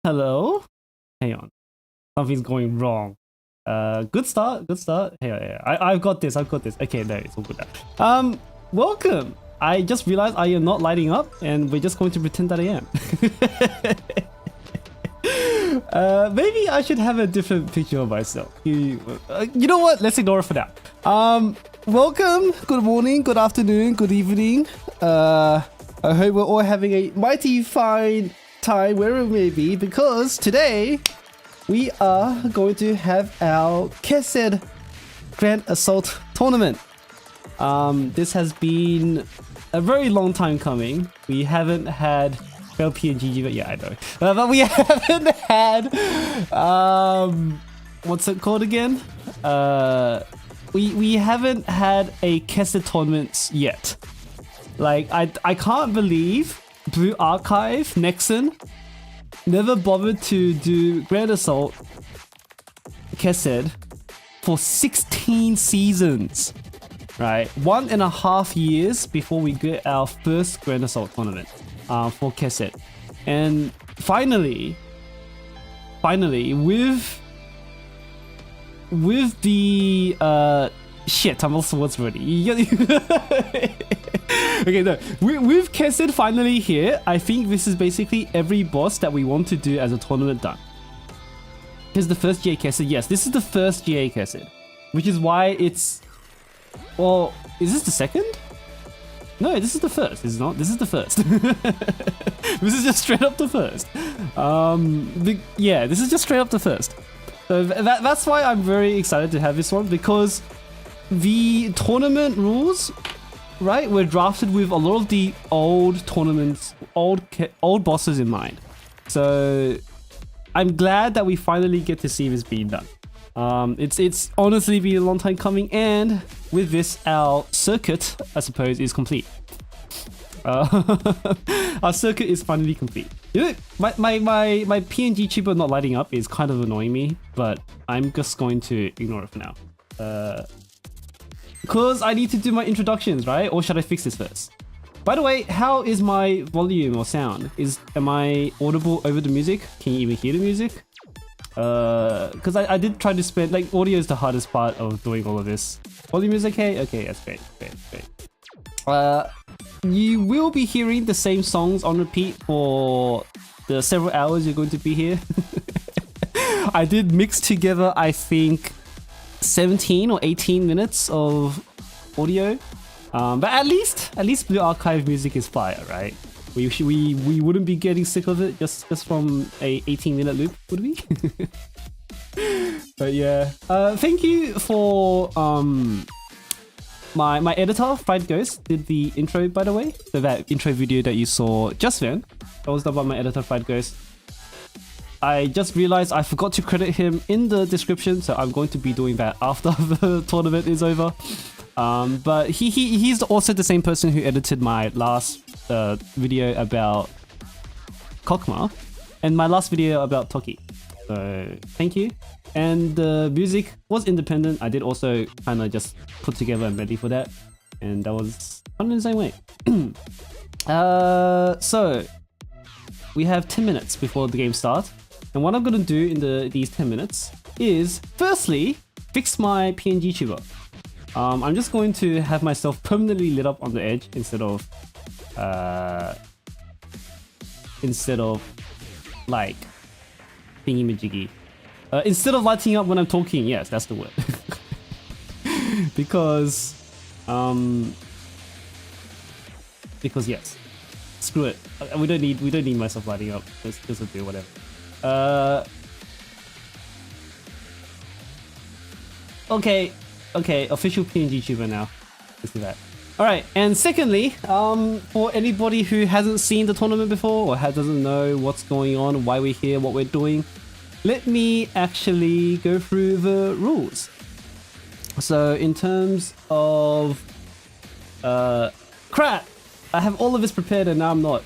Hello? Hang on. Something's going wrong. Good start. Hey, I've got this. Okay, there, it's all good now. Welcome. I just realized I am not lighting up, and we're just going to pretend that I am. Maybe I should have a different picture of myself. You know what? Let's ignore it for now. Welcome. Good morning, good afternoon, good evening. I hope we're all having a mighty fine time wherever it may be, because today we are going to have our Chesed Grand Assault tournament. This has been a very long time coming. We haven't had PNG, but yeah, I know. But we haven't had what's it called again? We haven't had a Chesed tournament yet. Like I can't believe Blue Archive, Nexon, never bothered to do Grand Assault Chesed for 16 seasons, right? 1.5 years before we get our first Grand Assault tournament for Chesed. And finally, with the shit, I'm also what's ready. Okay, no, with Chesed finally here, I think this is basically every boss that we want to do as a tournament done. Here's the first GA Chesed. Yes, this is the first GA Chesed, which is why it's... Well, is this the second? No, this is the first, is it not? This is the first. This is just straight up the first. Yeah, this is just straight up the first. So that's why I'm very excited to have this one, because the tournament rules, right, were drafted with a lot of the old tournaments, old bosses in mind. So I'm glad that we finally get to see this being done. It's honestly been a long time coming, and with this, our circuit, I suppose, is complete. Our circuit is finally complete. You know, my PNG chipper not lighting up is kind of annoying me, but I'm just going to ignore it for now. Because I need to do my introductions, right? Or should I fix this first? By the way, how is my volume or sound? Am I audible over the music? Can you even hear the music? Because I did try to spend, like, audio is the hardest part of doing all of this. Volume is okay? Okay, that's great. You will be hearing the same songs on repeat for the several hours you're going to be here. I did mix together, I think, 17 or 18 minutes of audio, but at least Blue Archive music is fire, right? We wouldn't be getting sick of it just from a 18-minute loop, would we? But yeah, thank you for my editor, Fried Ghost, did the intro, by the way. So that intro video that you saw just then, that was done by my editor, Fried Ghost. I just realized I forgot to credit him in the description, so I'm going to be doing that after the tournament is over. But he's also the same person who edited my last video about Kokma and my last video about Toki. So thank you. And the music was independent. I did also kind of just put together a medley for that, and that was fun in the same way. So we have 10 minutes before the game starts, and what I'm gonna do in these 10 minutes is firstly fix my PNG tuber. I'm just going to have myself permanently lit up on the edge instead of like thingy-majiggy. Instead of lighting up when I'm talking, yes, that's the word. because yes, screw it. We don't need myself lighting up. Let's do whatever. Okay, official PNG tuber now. Let's do that. Alright, and secondly, for anybody who hasn't seen the tournament before or doesn't know what's going on, why we're here, what we're doing, let me actually go through the rules. So in terms of crap, I have all of this prepared and now I'm not.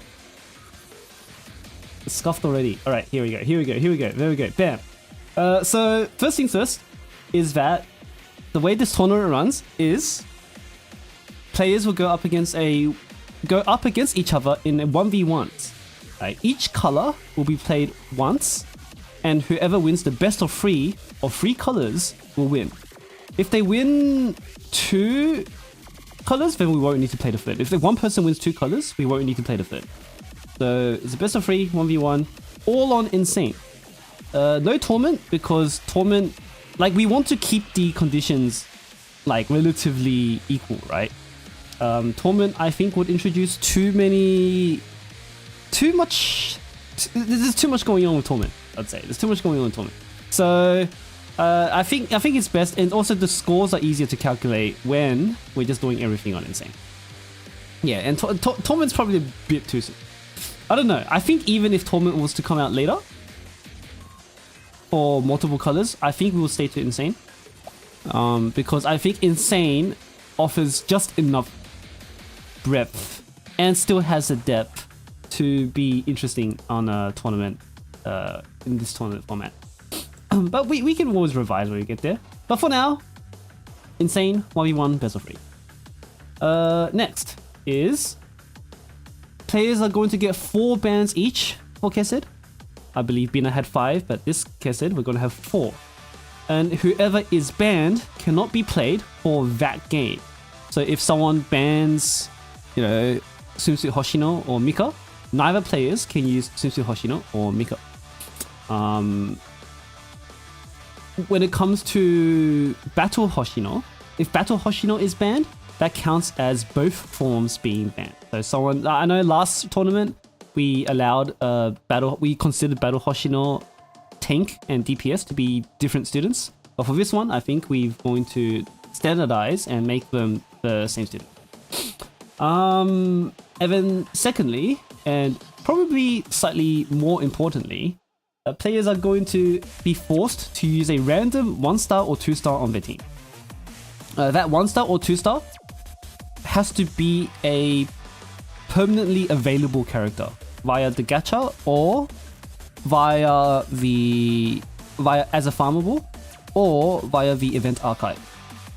It's scuffed already. Alright, here we go. There we go. Bam. So first things first is that the way this tournament runs is players will go up against each other in 1v1s. Right? Each color will be played once, and whoever wins the best of three colors will win. If they win 2 colors, then we won't need to play the third. If one person wins 2 colors, we won't need to play the third. So it's a best of 3, 1v1, all on Insane. No tournament, because tournament, like, we want to keep the conditions like relatively equal, right? Tournament, I think, would introduce there's too much going on with tournament. I'd say there's too much going on with tournament. So I think it's best, and also the scores are easier to calculate when we're just doing everything on Insane. Yeah, and tournament's probably a bit too soon. I don't know. I think even if tournament was to come out later for multiple colors, I think we will stay to Insane. Because I think Insane offers just enough breadth and still has the depth to be interesting on a tournament, in this tournament format. But we can always revise when we get there. But for now, Insane 1v1 best of 3. Next is players are going to get 4 bans each for Chesed. I believe Bina had 5, but this Chesed we're going to have 4. And whoever is banned cannot be played for that game. So if someone bans, Swimsuit Hoshino or Mika, neither players can use Swimsuit Hoshino or Mika. When it comes to Battle Hoshino, if Battle Hoshino is banned, that counts as both forms being banned. So I know last tournament we allowed we considered Battle Hoshino tank and DPS to be different students. But for this one, I think we're going to standardize and make them the same student. And then secondly, and probably slightly more importantly, players are going to be forced to use a random 1-star or 2-star on their team. That 1-star or 2-star has to be a permanently available character via the gacha or via as a farmable or via the event archive.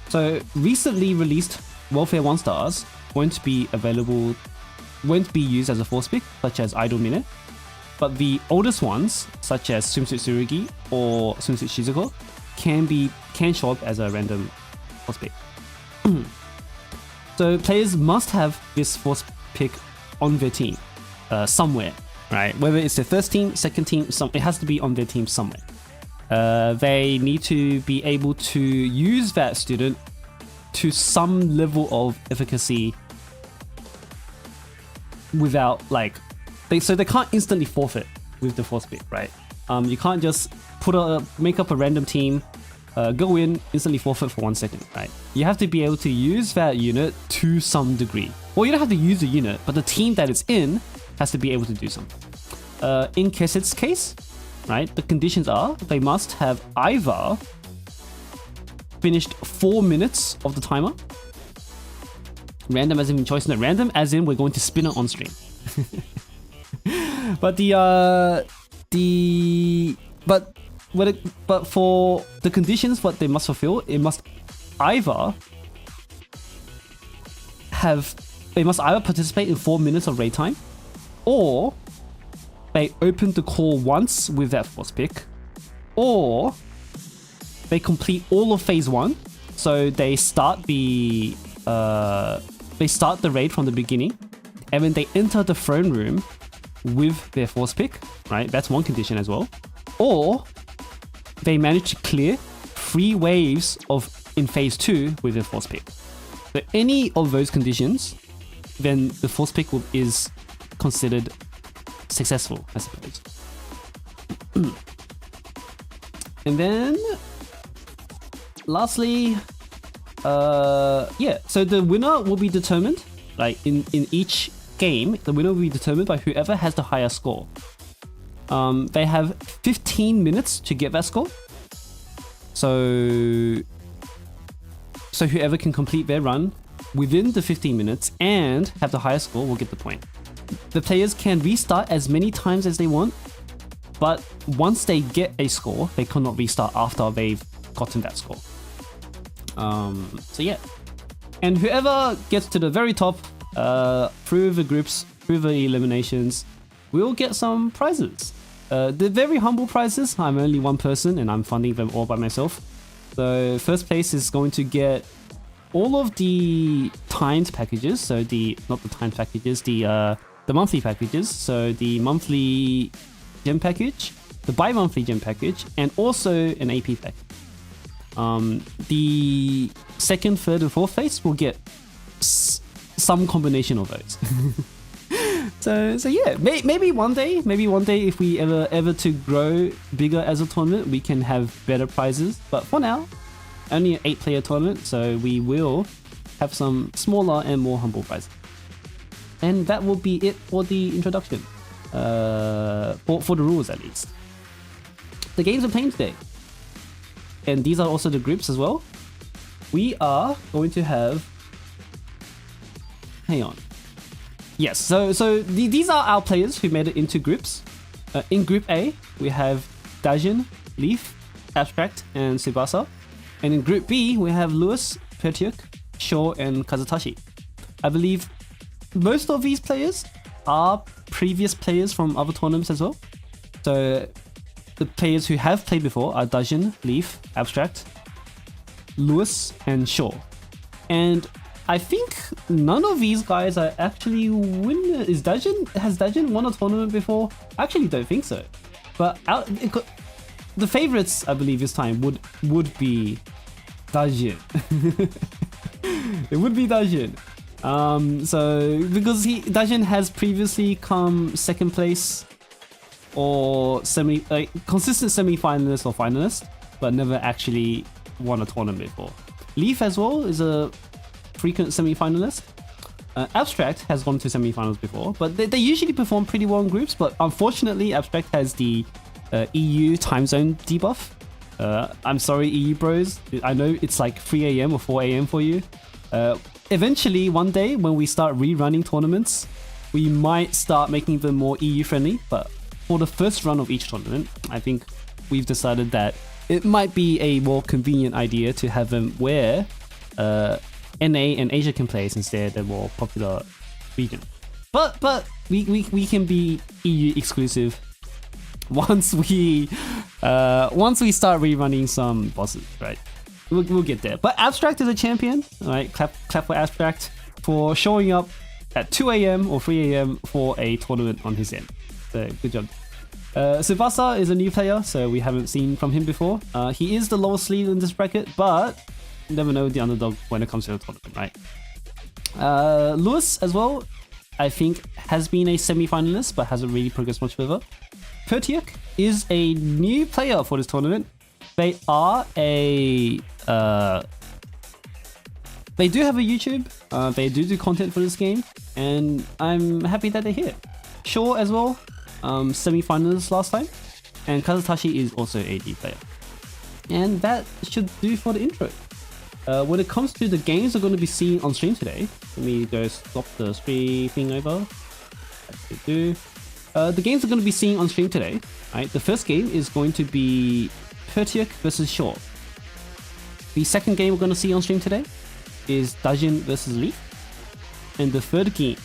So recently released Welfare 1-stars won't be used as a force pick, such as Idol Mine. But the oldest ones, such as Swimsuit Tsurugi or Swimsuit Shizuko, can show up as a random force pick. So players must have this force pick on their team somewhere, right? Whether it's their first team, second team, it has to be on their team somewhere. They need to be able to use that student to some level of efficacy without so they can't instantly forfeit with the force pick, right? You can't just make up a random team, go in, instantly forfeit for 1 second, right? You have to be able to use that unit to some degree. Well, you don't have to use the unit, but the team that it's in has to be able to do something. In Chesed's case, right, the conditions are they must have either finished 4 minutes of the timer. Random as in choice, no, random as in we're going to spin it on stream. But but for the conditions what they must fulfill, it must either participate in 4 minutes of raid time, or they open the core once with that force pick, or they complete all of phase 1. So they start the raid from the beginning, and then they enter the throne room with their force pick, right? That's one condition as well. Or they manage to clear 3 waves in phase 2 with their force pick. So any of those conditions, then the force pick is considered successful, I suppose. And then lastly, so the winner will be determined, like in each game, the winner will be determined by whoever has the highest score. They have 15 minutes to get that score. So whoever can complete their run within the 15 minutes and have the highest score will get the point. The players can restart as many times as they want, but once they get a score, they cannot restart after they've gotten that score. So yeah. And whoever gets to the very top through the groups, through the eliminations, will get some prizes. They're very humble prizes. I'm only one person and I'm funding them all by myself. So first place is going to get all of the timed packages. So not the timed packages, the monthly packages. So the monthly gem package, the bi-monthly gem package, and also an AP pack. The second, third, and fourth place will get some combination of those. So yeah, maybe one day if we ever to grow bigger as a tournament, we can have better prizes. But for now, only an 8-player tournament, so we will have some smaller and more humble prizes. And that will be it for the introduction, for the rules at least. The games are playing today, and these are also the groups as well. We are going to have. Hang on. Yes, so these are our players who made it into groups. In Group A, we have Dajin, Leaf, Abstract, and Tsubasa. And in Group B, we have Lewis, Pertuk, Shaw, and Kazutashi. I believe most of these players are previous players from other tournaments as well. So the players who have played before are Dajin, Leaf, Abstract, Lewis, and Shaw. And I think none of these guys are actually winners. Has Dajin won a tournament before? I actually don't think so. But the favorites, I believe, this time would be Dajin. It would be Dajin. So because Dajin has previously come second place or consistent semi-finalist or finalist, but never actually won a tournament before. Leaf as well is a frequent semi-finalist. Abstract has gone to semi-finals before, but they usually perform pretty well in groups. But unfortunately, Abstract has the EU time zone debuff. I'm sorry, EU bros. I know it's like 3 AM or 4 AM for you. Eventually, one day when we start rerunning tournaments, we might start making them more EU friendly. But for the first run of each tournament, I think we've decided that it might be a more convenient idea to have them where NA and Asia can play since they're the more popular region. But we can be EU exclusive once we start rerunning some bosses, right? We'll get there. But Abstract is a champion, right? Clap for Abstract for showing up at 2 AM or 3 AM for a tournament on his end. So good job. Tsubasa is a new player, so we haven't seen from him before. He is the lowest lead in this bracket, but you never know the underdog when it comes to the tournament, right? Lewis as well, I think, has been a semi-finalist, but hasn't really progressed much further. Pertuk is a new player for this tournament. They are they do have a YouTube. They do content for this game, and I'm happy that they're here. Shaw as well, semi-finalist last time, and Kazutashi is also a D player. And that should do for the intro. When it comes to the games we're going to be seeing on stream today, let me go swap the stream thing over. The games we're going to be seeing on stream today, right? The first game is going to be Pertuk versus Shaw. The second game we're going to see on stream today is Dajin versus Leaf. And the third game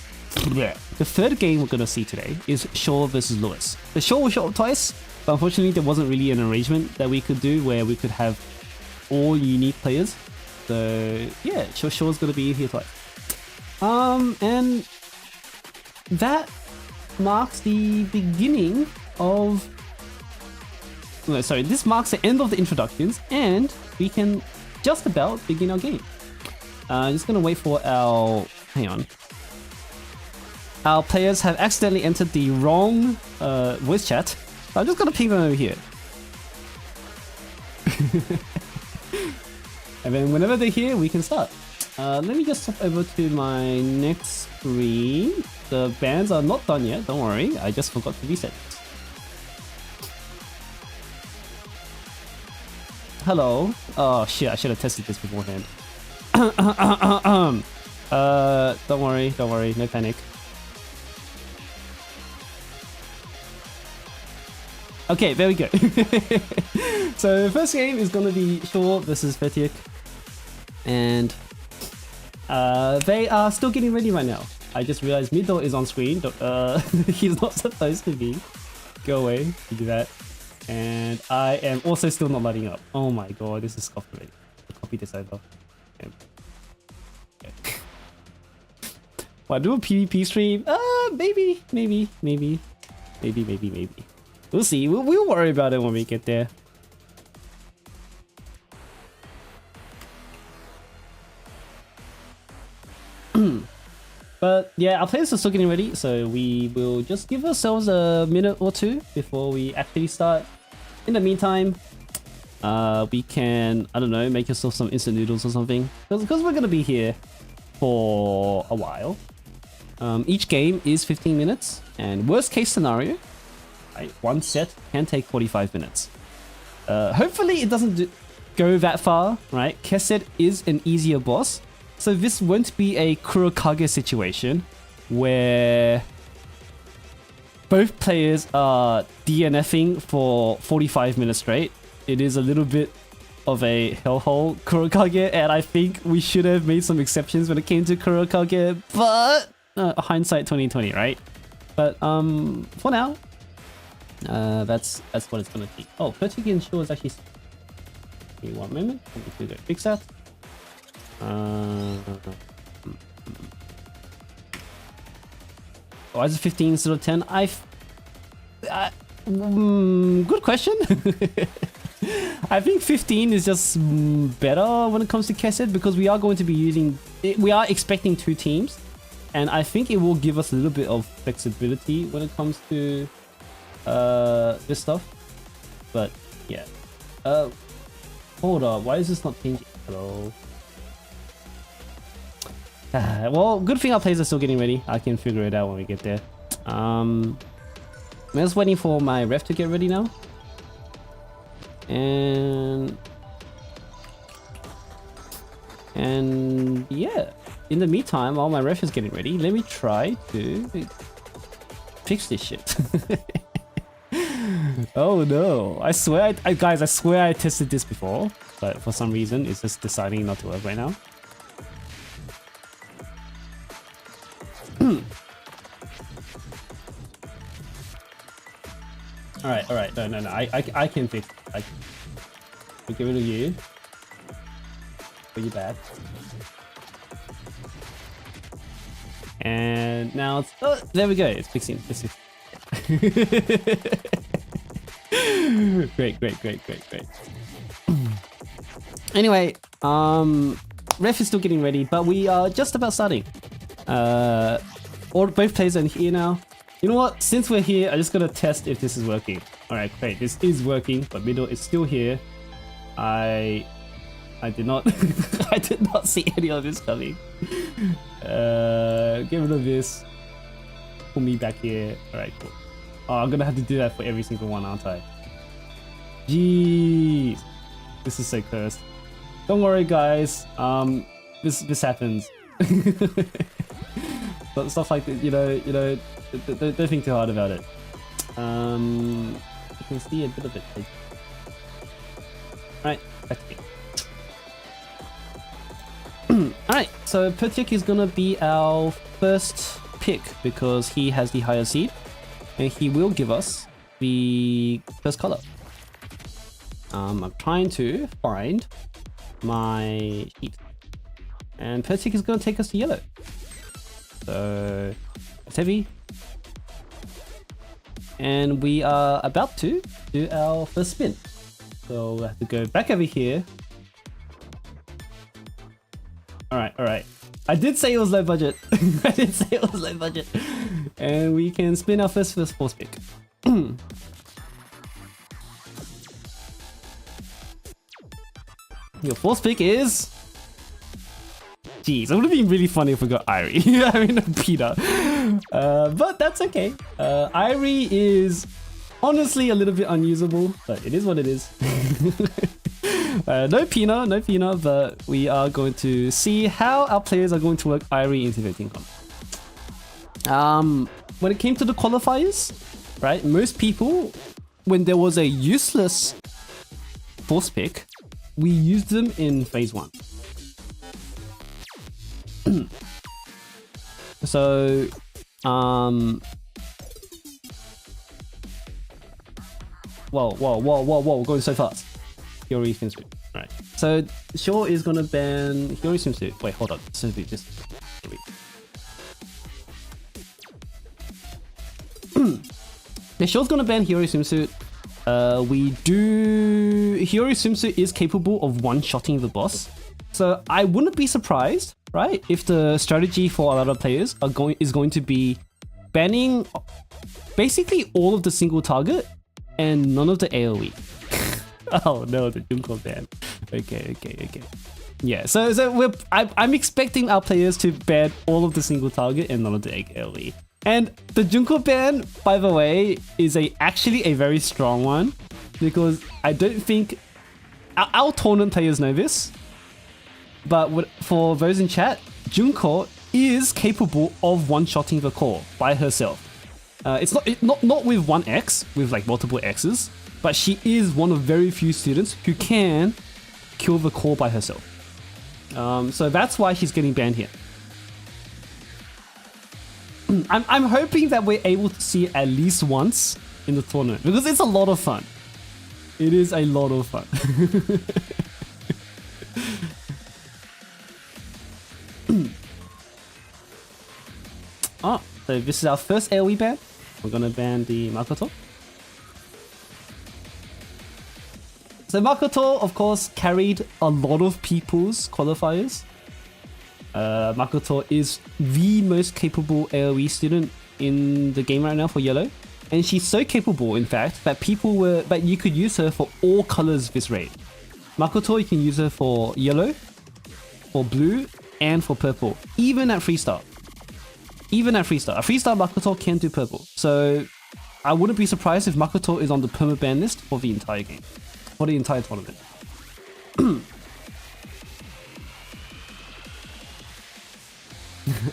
we're going to see today is Shaw versus Lewis. The Shaw will show up twice, but unfortunately there wasn't really an arrangement that we could do where we could have all unique players. So yeah, Shaw's going to be here twice. And that marks the beginning of... No, sorry, this marks the end of the introductions, and we can just about begin our game. I'm just gonna wait for our... Hang on. Our players have accidentally entered the wrong voice chat. I'm just gonna ping them over here. And then whenever they're here, we can start. Let me just hop over to my next screen. The bands are not done yet, don't worry. I just forgot to reset it. Hello. Oh shit, I should have tested this beforehand. Don't worry, no panic. Okay, there we go. So the first game is gonna be Shaw versus Pertuk. And they are still getting ready right now. I just realized Mido is on screen. He's not supposed to be. Go away, you do that. And I am also still not lighting up. Oh my god, this is scuffed already. Copy this over. Okay. Well, do a PvP stream? Maybe. We'll see. We'll worry about it when we get there. But yeah, our players are still getting ready, so we will just give ourselves a minute or two before we actually start. In the meantime, we can, I don't know, make yourself some instant noodles or something, because we're gonna be here for a while. Each game is 15 minutes, and worst case scenario, right, one set can take 45 minutes. Hopefully it doesn't go that far, right? Chesed is an easier boss. So this won't be a Kurokage situation where both players are DNFing for 45 minutes straight. It is a little bit of a hellhole Kurokage, and I think we should have made some exceptions when it came to Kurokage, but hindsight 2020, right? But for now, that's what it's gonna be. Oh, Pertuk and Shaw is actually... Give me 1 moment. Let me do the fix that. Why is it 15 instead of 10? Good question. I think 15 is just better when it comes to Chesed, because we are going to be using... We are expecting 2 teams, and I think it will give us a little bit of flexibility when it comes to this stuff. But yeah. Hold up, why is this not changing? Hello. Well, good thing our players are still getting ready. I can figure it out when we get there. I'm just waiting for my ref to get ready now. And yeah, in the meantime, while my ref is getting ready, let me try to fix this shit. Oh no, I swear, guys, I swear I tested this before, but for some reason it's just deciding not to work right now. Alright, no, I can fix it. We'll get rid of you. Put you back. And now it's... Oh, there we go, it's fixing. Great. Anyway, ref is still getting ready, but we are just about starting. Both players are here now. You know what? Since we're here, I'm just gonna test if this is working. Alright, great. This is working, but Middle is still here. I did not I did not see any of this coming. Get rid of this. Put me back here. Alright, cool. Oh, I'm gonna have to do that for every single one, aren't I? Jeez. This is so cursed. Don't worry, guys. This happens. Stuff like that, you know, don't think too hard about it. You can see a bit of it. So Pertuk is gonna be our first pick because he has the higher seed, and he will give us the first color. I'm trying to find my sheet, and Pertuk is gonna take us to yellow. So it's heavy, and we are about to do our first spin. So we'll have to go back over here. Alright. I did say it was low budget. I did say it was low budget. And we can spin our first force pick. Your force pick is... Jeez, it would have been really funny if we got Irie. I mean, Peter. But that's okay. Irie is honestly a little bit unusable, but it is what it is. No Pina, but we are going to see how our players are going to work Irie into their team comp. When it came to the qualifiers, right, most people, when there was a useless force pick, we used them in phase 1. So, whoa, we're going so fast. Hiyori swimsuit. Alright. So Shaw is gonna ban Hiyori swimsuit. Wait, hold on. So just the Shaw's gonna ban Hiyori swimsuit. Hiyori swimsuit is capable of one-shotting the boss. So I wouldn't be surprised, right, if the strategy for a lot of players is going to be banning basically all of the single target and none of the AoE. Oh no, the Junko ban. Okay. Yeah, so I'm expecting our players to ban all of the single target and none of the AoE. And the Junko ban, by the way, is actually a very strong one because I don't think our tournament players know this, but for those in chat, Junko is capable of one-shotting the core by herself. It's not with one X, with like multiple X's, but she is one of very few students who can kill the core by herself. So that's why she's getting banned here. I'm hoping that we're able to see it at least once in the tournament because it's a lot of fun. It is a lot of fun. Oh, so this is our first AoE ban. We're gonna ban the Makoto. So Makoto, of course, carried a lot of people's qualifiers. Makoto is the most capable AoE student in the game right now for yellow. And she's so capable, in fact, that you could use her for all colors this raid. Makoto, you can use her for yellow, for blue, and for purple. Even at freestyle. A freestyle Makoto can do purple. So I wouldn't be surprised if Makoto is on the permaban list for the entire game. For the entire tournament.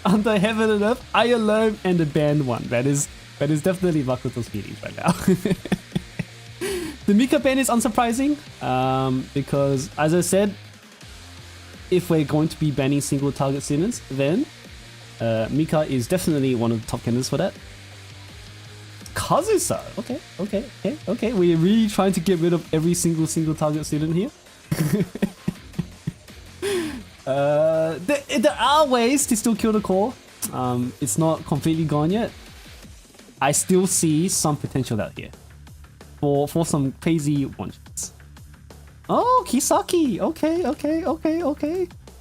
Under Heaven and Earth, I alone and the banned one. That is definitely Makoto's feelings right now. The Mika ban is unsurprising, because as I said, if we're going to be banning single target students, then Mika is definitely one of the top candidates for that. Kazusa, okay. We're really trying to get rid of every single target student here. There are ways to still kill the core. It's not completely gone yet. I still see some potential out here for some crazy one-shots. Oh, Kisaki. Okay.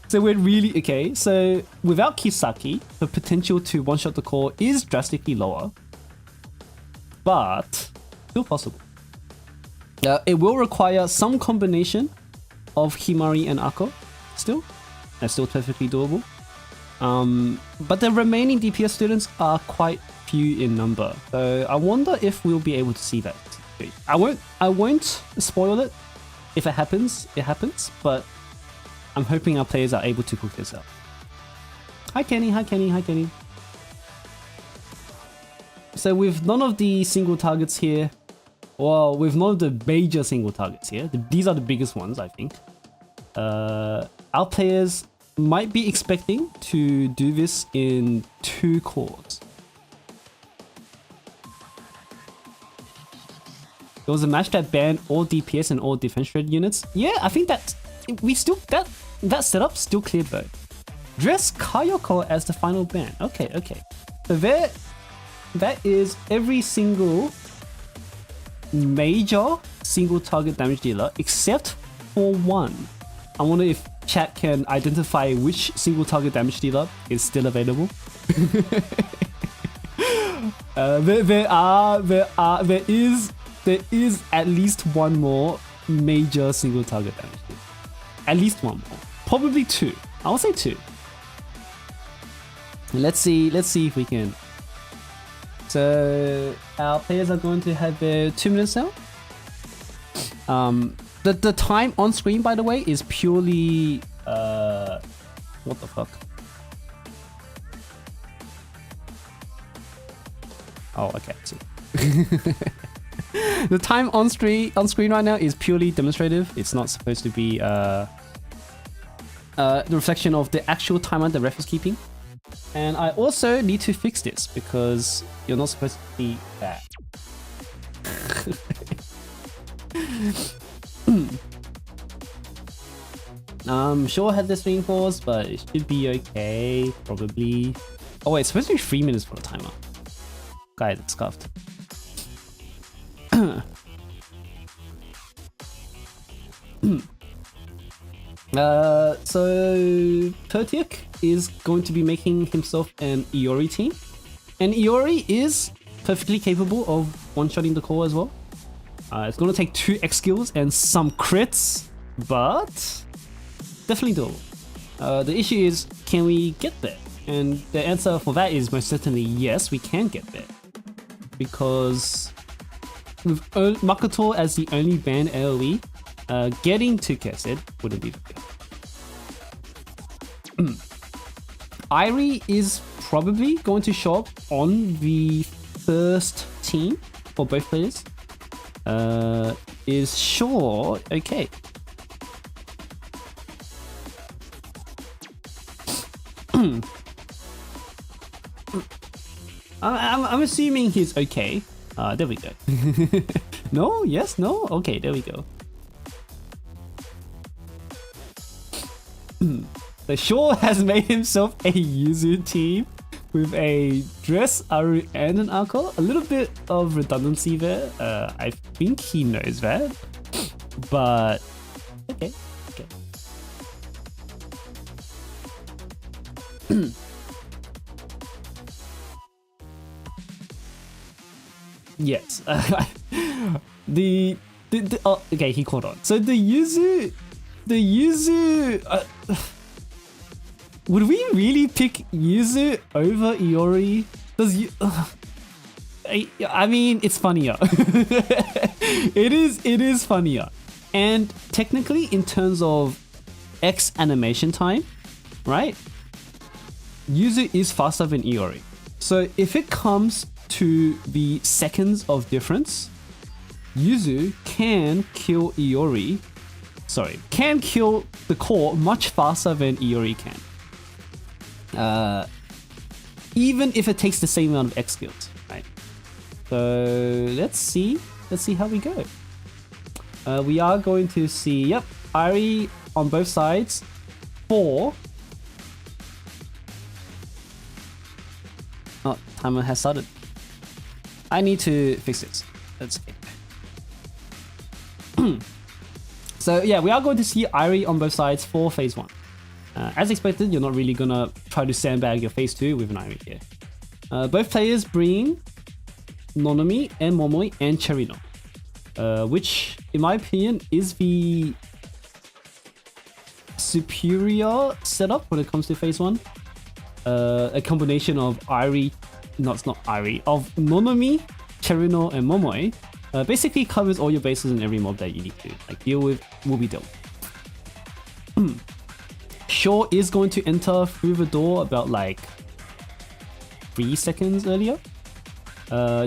So we're really okay. So without Kisaki, the potential to one-shot the core is drastically lower, but still possible. It will require some combination of Himari and Ako. That's still perfectly doable. But the remaining DPS students are quite few in number, so I wonder if we'll be able to see that. I won't spoil it. If it happens, it happens, but I'm hoping our players are able to cook this up. Hi Kenny. So with none of the single targets here, well, with none of the major single targets here, these are the biggest ones, I think. Our players might be expecting to do this in 2 cores. It was a match that banned all DPS and all defense red units. Yeah, I think that that setup still cleared though. Dress Kayoko as the final ban. Okay. So that is every single major single target damage dealer except for one. I wonder if chat can identify which single target damage dealer is still available. There is at least one more major single target damage dealer. At least one more. Probably 2. I will say 2. Let's see if we can. So our players are going to have their 2 minutes now. The time on screen, by the way, is purely what the fuck? Oh, okay. See. The time on screen right now is purely demonstrative. It's not supposed to be the reflection of the actual timer the ref is keeping. And I also need to fix this because you're not supposed to see that. Sure had this reinforce, but it should be okay, probably. Oh wait, it's supposed to be 3 minutes for the timer. Guy, that's scuffed. So Pertuk is going to be making himself an Iori team, and Iori is perfectly capable of one-shotting the core as well. It's going to take 2 X skills and some crits, but definitely doable. The issue is, can we get there? And the answer for that is most certainly yes, we can get there. Because with Makoto as the only banned AoE, getting to Chesed wouldn't be good. Irie is probably going to show up on the first team for both players. Is sure okay. I'm assuming he's okay. There we go. No? Yes? No? Okay, there we go. The Shaw has made himself a Yuzu team with a Dress, Aru, and an Arco. A little bit of redundancy there. I think he knows that. But, okay. Yes. Oh, okay, he caught on. So the Yuzu, would we really pick Yuzu over Iori? I mean, it's funnier. It is funnier. And technically, in terms of X animation time, right? Yuzu is faster than Iori. So if it comes to the seconds of difference, Yuzu can kill Iori. Sorry, can kill the core much faster than Iori can. Even if it takes the same amount of X skills, right? So let's see how we go. We are going to see, yep, Irie on both sides. 4. Oh, timer has started. I need to fix this. That's okay. So yeah, we are going to see Irie on both sides for phase 1. As expected, you're not really gonna try to sandbag your phase 2 with an Irie here. Both players bring Nonomi and Momoi and Cherino, which, in my opinion, is the superior setup when it comes to phase 1. A combination of Irie, no, it's not Irie, of Nonomi, Cherino, and Momoi basically covers all your bases in every mob that you need to deal with. Will be dealt. Shaw is going to enter through the door about 3 seconds earlier.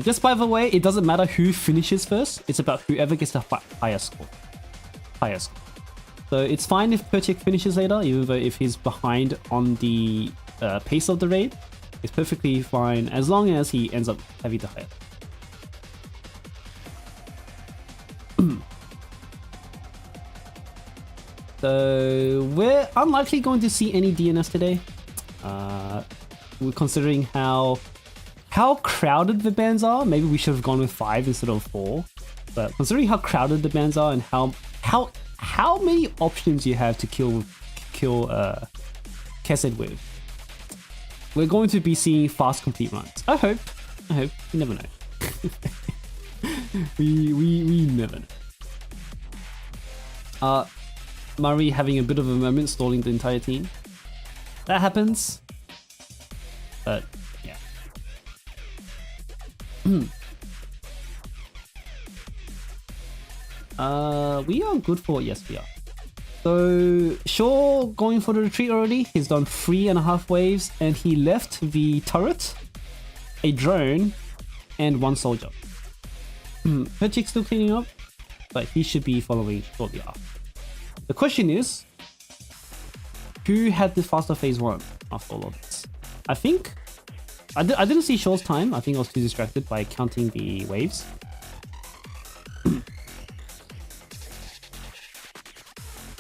Just by the way, it doesn't matter who finishes first. It's about whoever gets the higher score. So it's fine if Pertuk finishes later, even though if he's behind on the pace of the raid, it's perfectly fine as long as he ends up having the higher. So we're unlikely going to see any DNS today. We're considering how crowded the bans are. Maybe we should have gone with 5 instead of 4. But considering how crowded the bans are and how many options you have to kill Chesed with, we're going to be seeing fast complete runs. I hope. You never know. we never know. Murray having a bit of a moment, stalling the entire team. That happens. But yeah. We are good for, yes we are. So Shaw going for the retreat already. He's done 3.5 waves and he left the turret, a drone, and 1 soldier. Pertuk still cleaning up, but he should be following shortly after. The question is, who had the faster phase 1 after all of this? I think I didn't see Shaw's time. I think I was too distracted by counting the waves.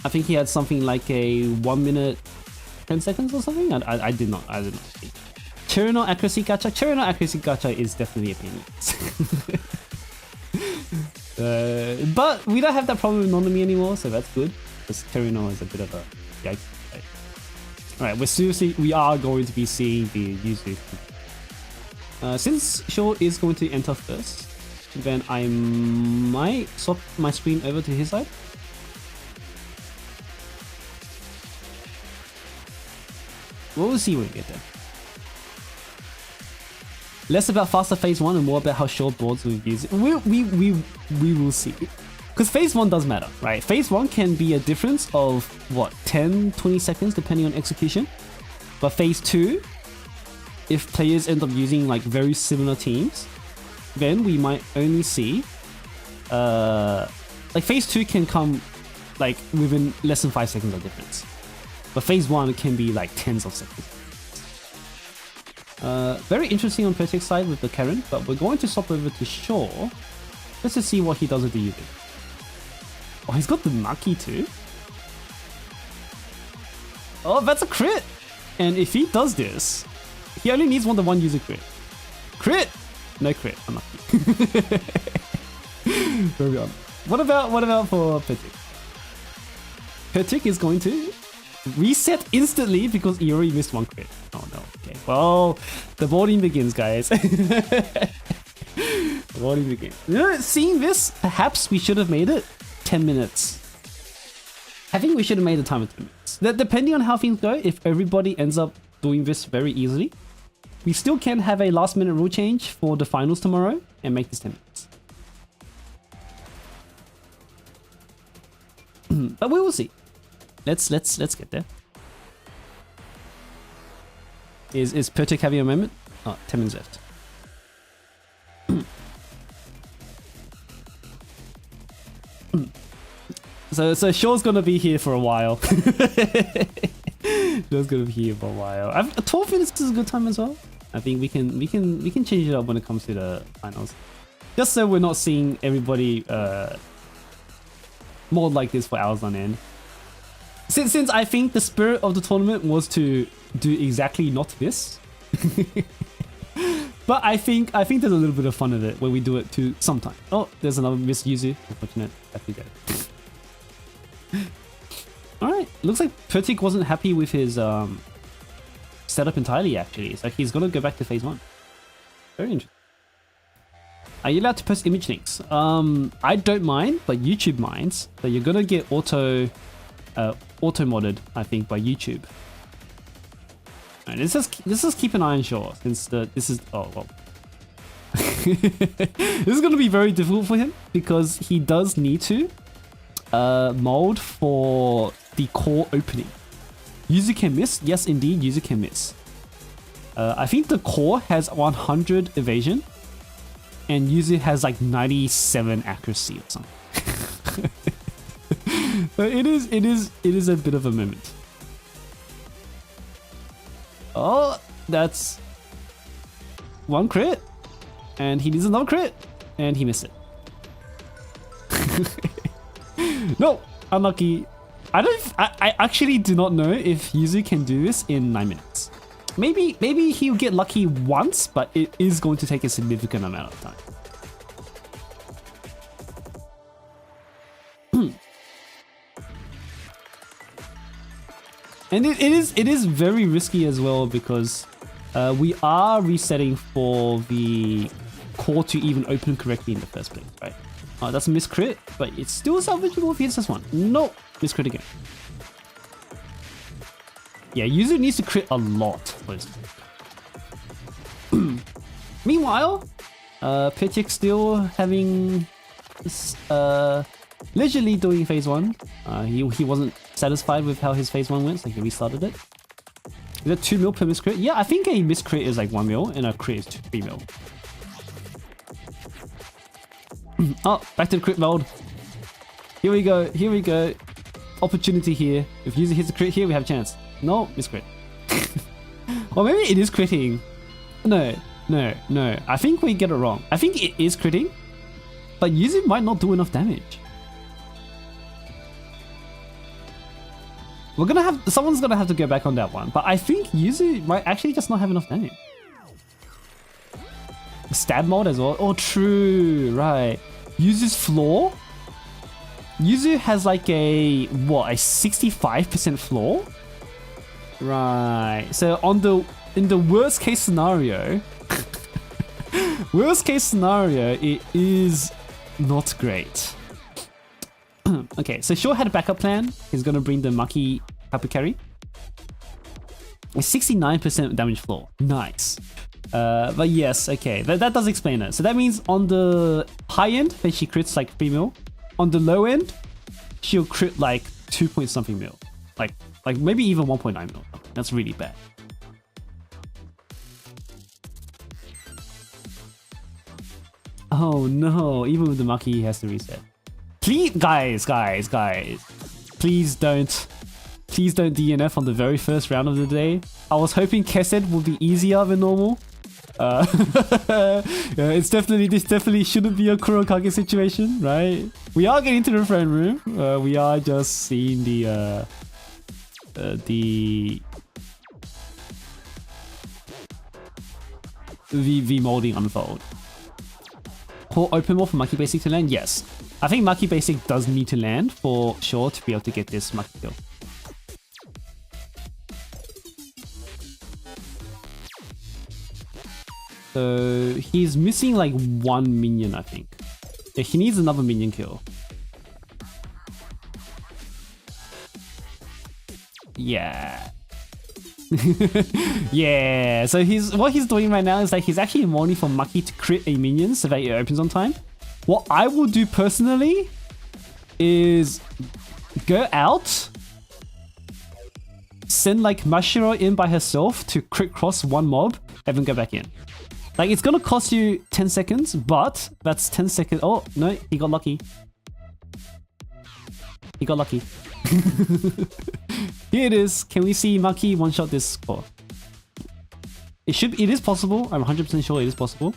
I think he had something like a 1 minute 10 seconds or something. I did not see. Cherino accuracy gacha. Cherino accuracy gacha is definitely opinions. But we don't have that problem with Nonami anymore, so that's good. Because Cherino is a bit of a yikes. Alright, we are going to be seeing the Yuzu. Since Shaw is going to enter first, then I might swap my screen over to his side. We'll see when we get there. Less about faster phase 1 and more about how short boards we've used. We will see. Because phase 1 does matter, right? Phase 1 can be a difference of, what, 10, 20 seconds depending on execution. But phase 2, if players end up using like very similar teams, then we might only see... like phase 2 can come like within less than 5 seconds of difference. But phase 1 can be like tens of seconds. Very interesting on Pertuk's side with the Karen, but we're going to swap over to Shaw just to see what he does with the Yuzu. Oh, he's got the Maki too. Oh, that's a crit! And if he does this, he only needs one user crit. Crit! No crit, unlucky. Very on. What about for Pertuk? Pertuk is going to reset instantly because he already missed 1 crit. Oh no, okay. Well, the boarding begins, guys. The boarding begins. You know, seeing this, perhaps we should have made it 10 minutes. I think we should have made the time of 10 minutes. Depending on how things go, if everybody ends up doing this very easily, we still can have a last minute rule change for the finals tomorrow and make this 10 minutes. But we will see. Let's get there. Is Pertuk having a moment? Oh, 10 minutes left. So Shaw's gonna be here for a while. Shaw's gonna be here for a while. 12 minutes is a good time as well. I think we can change it up when it comes to the finals, just so we're not seeing everybody mod like this for hours on end. Since I think the spirit of the tournament was to do exactly not this. But I think there's a little bit of fun of it when we do it too sometime. Oh, there's another Miss Yuzu. Unfortunate. Have to go. Alright, looks like Pertuk wasn't happy with his setup entirely actually. It's like he's gonna go back to phase 1. Very interesting. Are you allowed to post image links? I don't mind, but YouTube minds. So you're gonna get auto modded, I think, by YouTube. And let's just keep an eye on Shaw, since this is this is gonna be very difficult for him because he does need to mold for the core opening. User can miss, yes indeed, user can miss. I think the core has 100 evasion and user has like 97 accuracy or something. But it is a bit of a moment. Oh, that's one crit, and he needs another crit, and he missed it. No, unlucky. I actually do not know if Yuzu can do this in 9 minutes. Maybe he'll get lucky once, but it is going to take a significant amount of time. And it is very risky as well because we are resetting for the core to even open correctly in the first place, right? That's a miscrit, but it's still salvageable if he hits this one. No, miscrit again. Yeah, Yuzu needs to crit a lot for this. Meanwhile, Pertuk still having this, leisurely doing phase 1. He wasn't satisfied with how his phase 1 went, so he restarted it. Is it 2 mil per miscrit? Yeah, I think a miscrit is like 1 mil and a crit is 3 mil. Oh, back to the crit mode. Here we go, here we go. Opportunity here. If Yuzu hits a crit here, we have a chance. No, miscrit. Or maybe it is critting. No. I think we get it wrong. I think it is critting, but Yuzu might not do enough damage. Someone's gonna have to go back on that one, but I think Yuzu might actually just not have enough damage. Stab mode as well. Oh, true, right. Yuzu's floor. Yuzu has like a 65% floor. Right. So in the worst case scenario, it is not great. Okay, so Shaw had a backup plan. He's gonna bring the Maki Kapu carry. A 69% damage floor. Nice. But yes, okay, that does explain it. So that means on the high end, then she crits like 3 mil. On the low end, she'll crit like 2 point something mil. Like maybe even 1.9 mil. That's really bad. Oh no, even with the Maki, he has to reset. Please, guys. Please don't DNF on the very first round of the day. I was hoping Chesed would be easier than normal. Yeah, this definitely shouldn't be a Kurokage situation, right? We are getting to the front room. We are just seeing the molding unfold. Core open more for Maki Basic to land? Yes. I think Maki Basic does need to land for sure to be able to get this Maki kill. So he's missing like 1 minion, I think. Yeah, he needs another minion kill. Yeah. Yeah, so what he's doing right now is like he's actually molding for Maki to crit a minion so that it opens on time. What I will do personally is go out, send like Mashiro in by herself to crit cross one mob, and then go back in. Like it's gonna cost you 10 seconds, but that's 10 seconds. Oh no, he got lucky. He got lucky. Here it is. Can we see Maki one-shot this score? It is possible. I'm 100% sure it is possible.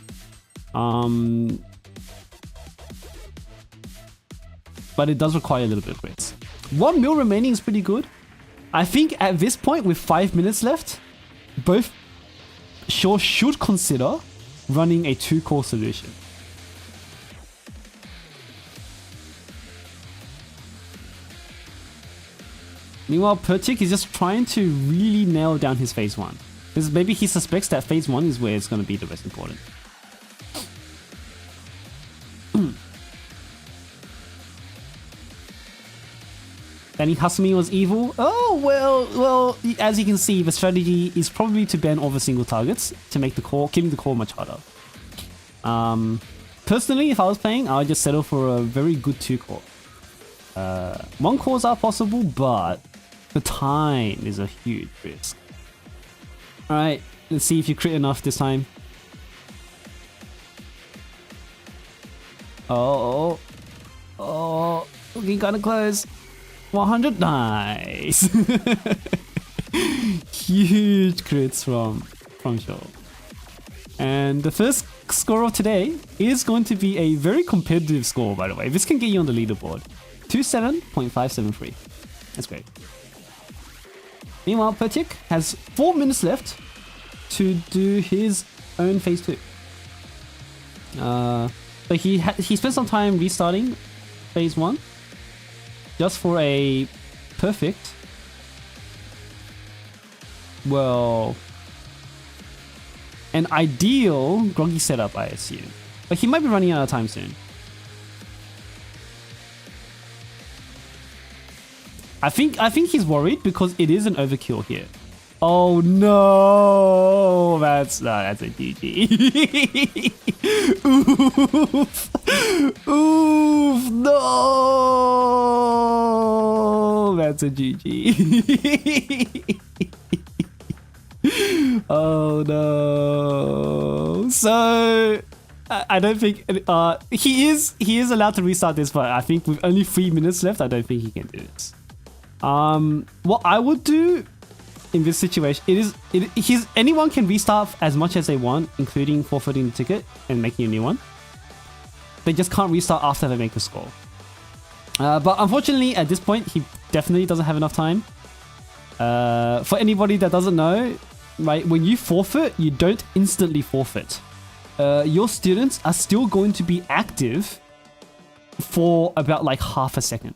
But it does require a little bit of grits. 1 mil remaining is pretty good. I think at this point, with 5 minutes left, both Shaw should consider running a 2-core solution. Meanwhile, Pertuk is just trying to really nail down his phase 1. Because maybe he suspects that phase 1 is where it's going to be the most important. Banning Hasumi was evil. Oh, well, as you can see, the strategy is probably to ban all the single targets to make killing the core much harder. Personally, if I was playing, I would just settle for a very good 2-core. 1 cores are possible, but the time is a huge risk. Alright, let's see if you crit enough this time. Oh, looking kind of close. 100, nice. Huge crits from Shaw. And the first score of today is going to be a very competitive score, by the way. This can get you on the leaderboard. 27.573. That's great. Meanwhile, Pertuk has 4 minutes left to do his own phase 2. But he spent some time restarting phase 1 just for a perfect, well, an ideal groggy setup, I assume. But he might be running out of time soon. I think he's worried because it is an overkill here. Oh no, that's a GG. Oof, oof, no, that's a GG. Oh no. So I don't think he is allowed to restart this, but I think with only 3 minutes left, I don't think he can do this. What I would do in this situation, anyone can restart as much as they want, including forfeiting the ticket and making a new one. They just can't restart after they make a score. But unfortunately, at this point, he definitely doesn't have enough time. For anybody that doesn't know, right, when you forfeit, you don't instantly forfeit. Your students are still going to be active for about like half a second.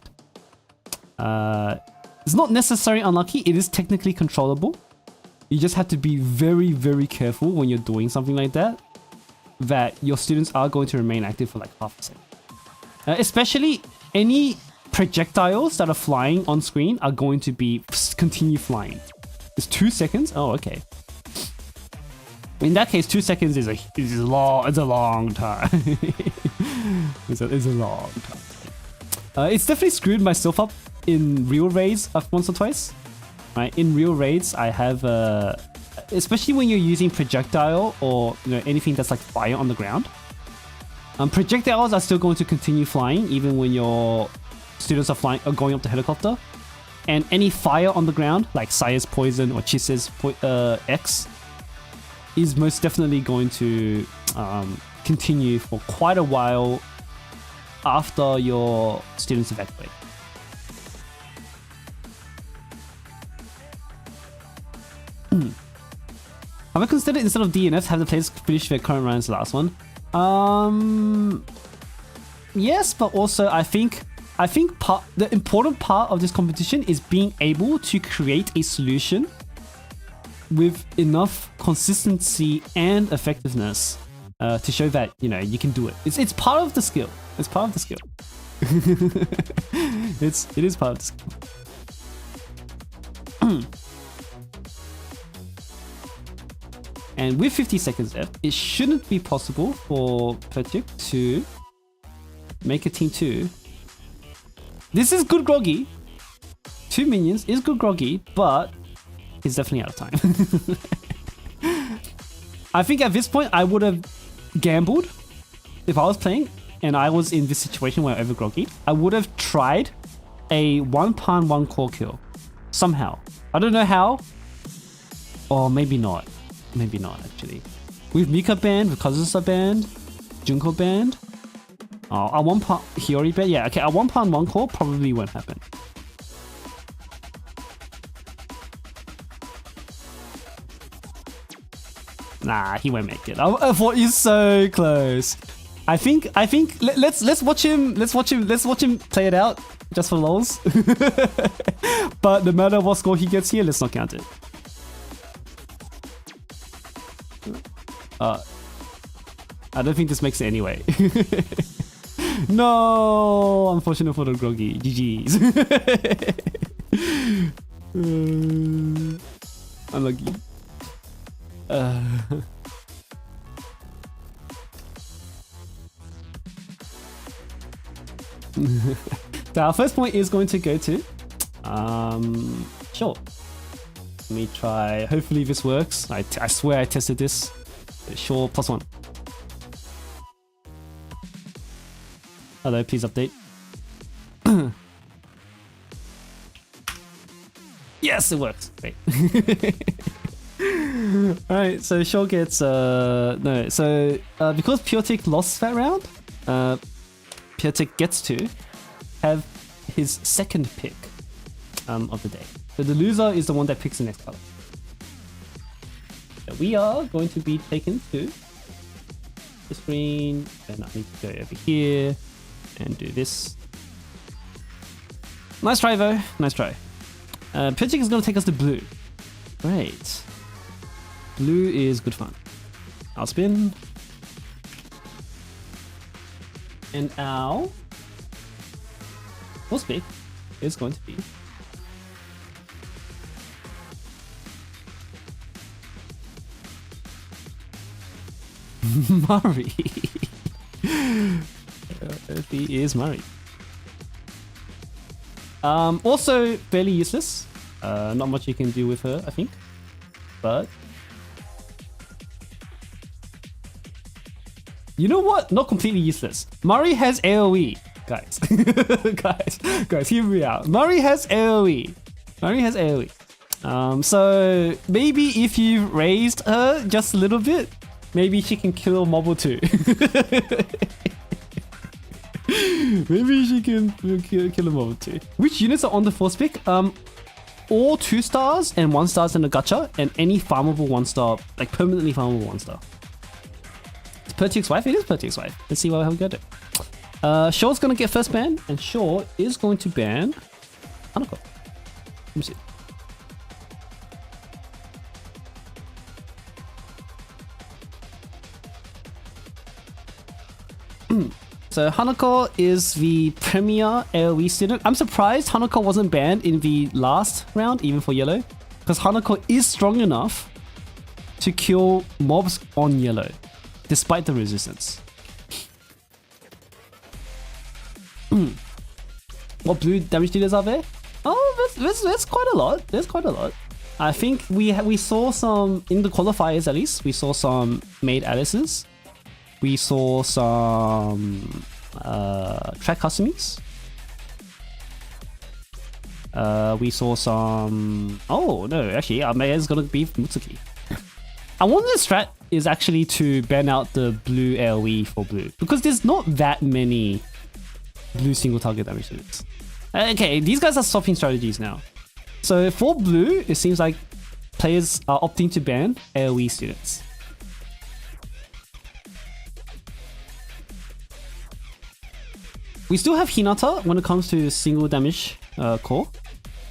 It's not necessarily unlucky, it is technically controllable. You just have to be very, very careful when you're doing something like that your students are going to remain active for like half a second. Especially any projectiles that are flying on screen are going to continue flying. It's 2 seconds? Oh, okay. In that case, 2 seconds is a long time. it's a long time. It's definitely screwed myself up in real raids once or twice. Right, in real raids, I have especially when you're using projectile or anything that's like fire on the ground. Projectiles are still going to continue flying even when your students are going up the helicopter. And any fire on the ground, like Sire's Poison or Chese's X, is most definitely going to continue for quite a while after your students evacuate. Have I considered instead of DNF have the players finish their current rounds last one? Yes, but also I think the important part of this competition is being able to create a solution with enough consistency and effectiveness to show that you can do it. It's part of the skill. It's part of the skill. it is part of the skill. And with 50 seconds left, it shouldn't be possible for Pertuk to make a team 2. This is good groggy. 2 minions is good groggy, but he's definitely out of time. I think at this point I would have gambled if I was playing and I was in this situation where I'm over groggy. I would have tried a 1 pound 1 core kill somehow. I don't know how, or maybe not. Maybe not actually. With Mika banned, with Kazusa banned, Junko banned. Oh, a 1 pound Hiyori banned. Yeah, okay, a 1 pound 1 core probably won't happen. Nah, he won't make it. I thought he's so close. I think let's watch him play it out just for lols. But no matter what score he gets here, let's not count it. I don't think this makes it anyway. No, unfortunate for the groggy. GG's. Unlucky. So our first point is going to go to sure. Let me try. Hopefully this works. I swear I tested this. Sure, +1. Hello, please update. Yes, it works. Great. Alright, so Shaw gets no. So because Pertuk lost that round, Pertuk gets to have his second pick of the day. So the loser is the one that picks the next color. So we are going to be taken to the screen, and I need to go over here and do this. Nice try, though. Nice try. Pertuk is going to take us to blue. Great. Blue is good fun. I'll spin. And our first pick is going to be Murray. He is Murray. Also fairly useless. Not much you can do with her, I think. But you know what? Not completely useless. Murray has AoE, guys. guys, hear me out. Murray has AoE. So maybe if you raised her just a little bit, maybe she can kill Mobile too. Maybe she can kill a Mobile too. Which units are on the first pick? All 2 stars and 1 stars in the gacha, and any farmable 1 star, like permanently farmable 1 star. It's Pertuk's wife? It is Pertuk's wife. Let's see how we got it. Shaw's gonna get first ban, and Shaw is going to ban Hanako. Let me see. So Hanako is the premier AoE student. I'm surprised Hanako wasn't banned in the last round, even for yellow, because Hanako is strong enough to kill mobs on yellow, despite the resistance. What blue damage dealers are there? Oh, there's quite a lot. There's quite a lot. I think we saw some, in the qualifiers at least, we saw some Maid Alices. We saw some track customies. We saw some... Oh, no, actually, our mayor is going to be Mutsuki. I wonder the strat is actually to ban out the blue AoE for blue, because there's not that many blue single target damage units. Okay, these guys are swapping strategies now. So for blue, it seems like players are opting to ban AoE students. We still have Hinata when it comes to single damage core.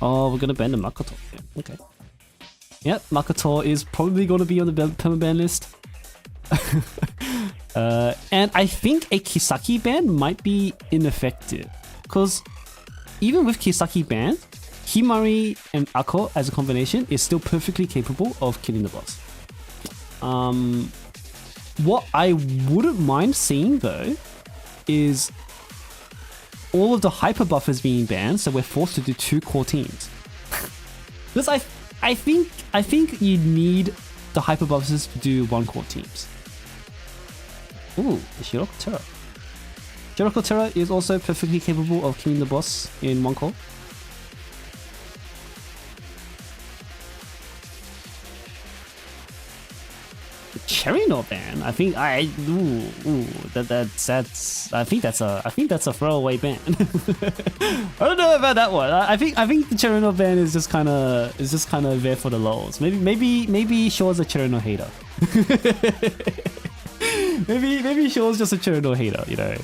Oh, we're gonna ban the Makoto. Yeah, okay. Yep, Makoto is probably gonna be on the permaban list. And I think a Kisaki ban might be ineffective, because even with Kisaki ban, Himari and Ako as a combination is still perfectly capable of killing the boss. What I wouldn't mind seeing though is all of the hyper buffers being banned, so we're forced to do 2 core teams. Because I think you need the hyper buffers to do 1 core teams. Ooh, the Shiroko Terra. Shiroko Terra is also perfectly capable of killing the boss in 1 core. Cherry no ban. I think I think that's a throwaway ban. I don't know about that one. I think the Cherry no ban is just kind of there for the lulz. Maybe Shaw's a Cherry no hater. maybe Shaw's just a Cherry no hater, you know.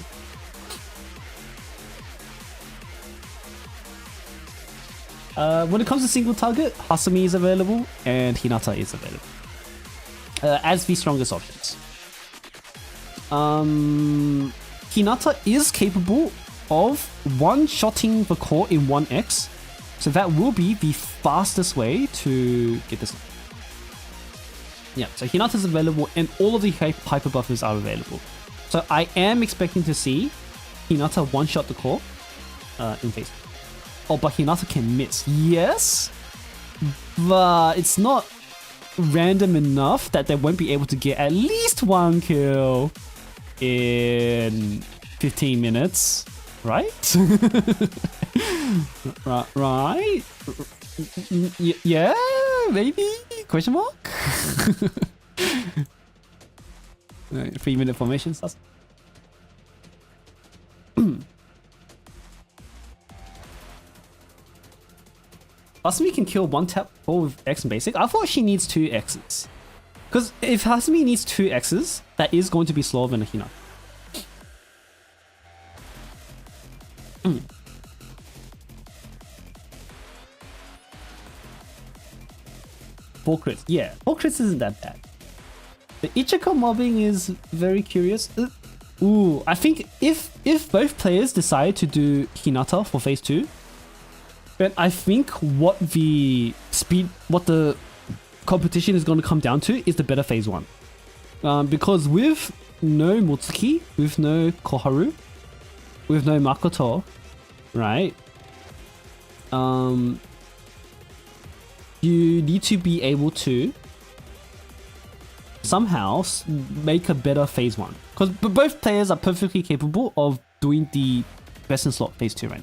When it comes to single target, Hasumi is available and Hinata is available. As the strongest options. Hinata is capable of one-shotting the core in 1x, so that will be the fastest way to get this. Yeah, so Hinata is available and all of the hyper buffers are available. So I am expecting to see Hinata one-shot the core in phase. Oh, but Hinata can miss. Yes, but it's not random enough that they won't be able to get at least 1 kill in 15 minutes, right? Right? Yeah, maybe? Question mark? 3-minute formations. Hasumi can kill 1-tap 4 with X and basic. I thought she needs 2 X's. Because if Hasumi needs 2 X's, that is going to be slower than a Hina. 4 crits. Yeah, 4 crits isn't that bad. The Ichika mobbing is very curious. Ooh, I think if both players decide to do Hinata for phase 2, then I think what the competition is going to come down to is the better phase 1. Because with no Mutsuki, with no Koharu, with no Makoto, right? You need to be able to somehow make a better phase 1. Because both players are perfectly capable of doing the best in slot phase 2, right?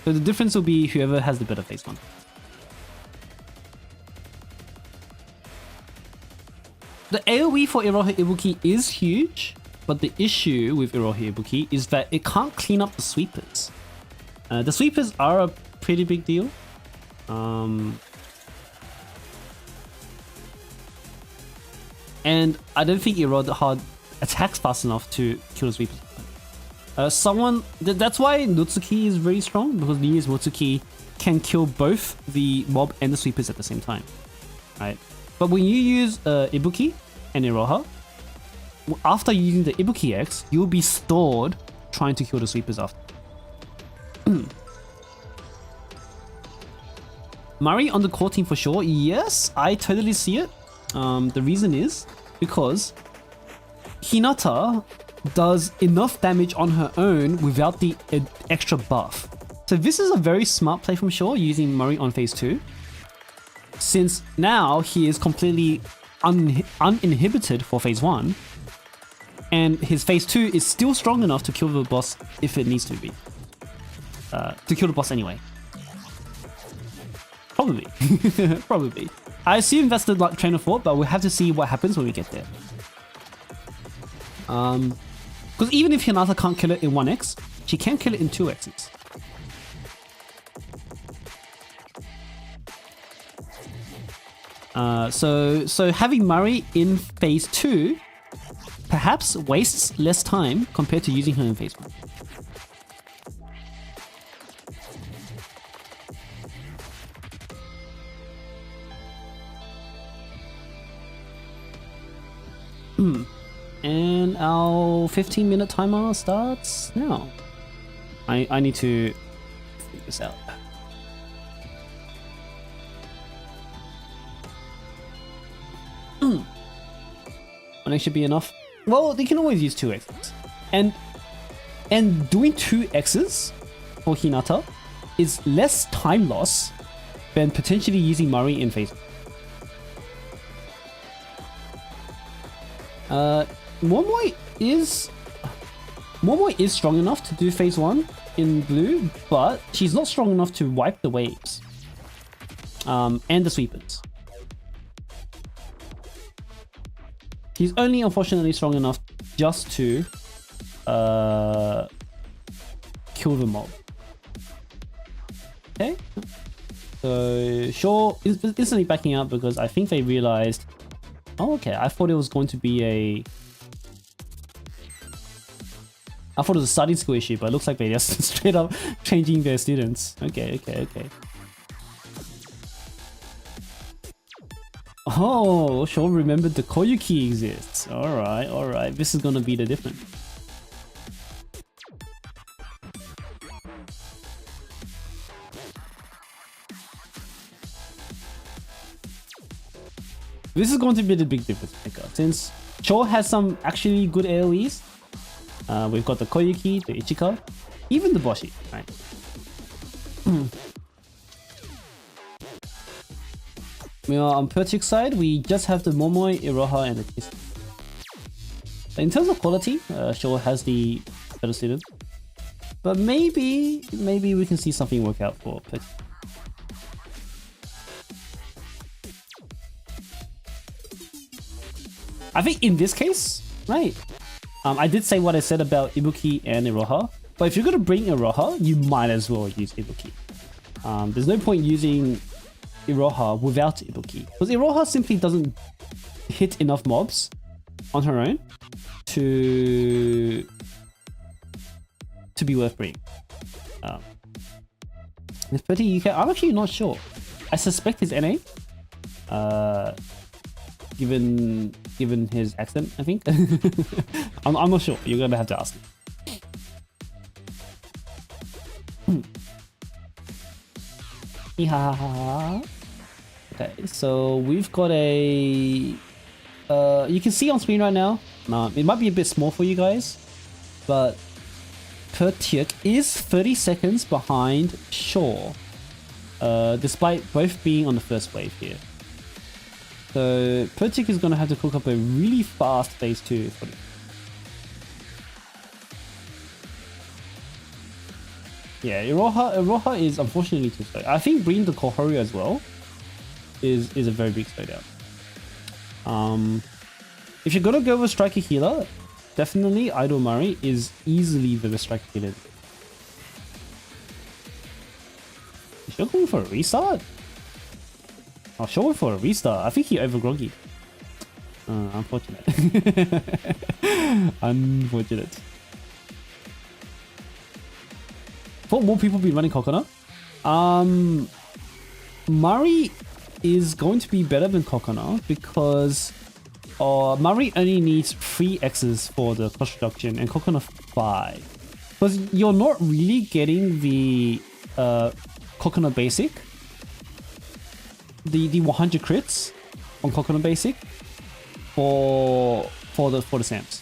So the difference will be whoever has the better phase 1. The AoE for Iroha Ibuki is huge, but the issue with Iroha Ibuki is that it can't clean up the sweepers. The sweepers are a pretty big deal. And I don't think Iroha attacks fast enough to kill the sweepers. That's why Nutsuki is very strong, because Nia's Mutsuki can kill both the mob and the sweepers at the same time, right? But when you use Ibuki and Iroha, after using the Ibuki X, you'll be stalled trying to kill the sweepers after. Mari on the core team for sure. Yes, I totally see it. The reason is because Hinata does enough damage on her own without the extra buff. So this is a very smart play from Shaw using Murray on phase 2. Since now he is completely uninhibited for phase 1. And his phase 2 is still strong enough to kill the boss if it needs to be. To kill the boss anyway. Probably. Probably. I assume that's the train of thought, but we'll have to see what happens when we get there. Because even if Hinata can't kill it in 1x, she can kill it in 2x's. So having Murray in phase 2 perhaps wastes less time compared to using her in phase 1. And our 15-minute timer starts now. I need to figure this out. And it should be enough. Well, they can always use 2x's. And doing 2x's for Hinata is less time loss than potentially using Murray in phase 1. Momoe is strong enough to do phase 1 in blue, but she's not strong enough to wipe the waves. And the sweepers. She's only unfortunately strong enough just to kill the mob. Okay? So Shaw is instantly backing out because I think they realized, oh okay, I thought it was going to be I thought it was a starting school issue, but it looks like they just straight up changing their students. Okay. Oh, Shaw remembered the Koyuki exists. Alright. This is gonna be the difference. This is going to be the big difference maker. Since Shaw has some actually good AoEs, we've got the Koyuki, the Ichika, even the Boshi, right? On Pertuk's side, we just have the Momoe, Iroha, and the Chesed. In terms of quality, Shaw has the better student. But maybe we can see something work out for Pertuk. I think in this case, right? I did say what I said about Ibuki and Iroha, but if you're gonna bring Iroha, you might as well use Ibuki. There's no point using Iroha without Ibuki, because Iroha simply doesn't hit enough mobs on her own to be worth bringing. With Pertuk UK, I'm actually not sure. I suspect it's NA. Given his accent, I think. I'm not sure. You're gonna have to ask him. Okay, so we've got a. You can see on screen right now. It might be a bit small for you guys, but Pertuk is 30 seconds behind Shaw, despite both being on the first wave here. So Pertuk is going to have to cook up a really fast phase 2 for this. Yeah, Iroha is unfortunately too slow. I think bringing the Kohori as well is a very big slowdown. If you're gonna go with Striker Healer, definitely Idol Murray is easily the best Striker Healer. Is you going for a restart? I'll show him for a restart. I think he over groggy. Unfortunate. Unfortunate. Thought more people be running Kokona. Murray is going to be better than Kokona because Murray only needs 3 X's for the cost reduction and Kokona 5. Because you're not really getting the Kokona basic. The 100 crits on Kokona basic for the Sams.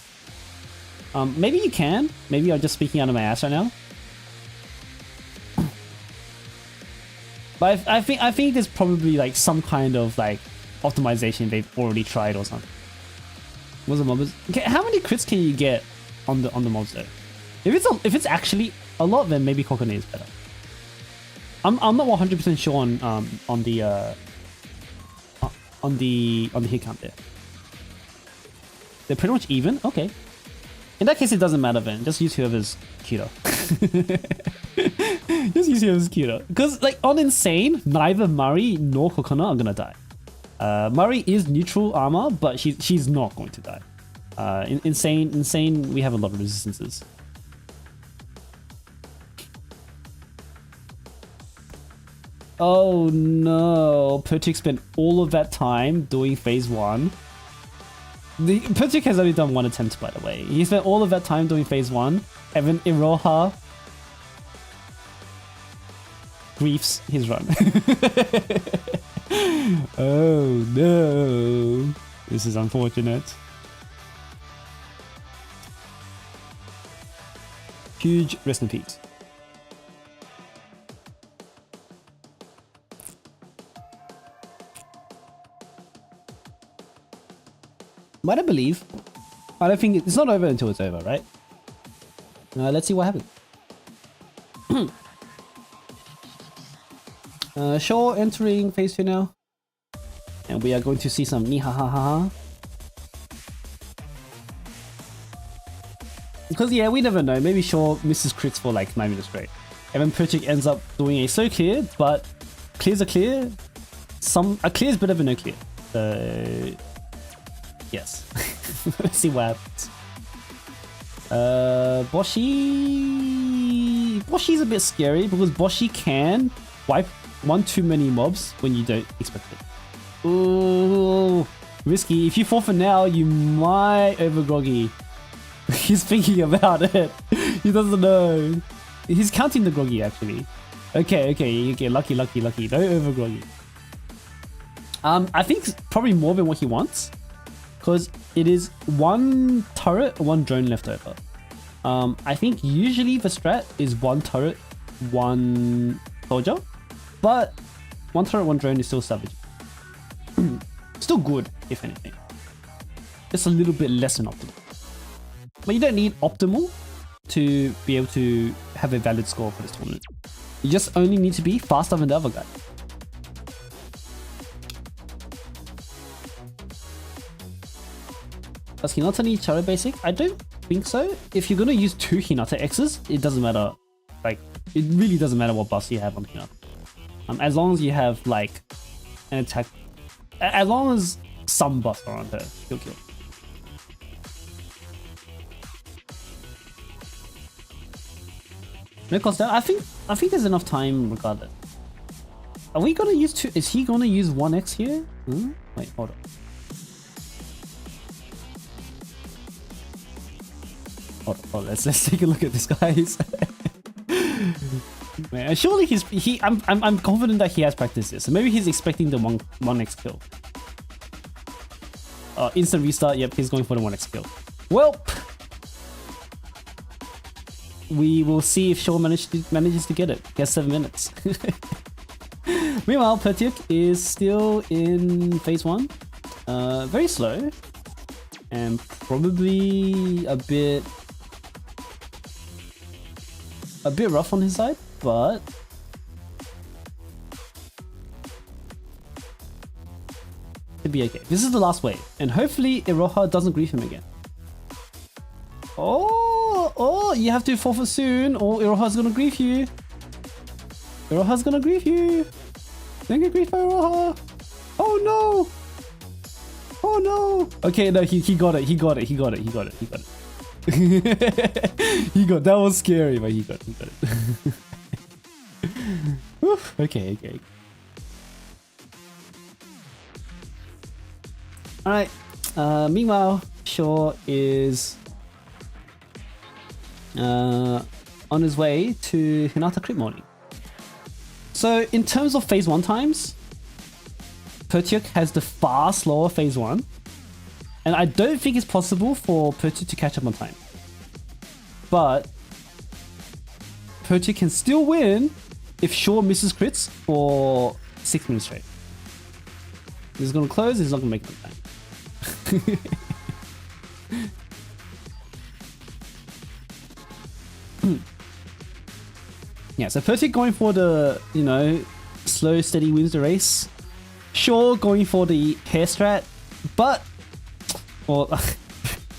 Maybe you can. Maybe I'm just speaking out of my ass right now. But I think there's probably like some kind of like optimization they've already tried or something. What's the mobs? Okay, how many crits can you get on the mobs though? If it's actually a lot, then maybe Kokona is better. I'm not 100% sure on the hit count there. They're pretty much even. Okay. In that case, it doesn't matter then. Just use whoever's cuter. Just use whoever's cuter. Because like on Insane, neither Murray nor Kokona are gonna die. Murray is neutral armor, but she's not going to die. Insane, we have a lot of resistances. Oh no, Pertuk spent all of that time doing phase 1. Pertuk has only done 1 attempt, by the way. He spent all of that time doing phase 1, and then Iroha griefs his run. Oh no, this is unfortunate. Huge rest in peace. Might I believe? I don't think it's not over until it's over, right? Let's see what happens. Shaw entering phase 2 now. And we are going to see some nihahaha. Because yeah, we never know. Maybe Shaw misses crits for like 9 minutes straight. And then Pertuk ends up doing a so clear, but clears are clear. A clear is better than no clear. So yes. Let's see what happens. Boshi's a bit scary because Boshi can wipe one too many mobs when you don't expect it. Ooh, risky. If you fall for now, you might over groggy. He's thinking about it. He doesn't know. He's counting the groggy actually. Okay, lucky. Don't over groggy. I think probably more than what he wants. Because it is 1 turret, 1 drone left over. I think usually the strat is 1 turret, 1 soldier. But 1 turret, 1 drone is still savage. Still good, if anything. Just a little bit less than optimal. But you don't need optimal to be able to have a valid score for this tournament. You just only need to be faster than the other guy. Does Hinata need Charo basic? I don't think so. If you're gonna use 2 Hinata X's, it doesn't matter. Like, it really doesn't matter what buffs you have on Hinata. As long as you have like an attack, as long as some buffs are on her, he'll kill. No cost down. I think there's enough time regardless. Are we gonna use 2? Is he gonna use 1x here? Wait, hold on. Hold on. Let's take a look at this, guys. Man, surely I'm confident that he has practiced this. So maybe he's expecting the 1x kill. Instant restart. Yep, he's going for the 1x kill. Well, we will see if Shaw manages to get it. Gets 7 minutes. Meanwhile, Pertuk is still in phase 1. Very slow. And probably a bit rough on his side, but it'll be okay. This is the last wave, and hopefully Iroha doesn't grief him again. Oh, you have to forfeit soon, or Iroha's gonna grief you. Iroha's gonna grief you. Don't get griefed by Iroha. Oh no. Oh no. Okay, no, he got it. He got it. That was scary, but he got it. Okay. Alright. Meanwhile, Shaw is on his way to Hinata crit morning. So in terms of phase 1 times, Pertuk has the far slower phase 1. And I don't think it's possible for Pertuk to catch up on time. But Pertuk can still win if Shaw misses crits for 6 minutes straight. He's gonna close, he's not gonna make it on time. Yeah, so Pertuk going for the, slow, steady wins the race. Shaw going for the hair strat, but, well,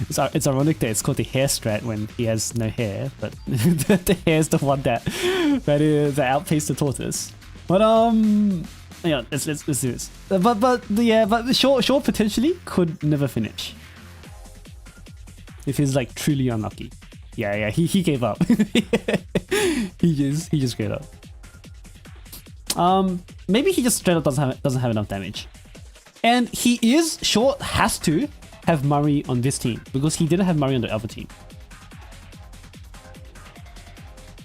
it's ironic that it's called the hair strat when he has no hair, but the hair is the one that outpaced the tortoise. But yeah, let's do this. But Shaw potentially could never finish if he's like truly unlucky. Yeah, he gave up. he just gave up. Maybe he just straight up doesn't have enough damage. And Shaw has to have Murray on this team because he didn't have Murray on the other team.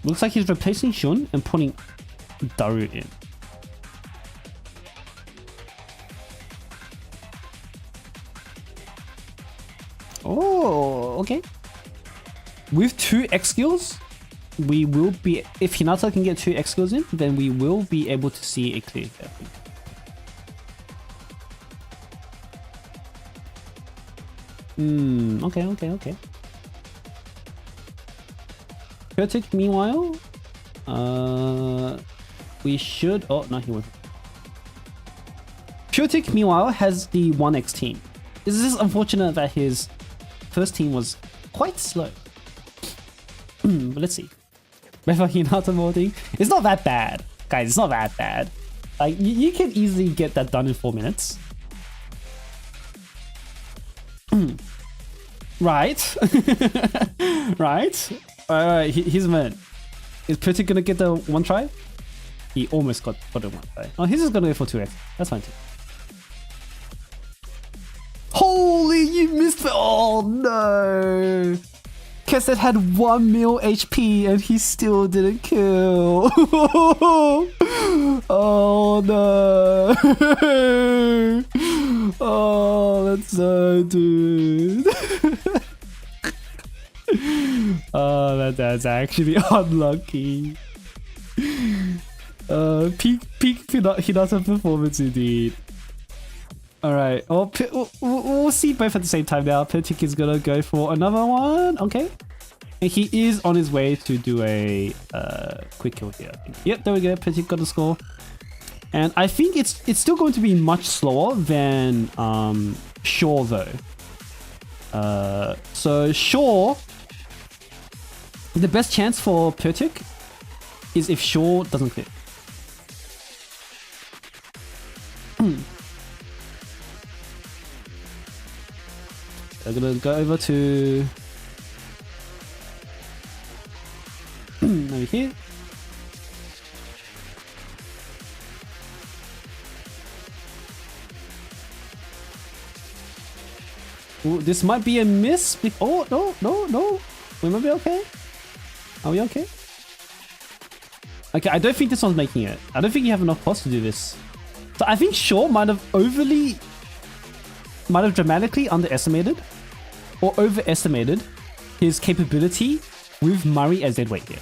Looks like he's replacing Shun and putting Daru in. Oh, okay. With 2 X skills, we will be, if Hinata can get 2 X skills in, then we will be able to see a clear hit. Okay. Pertuk, meanwhile, we should, oh, no, he won't. Pertuk, meanwhile, has the 1x team. This is unfortunate that his first team was quite slow. But let's see. Whether Hinata modding, it's not that bad, guys. It's not that bad. Like you can easily get that done in 4 minutes. Right, right. Alright. Here's a minute. Is Pertuk gonna get the 1 try? He almost got it 1 try. Oh, he's just gonna go for 2x. That's fine too. Holy, you missed it! Oh no! Chesed had 1 mil HP and he still didn't kill. Oh no! Oh, that's so dude. Oh, that's actually unlucky. Peak Hinata performance indeed. Alright, we'll see both at the same time now. Pertuk is gonna go for another one. Okay. And he is on his way to do a quick kill here. Yep, there we go. Pertuk got the score. And I think it's still going to be much slower than Shaw though. So sure, the best chance for Pertuk is if Shaw doesn't clear. I'm gonna go over to over here. Ooh, this might be a miss. Oh, no. We might be okay. Are we okay? Okay, I don't think this one's making it. I don't think you have enough cost to do this. So I think Shaw might have dramatically underestimated or overestimated his capability with Murray as deadweight here.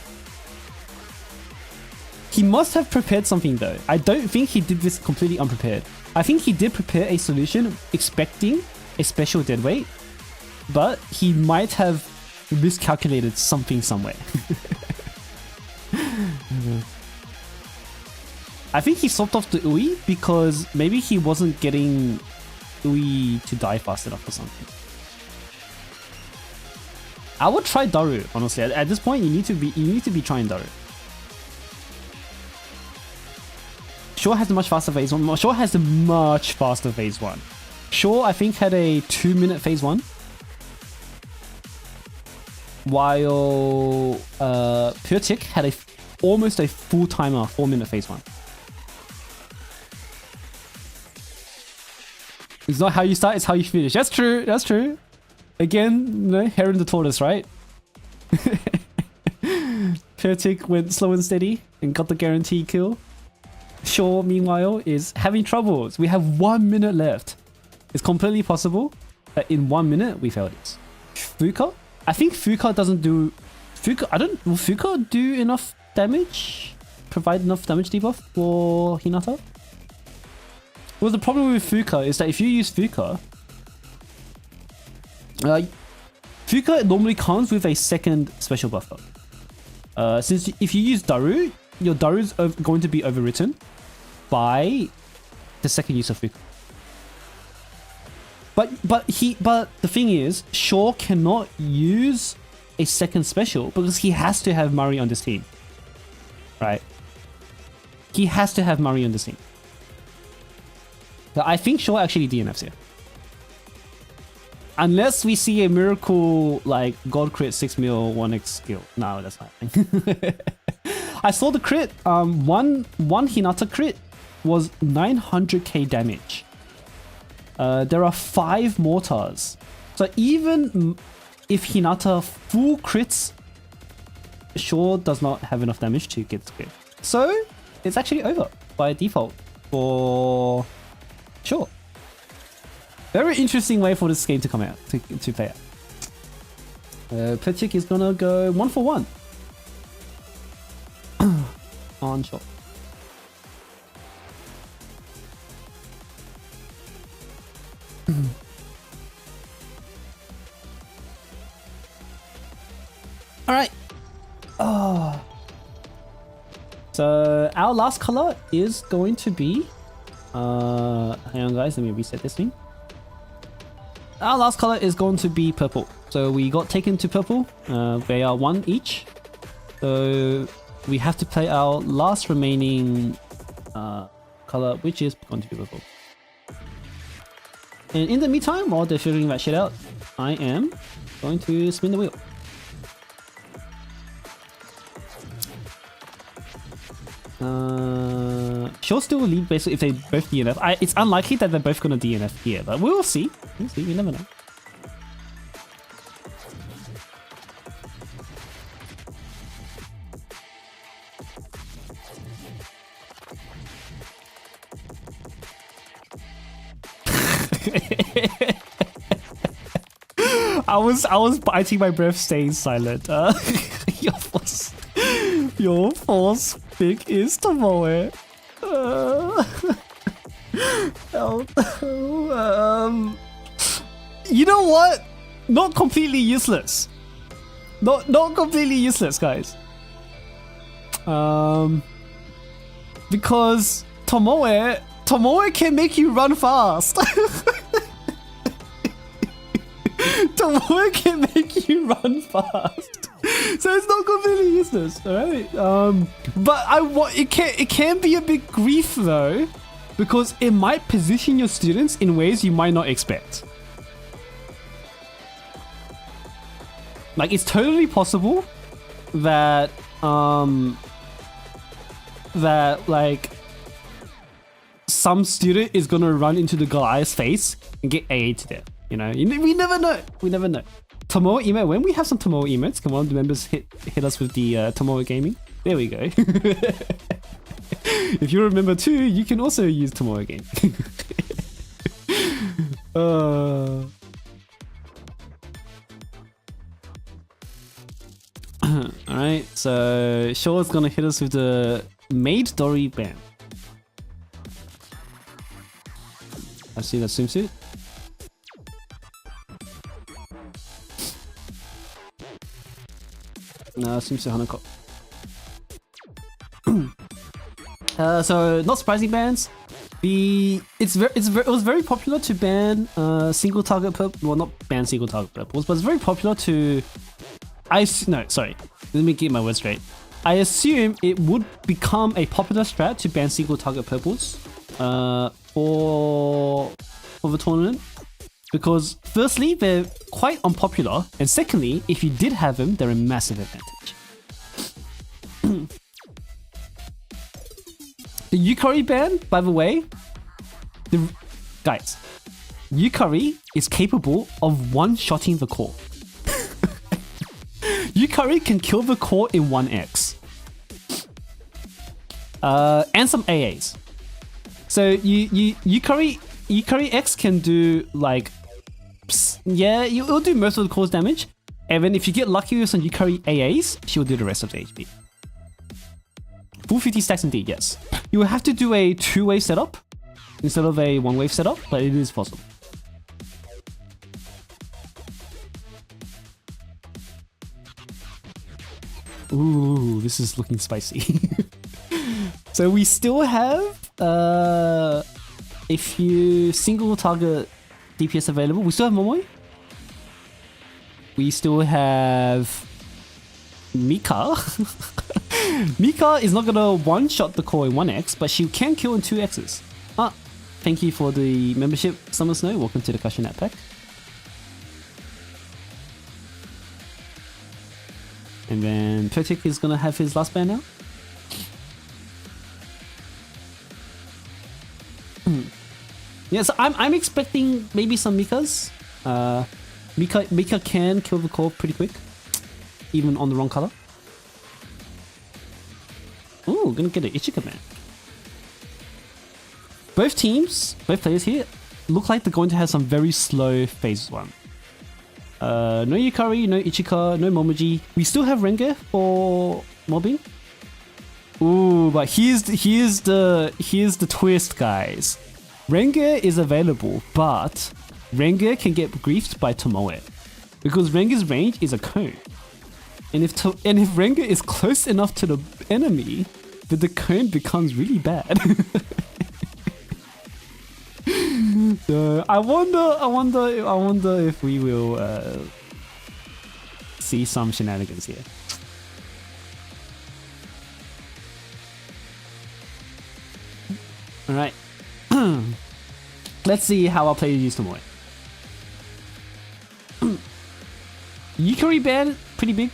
He must have prepared something though. I don't think he did this completely unprepared. I think he did prepare a solution expecting a special deadweight, but he might have miscalculated something somewhere. I think he swapped off the Ui because maybe he wasn't getting Ui to die fast enough or something. I would try Daru, honestly. At this point, you need to be trying Daru. Shaw has a much faster phase 1. Shaw has a much faster phase 1. Shaw, I think, had a 2-minute phase 1. While Pertuk had almost a full timer 4-minute phase 1. It's not how you start, it's how you finish. That's true, that's true. Again, hair in the tortoise, right? Pertuk went slow and steady and got the guaranteed kill. Shaw, meanwhile, is having troubles. We have 1 minute left. It's completely possible that in 1 minute we fail this. Fuka? I think Fuka doesn't do... Will Fuka do enough damage? Provide enough damage debuff for Hinata? Well, the problem with Fuka is that if you use Fuka... Fuka normally comes with a second special buffer. Since if you use Daru, your Daru is going to be overwritten by the second use of Fuka. But the thing is, Shaw cannot use a second special because he has to have Murray on this team. Right? He has to have Murray on this team. So I think Shaw actually DNFs here. Unless we see a miracle like God crit 6 mil 1x skill. No, that's not happening. I saw the crit. One Hinata crit was 900k damage. There are 5 mortars. So even if Hinata full crits, Shaw does not have enough damage to get the crit. So it's actually over by default for Shaw. Very interesting way for this game to come out, to play out. Pertuk is gonna go 1 for 1 on Shaw. Alright. Oh. So our last color is going to be... hang on guys, let me reset this thing. Our last color is going to be purple. So we got taken to purple. They are 1 each. So we have to play our last remaining color, which is going to be purple. And in the meantime, while they're figuring that shit out, I am going to spin the wheel. She'll still lead basically if they both DNF. It's unlikely that they're both going to DNF here, but we'll see. We'll see, we never know. I was biting my breath, staying silent. Your force pick is Tomoe. You know what? Not completely useless. Not completely useless, guys. Because Tomoe can make you run fast. Tomoe can make you run fast, so it's not completely useless. All right. But it can be a bit grief though, because it might position your students in ways you might not expect. Like it's totally possible that like some student is gonna run into the Goliath's face and get AA to death. You know, we never know. We never know. Tomoe emote. When we have some Tomoe emotes, can one of the members hit us with the Tomoe gaming? There we go. If you remember too, you can also use Tomoe gaming. Alright, so Shaw's gonna hit us with the Maid Dory Band. I see that swimsuit. No, swimsuit Hanako. So not surprising bans. It was very popular to ban single target purple. Well, not ban single target purples, but it's very popular to. Sorry. Let me get my words straight. I assume it would become a popular strat to ban single target purples for the tournament, because firstly they're quite unpopular, and secondly, if you did have them, they're a massive advantage. The Yukari ban, by the way, guys, Yukari is capable of one-shotting the core. Yukari can kill the core in 1x. And some AAs. So Yukari X can do like, it will do most of the core's damage. And then if you get lucky with some Yukari AAs, she will do the rest of the HP. Full 50 stacks indeed, yes. You will have to do a 2-wave setup instead of a 1-wave setup, but it is possible. Ooh, this is looking spicy. So we still have a few single target DPS available. We still have Momoi. We still have Mika. Mika is not gonna one-shot the core in 1x, but she can kill in 2x's. Thank you for the membership, Summer Snow. Welcome to the Kashinat pack. And then Pertuk is gonna have his last ban now. Yeah, so I'm expecting maybe some Mikas. Mika can kill the core pretty quick, even on the wrong color. Ooh, gonna get an Ichika ban. Both players here, look like they're going to have some very slow phase 1. No Yukari, no Ichika, no Momoji. We still have Renge for mobbing. Ooh, but here's the twist, guys. Renge is available, but Renge can get griefed by Tomoe, because Renge's range is a cone. And if Renge is close enough to the enemy, then the cone becomes really bad. So I wonder if we will see some shenanigans here. All right. Let's see how our players use Tomoe. Yukari ban, pretty big.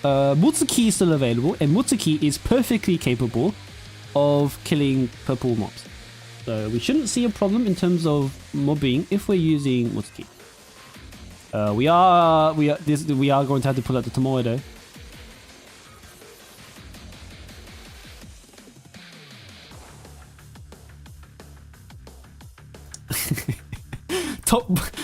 Mutsuki is still available, and Mutsuki is perfectly capable of killing purple mobs. So we shouldn't see a problem in terms of mobbing if we're using Mutsuki. We are going to have to pull out the Tomoe though.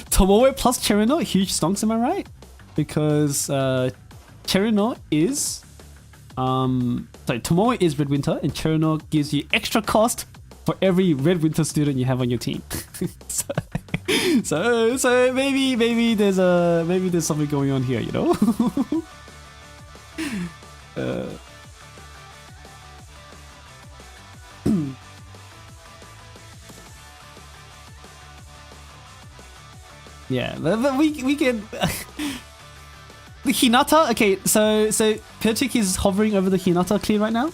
Tomoe plus Cherino, huge stonks, am I right? Because Cherino is Tomoe is Red Winter, and Cherino gives you extra cost for every Red Winter student you have on your team. so maybe there's something going on here, you know? Yeah, but we can. The Hinata. Okay, so Pertuk is hovering over the Hinata clear right now.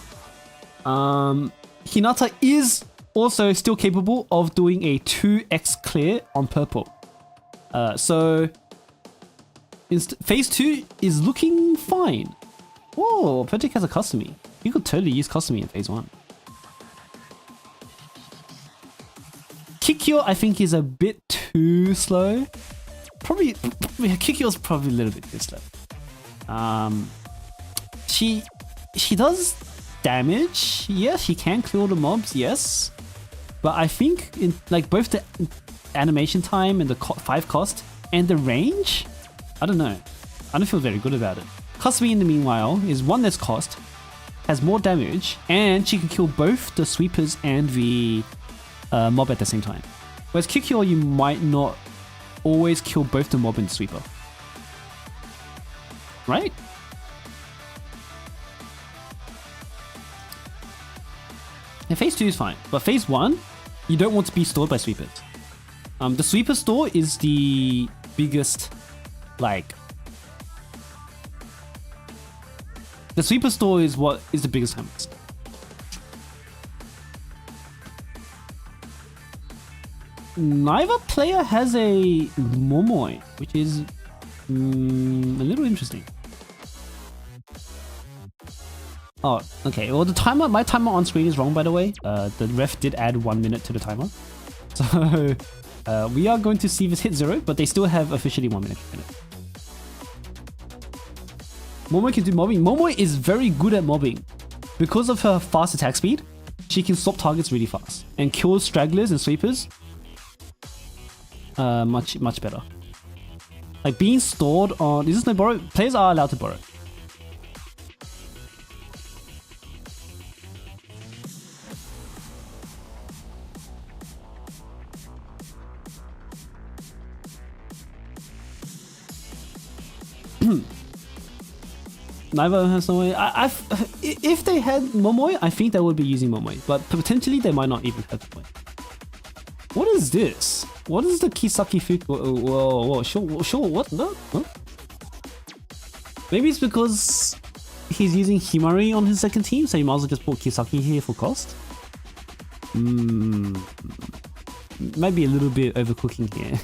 Hinata is also still capable of doing a 2x clear on purple. So phase 2 is looking fine. Whoa, Pertuk has a customy. You could totally use customy in phase 1. Kikyo, I think, is a bit too slow. Probably Kikyo's probably a little bit too slow. She does damage. Yes, she can clear the mobs. Yes, but I think in like both the animation time and the 5 cost and the range, I don't know. I don't feel very good about it. Kasumi, in the meanwhile, is 1 less cost, has more damage, and she can kill both the sweepers and the mob at the same time. Whereas Kikyo, you might not always kill both the mob and the sweeper. Right? And phase 2 is fine, but phase 1, you don't want to be stored by sweepers. The sweeper store is the biggest, like... The sweeper store is what is the biggest hammer. Neither player has a Momoi, which is a little interesting. Oh, okay. Well, my timer on screen is wrong, by the way. The ref did add 1 minute to the timer. So we are going to see this hit 0, but they still have officially 1 minute in it. Momoi can do mobbing. Momoi is very good at mobbing. Because of her fast attack speed, she can stop targets really fast and kill stragglers and sweepers much better. Like being stored on... Is this no borrow? Players are allowed to borrow. Neither has no way. If they had Momoi, I think they would be using Momoi, but potentially they might not even have Momoi. What is this? What is the Kisaki Fuku? Whoa, sure, what? No? Huh? Maybe it's because he's using Himari on his second team, so he might as well just put Kisaki here for cost. Might be a little bit overcooking here.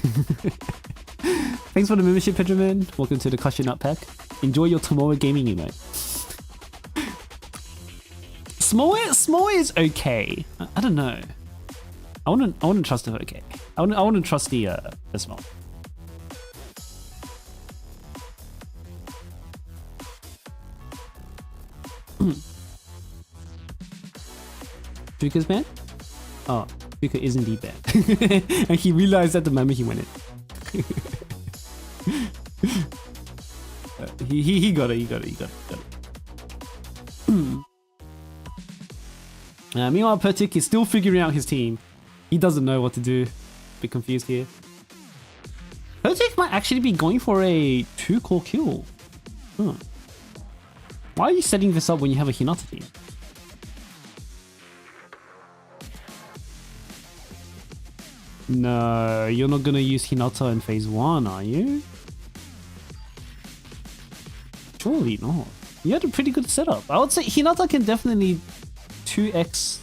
Thanks for the membership, Pedroman. Welcome to the Cashew Nut Pack. Enjoy your Tomoe gaming emote. Smoe is okay. I don't know. I wouldn't trust her. Okay. I wouldn't trust the Smoe. Fuka's banned? Oh, Fuka is indeed banned. And he realized that the moment he went in. He got it. Meanwhile, Pertuk is still figuring out his team. He doesn't know what to do. Bit confused here. Pertuk might actually be going for a 2-core kill. Why are you setting this up when you have a Hinata team? No, you're not gonna use Hinata in phase 1, are you? Surely not. You had a pretty good setup. I would say Hinata can definitely 2x.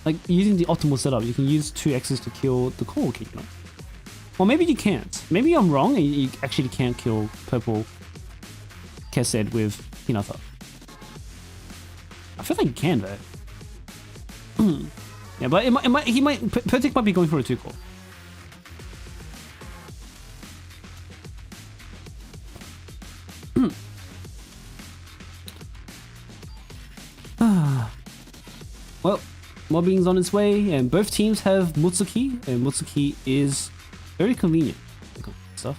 Like, using the optimal setup, you can use 2x's to kill the core king. Or maybe you can't. Maybe I'm wrong and you actually can't kill purple Chesed with Hinata. I feel like you can though. Yeah, but Pertuk might be going for a 2-core. Well, mobbing's on its way, and both teams have Mutsuki, and Mutsuki is very convenient. Stuff.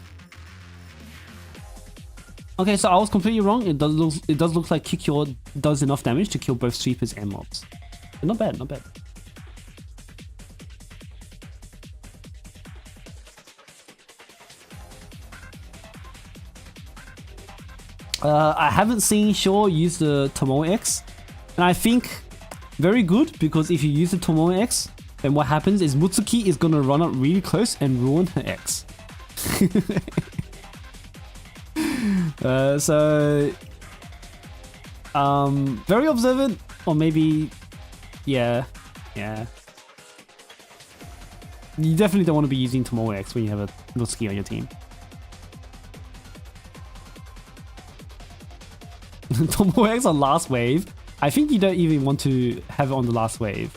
Okay, so I was completely wrong. It does look like Kikyo does enough damage to kill both sweepers and mobs. But not bad, not bad. I haven't seen Shaw use the Tomoe X, and I think very good, because if you use the Tomoe X, And what happens is Mutsuki is gonna run up really close and ruin her X. Very observant, or maybe, yeah. You definitely don't want to be using Tomoe X when you have a Mutsuki on your team. Tomoe X on last wave. I think you don't even want to have it on the last wave.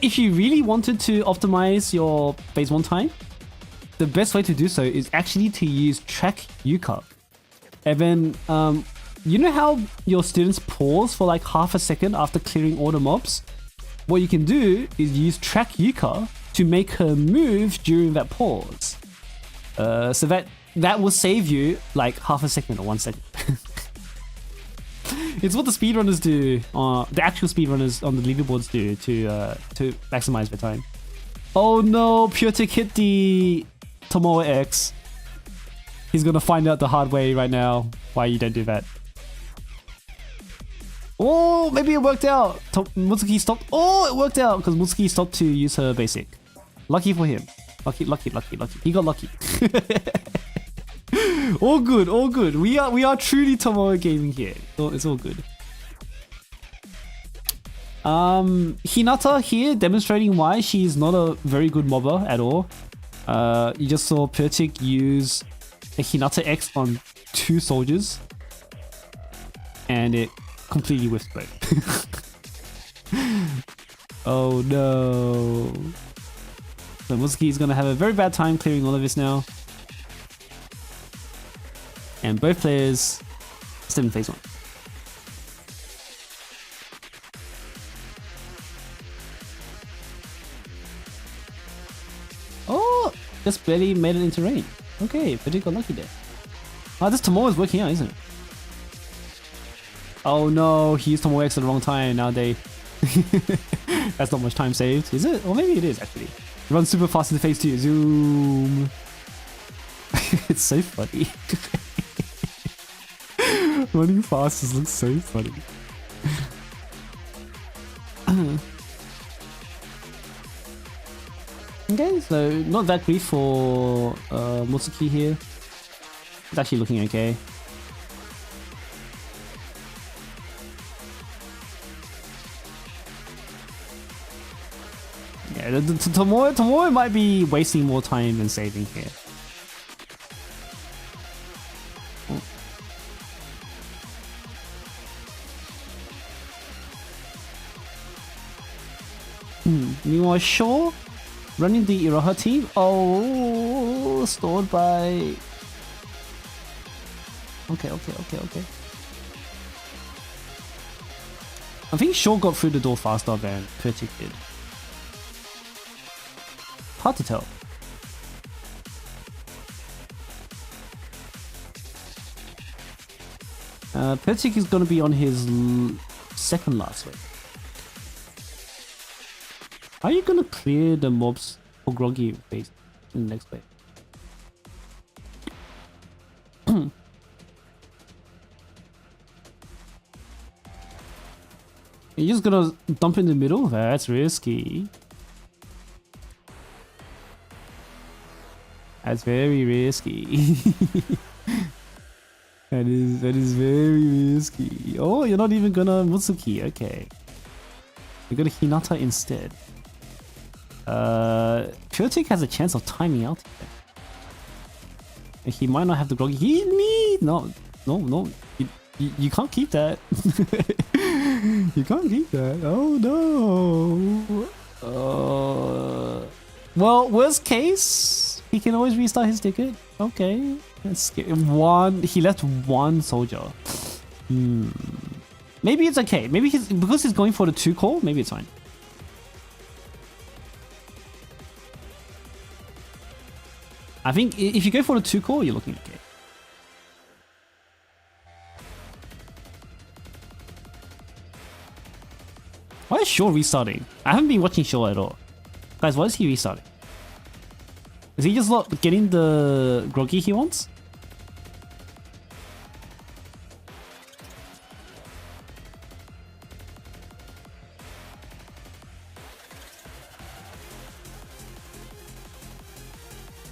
If you really wanted to optimize your phase 1 time, the best way to do so is actually to use track Yuka. And then, you know how your students pause for like half a second after clearing all the mobs? What you can do is use track Yuka to make her move during that pause. So that will save you like half a second or 1 second. It's what the speedrunners do, the actual speedrunners on the leaderboards do to maximize their time. Oh no, Pertuk hit the Tomoe X. He's gonna find out the hard way right now why you don't do that. Oh, maybe it worked out. Mutsuki stopped. Oh, it worked out because Mutsuki stopped to use her basic. Lucky for him. Lucky. He got lucky. All good, all good. We are truly Tomoe gaming here. So it's all good. Hinata here demonstrating why she's not a very good mobber at all. You just saw Pertuk use a Hinata X on 2 soldiers, and it completely whiffed both. Oh no. So Mutsuki is gonna have a very bad time clearing all of this now. And both players still in phase 1. Oh, just barely made it into range. Okay, Pertuk got lucky there. Oh, this Tomoe is working out, isn't it? Oh no, he used Tomoe X at the wrong time. Now they... That's not much time saved, is it? Or maybe it is actually. Run super fast into phase 2. Zoom. It's so funny. Running fast just looks so funny. Okay, so not that great for Mutsuki here. It's actually looking okay. Yeah, the Tomoe might be wasting more time than saving here. Meanwhile, Shaw running the Iroha team. Oh, stalled by... Okay. I think Shaw got through the door faster than Pertuk did. Hard to tell. Pertuk is going to be on his second last wave. Are you gonna clear the mobs for Groggy phase in the next wave? You're just gonna dump in the middle? That's risky. That's very risky. That is very risky. Oh, you're not even gonna Mutsuki. Okay. You're gonna Hinata instead. Pertuk has a chance of timing out here. He might not have the Groggy. No. You can't keep that. You can't keep that. Oh no. Well, worst case, he can always restart his ticket. Okay. Let's get he left 1 soldier. Maybe it's okay. Maybe because he's going for the 2 call, maybe it's fine. I think if you go for the 2 core, you're looking okay. Why is Shaw restarting? I haven't been watching Shaw at all. Guys, why is he restarting? Is he just not getting the Groggy he wants?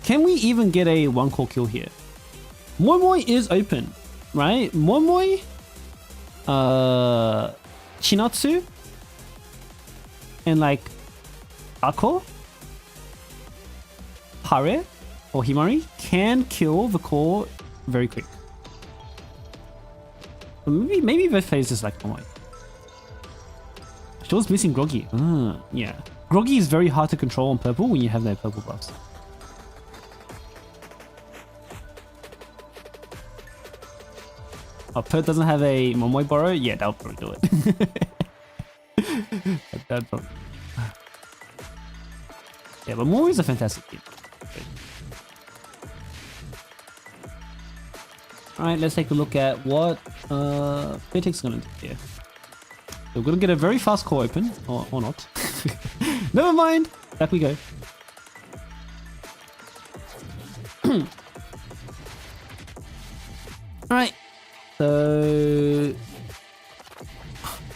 Can we even get a 1-core kill here? Moi Moi is open, right? Moi Moi, Chinatsu, and like Ako, Hare, or Himari can kill the core very quick. But maybe both phases like Moi Moi. Show's missing Groggy. Yeah. Groggy is very hard to control on purple when you have no purple buffs. Oh, Pert doesn't have a Momoy Borrow? Yeah, that would probably do it. That'd probably... Yeah, but Momoy is a fantastic team. Alright, let's take a look at what Pertuk's gonna do here. So we're gonna get a very fast core open, or not. Never mind! Back we go. Alright. So...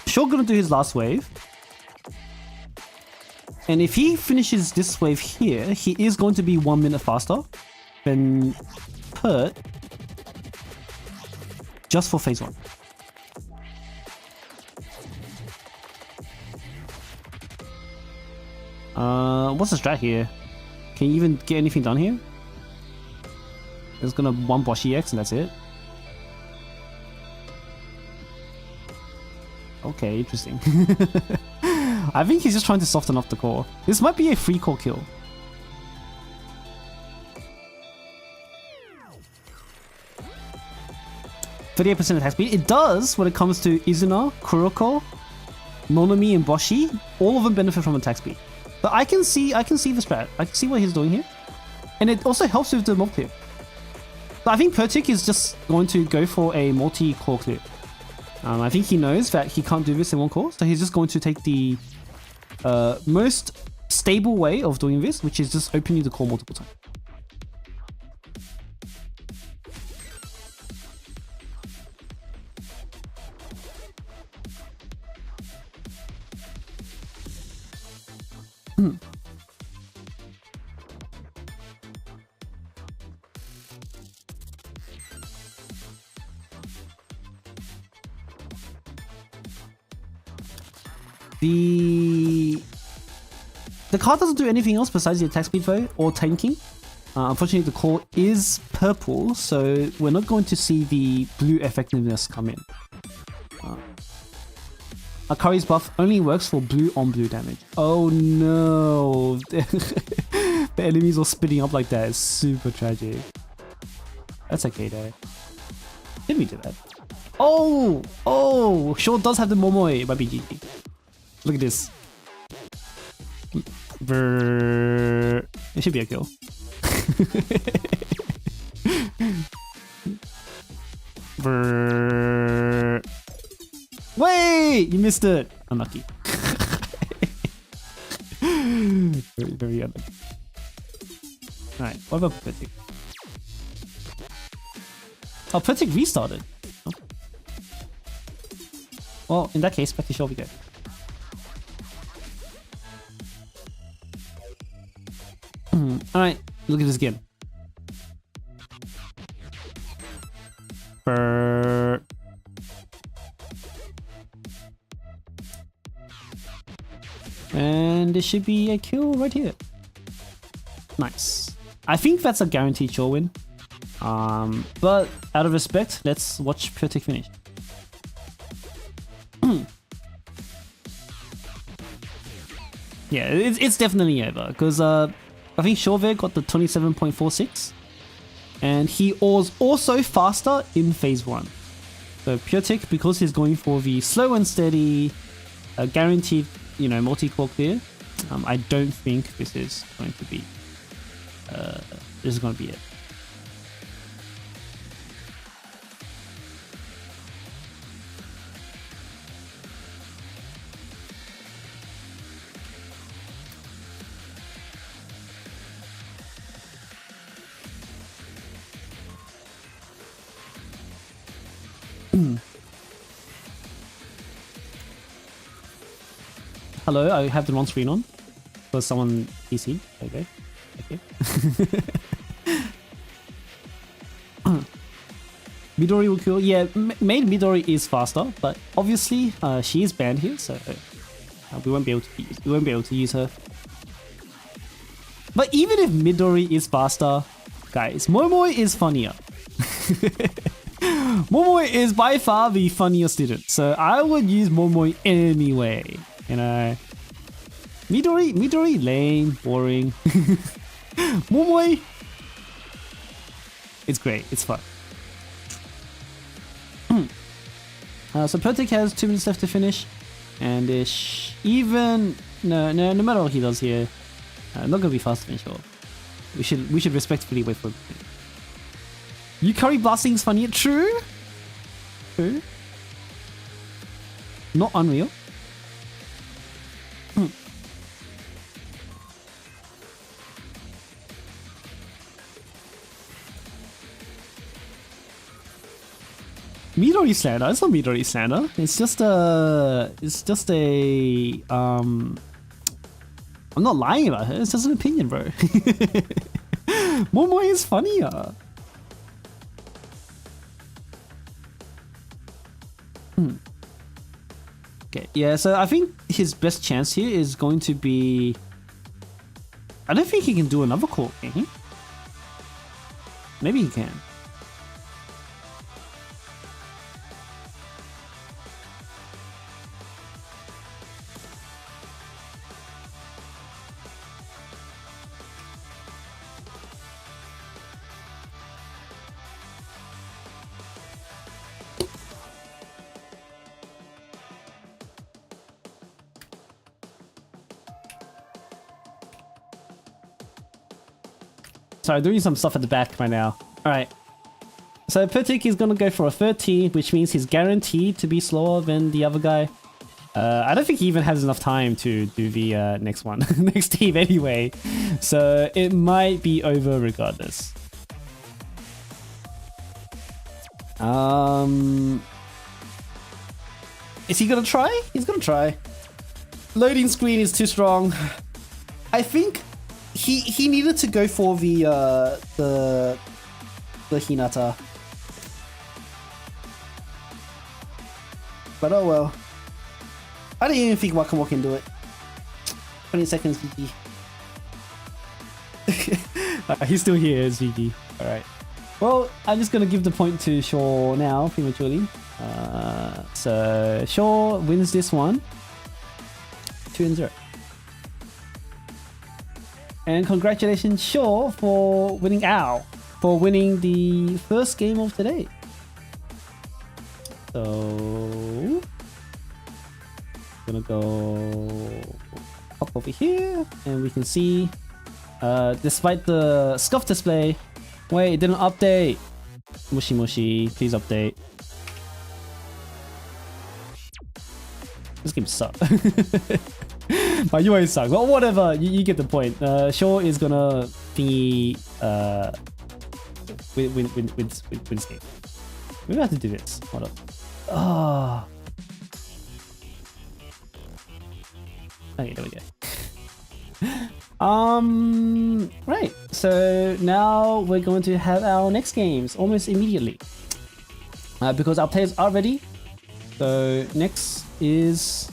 Shaw gonna do his last wave. And if he finishes this wave here, he is going to be 1 minute faster than Pert. Just for phase 1. What's the strat here? Can you even get anything done here? It's gonna 1 Boshi X and that's it. Okay, interesting. I think he's just trying to soften up the core. This might be a free core kill. %38% attack speed. It does when it comes to Izuna, Kuroko, Nonomi, and Boshi. All of them benefit from attack speed. But I can see the strat. I can see what he's doing here. And it also helps with the mob clear. But I think Pertuk is just going to go for a multi-core clear. I think he knows that he can't do this in 1 core, so he's just going to take the most stable way of doing this, which is just opening the core multiple times. The card doesn't do anything else besides the attack speed though, or tanking. Unfortunately, the core is purple, so we're not going to see the blue effectiveness come in. Akari's buff only works for blue on blue damage. Oh no! The enemies all spitting up like that is super tragic. That's okay though. Did we do that? Oh! Oh! Shaw does have the Momoe by BGG. Look at this. Brrr. It should be a kill. Brrr. Wait! You missed it! Unlucky. Very, very unlucky. Alright, what about Pertuk? Oh, Pertuk restarted. Oh. Well, in that case, back to Shaw we go. Alright, look at this again. Brrr. And there should be a kill right here. Nice. I think that's a guaranteed sure win. But out of respect, let's watch Pertuk finish. Yeah, it's definitely over because I think Chauvet got the 27.46 and he was also faster in phase 1. So Pertuk, because he's going for the slow and steady, guaranteed, multi-core clear, I don't think this is going to be it. Hello, I have the wrong screen on. For someone PC. Okay. Midori will kill. Yeah, main Midori is faster, but obviously she is banned here, so we won't be able to use her. But even if Midori is faster, guys, Momoe is funnier. Momoe is by far the funnier student, so I would use Momoe anyway. You know, Midori, lame, boring. Momoe, it's great. It's fun. So Pertuk has 2 minutes left to finish, and even no matter what he does here, not gonna be fast finish all. We should respectfully wait for. Yukari blasting is funny. True. Not unreal. Midori slander. It's not Midori slander. It's just a. I'm not lying about her. It's just an opinion, bro. Momoe is funnier. Okay, yeah, so I think his best chance here is going to be... I don't think he can do another call, can he? Maybe he can. Sorry, doing some stuff at the back right now. Alright. So Pertuk is gonna go for a 13, which means he's guaranteed to be slower than the other guy. I don't think he even has enough time to do the next one, next team anyway. So it might be over regardless. Is he gonna try? He's gonna try. Loading screen is too strong. I think he needed to go for the Hinata. But oh well. I don't even think Wakamoe can do it. 20 seconds, GG. He's still here, it's GG. Alright. Well, I'm just gonna give the point to Shaw now, prematurely. So Shaw wins this one. 2-0. And congratulations, Shaw, for winning the first game of today. So gonna go pop over here, and we can see, despite the scuff display, wait, it didn't update. Mushi Mushi, please update. This game sucks. My UI sucks. Well, whatever. You get the point. Shaw is gonna thingy win this game. Maybe I have to do this. Hold up. Oh. Okay, there we go. Right. So now we're going to have our next games almost immediately. Because our players are ready. So next is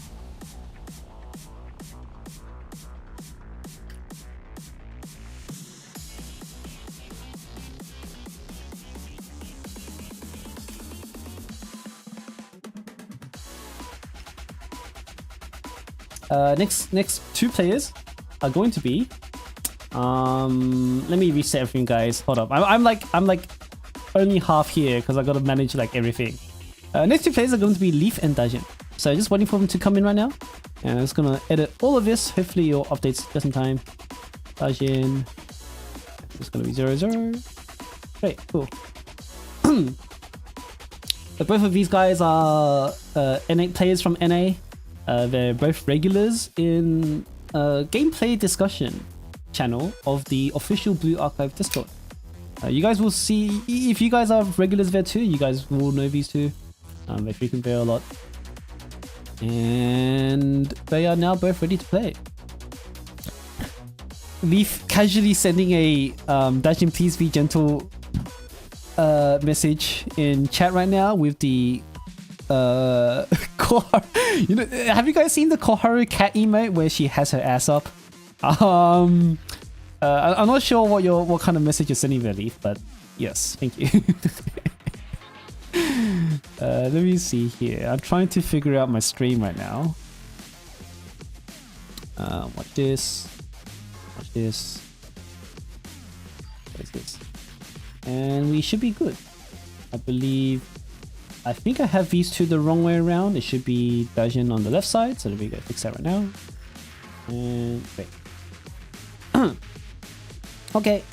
next 2 players are going to be let me reset everything, guys. Hold up. I'm like only half here because I gotta manage like everything. Next 2 players are going to be Leaf and Dajin. So just waiting for them to come in right now. And I'm just gonna edit all of this. Hopefully your updates just in time. Dajin. It's gonna be 0-0. Great, cool. But both of these guys are NA players from NA. They're both regulars in gameplay discussion channel of the official Blue Archive Discord. You guys will see, if you guys are regulars there too, you guys will know these two. They frequent there a lot. And they are now both ready to play. Leaf casually sending a Dajin please be gentle message in chat right now with the you know, have you guys seen the Koharu cat emote where she has her ass up? I'm not sure what kind of message you're sending there, Leaf, but yes, thank you. Let me see here. I'm trying to figure out my stream right now. Watch this. Watch this. What is this? And we should be good. I think I have these two the wrong way around. It should be Dajin on the left side, so let me go fix that right now. And wait. Okay.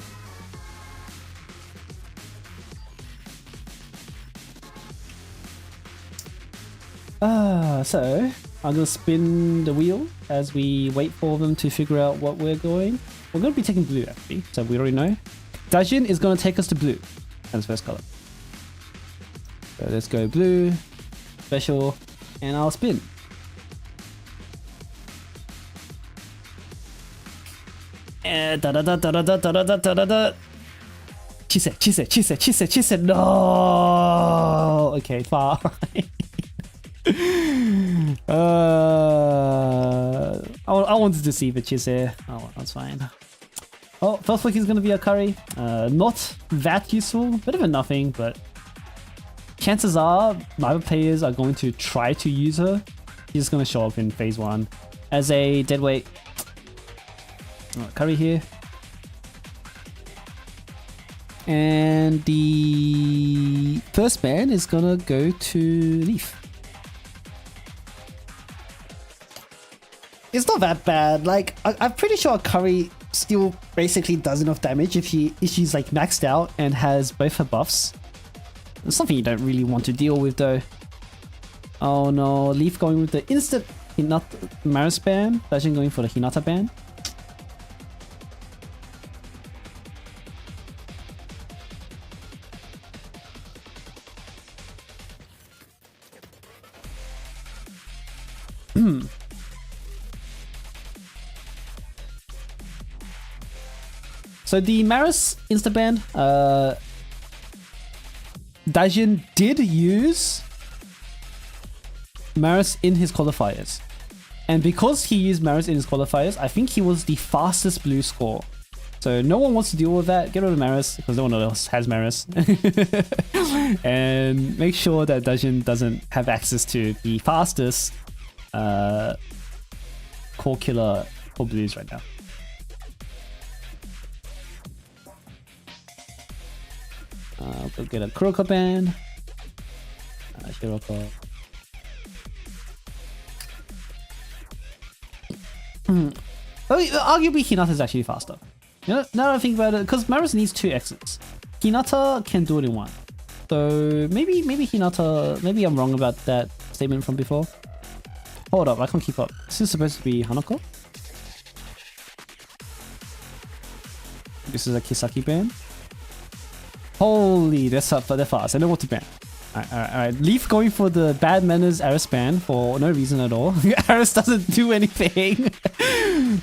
So I'm gonna spin the wheel as we wait for them to figure out what we're going. We're gonna be taking blue actually, so we already know. Dajin is gonna take us to blue as first color. So let's go blue, special, and I'll spin. And Chesed. No. Okay, fine. I wanted to see the Chesed. Oh, that's fine. Oh, first look is gonna be a curry. Not that useful, bit of a nothing, but chances are my other players are going to try to use her. She's just going to show up in phase 1 as a deadweight. Curry here. And the first ban is going to go to Leaf. It's not that bad. Like, I'm pretty sure Curry still basically does enough damage if she's like maxed out and has both her buffs. It's something you don't really want to deal with though. Oh no, Leaf going with the instant Hinata Maris ban, Dajin going for the Hinata ban. So the Maris insta-ban, Dajin did use Maris in his qualifiers. And because he used Maris in his qualifiers, I think he was the fastest blue score. So no one wants to deal with that. Get rid of Maris because no one else has Maris. And make sure that Dajin doesn't have access to the fastest core killer for blues right now. We'll get a Kuroko ban. Shiroko. Arguably Hinata is actually faster. You know, now that I think about it, because Maris needs 2 exits. Hinata can do it in 1. So maybe Hinata, maybe I'm wrong about that statement from before. Hold up, I can't keep up. This is supposed to be Hanako. This is a Kisaki ban. Holy, they're fast. I know what to ban. Alright. Leaf going for the bad manners Aris ban for no reason at all. Aris doesn't do anything.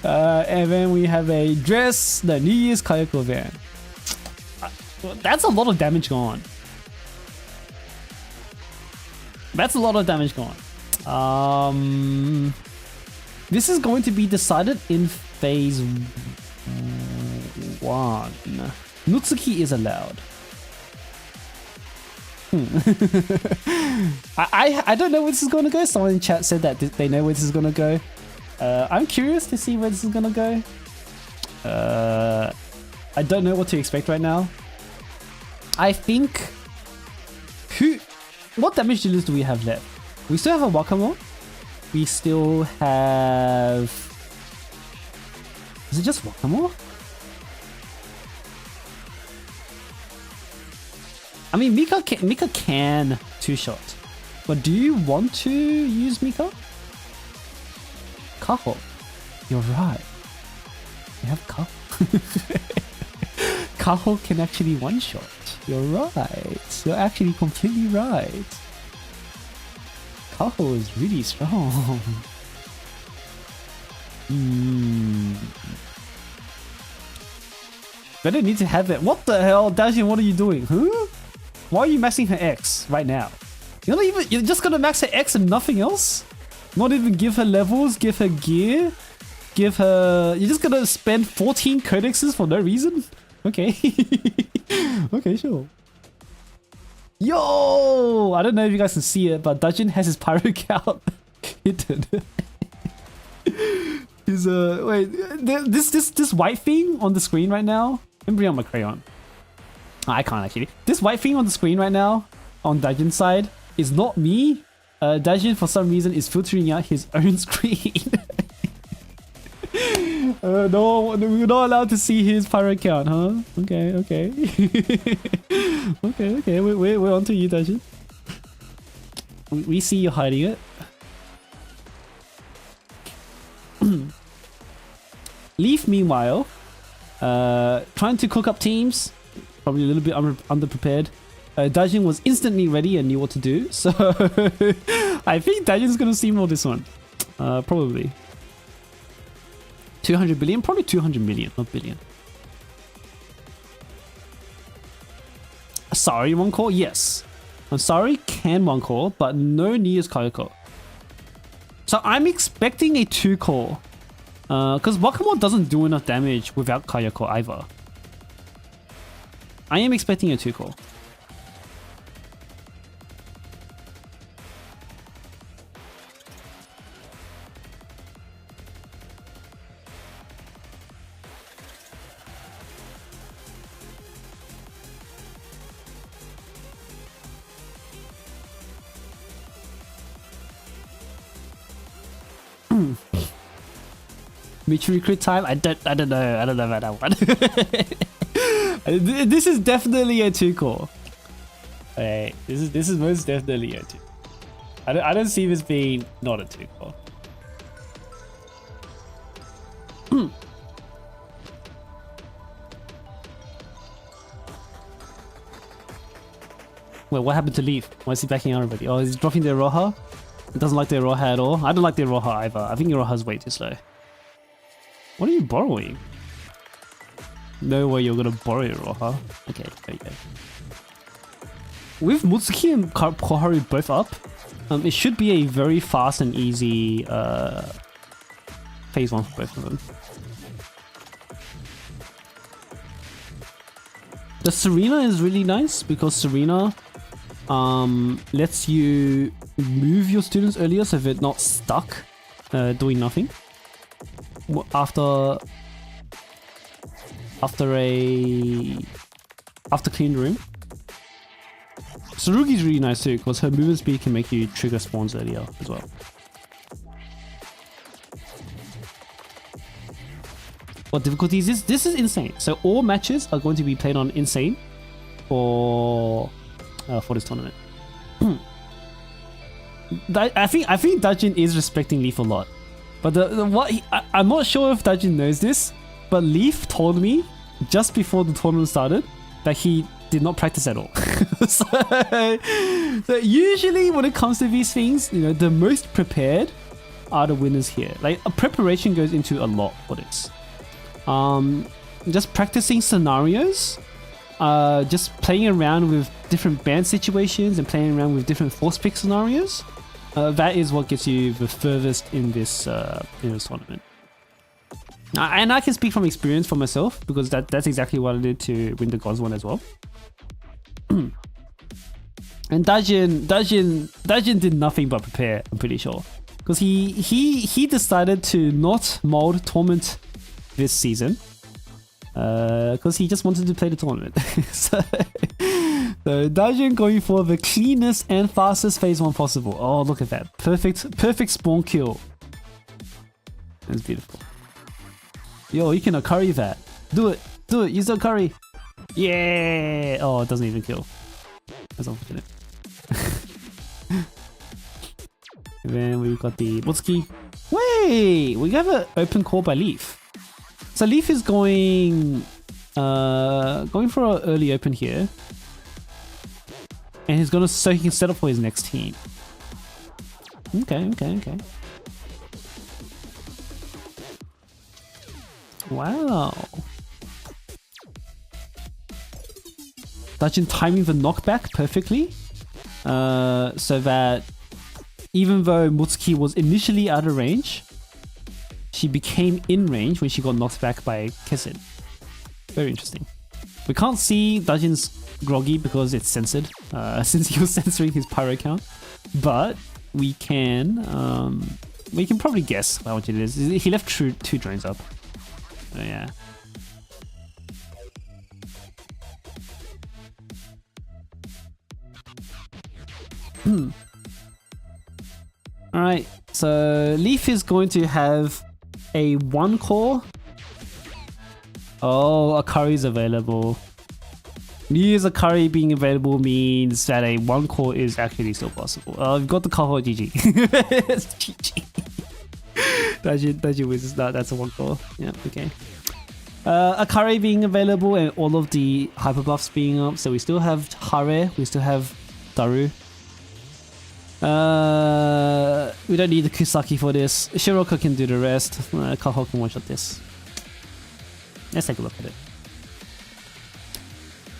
And then we have a dress, the New Year's Kayako ban. That's a lot of damage gone. This is going to be decided in phase 1. Nutsuki is allowed. I don't know where this is going to go. Someone in chat said that they know where this is going to go. I'm curious to see where this is going to go. I don't know what to expect right now. I think... What damage dealers do we have left? We still have a Wakamo. We still have... Is it just Wakamo? I mean, Mika can 2-shot. But do you want to use Mika? Kaho. You're right. We have Kaho. Kaho can actually 1-shot. You're right. You're actually completely right. Kaho is really strong. Better need to have it. What the hell? Dajin, what are you doing? Huh? Why are you maxing her X right now? You're just gonna max her X and nothing else? Not even give her levels, give her gear, give her... You're just gonna spend 14 codexes for no reason? Okay. Okay, sure. Yo! I don't know if you guys can see it, but Dajin has his pyro count hidden. He's wait, this white thing on the screen right now. Let me bring out my crayon. Oh, I can't actually. This white thing on the screen right now on Dajin's side is not me. Dajin for some reason is filtering out his own screen. No, we're not allowed to see his pyro count, huh? Okay. Okay. We're on to you, Dajin. We see you hiding it. Leaf, meanwhile, trying to cook up teams, probably a little bit underprepared. Dajin was instantly ready and knew what to do, so I think Dajin's gonna steamroll this one. Probably. 200 billion? Probably 200 million, not billion. Sorry, one call? Yes. I'm sorry, can one call, but no Nia's Kayako. So I'm expecting a 2 call. Because Wakamo doesn't do enough damage without Kayako either. I am expecting a 2 call. Michi crit time? I don't know about that one. This is definitely a 2 core. Hey, this is most definitely a 2. I don't see this being not a 2 core. Wait, what happened to Leaf? Why is he backing out already? Oh, he's dropping the Roha? He doesn't like the Roha at all. I don't like the Roha either. I think the Roha's way too slow. What are you borrowing? No way you're gonna borrow your Roha. Okay, there you go. With Mutsuki and Koharu both up, it should be a very fast and easy phase 1 for both of them. The Serena is really nice because Serena lets you move your students earlier so they're not stuck doing nothing. After clean room. Tsurugi's really nice too because her movement speed can make you trigger spawns earlier as well. What difficulties is this? Is insane. So all matches are going to be played on insane for this tournament. I think Dajin is respecting Leaf a lot. But I'm not sure if Dajin knows this, but Leaf told me just before the tournament started that he did not practice at all. so usually when it comes to these things, you know, the most prepared are the winners here. Like a preparation goes into a lot for this. Just practicing scenarios, just playing around with different band situations and playing around with different force pick scenarios. That is what gets you the furthest in this tournament. And I can speak from experience for myself because that's exactly what I did to win the Gods one as well. And Dajin did nothing but prepare, I'm pretty sure. Because he decided to not mold Torment this season. Because he just wanted to play the tournament. So Dajin going for the cleanest and fastest phase 1 possible. Oh, look at that. Perfect spawn kill. That's beautiful. Yo, you can Akari that. Do it. Use the Akari. Yeah. Oh, it doesn't even kill. That's unfortunate. And then we've got the Mutsuki. Wait, we have an open call by Leaf. So Leaf is going for an early open here. And he's gonna, so he can set up for his next team. Okay. Wow. Dajin timing the knockback perfectly. So that even though Mutsuki was initially out of range, she became in range when she got knocked back by Chesed. Very interesting. We can't see Dajin's groggy because it's censored, since he was censoring his pyro count. But we can probably guess how much it is. He left two drones up. Oh yeah. Alright, so Leaf is going to have a 1 core. Oh, Akari is available. News Akari being available means that a 1 core is actually still possible. We've got the Kaho GG. It's GG. Dajin wins. That's a 1 core. Yeah, okay. Akari being available and all of the hyper buffs being up. So we still have Hare, we still have Daru. We don't need the Kusaki for this. Shiroka can do the rest. Kaho can one-shot this. Let's take a look at it.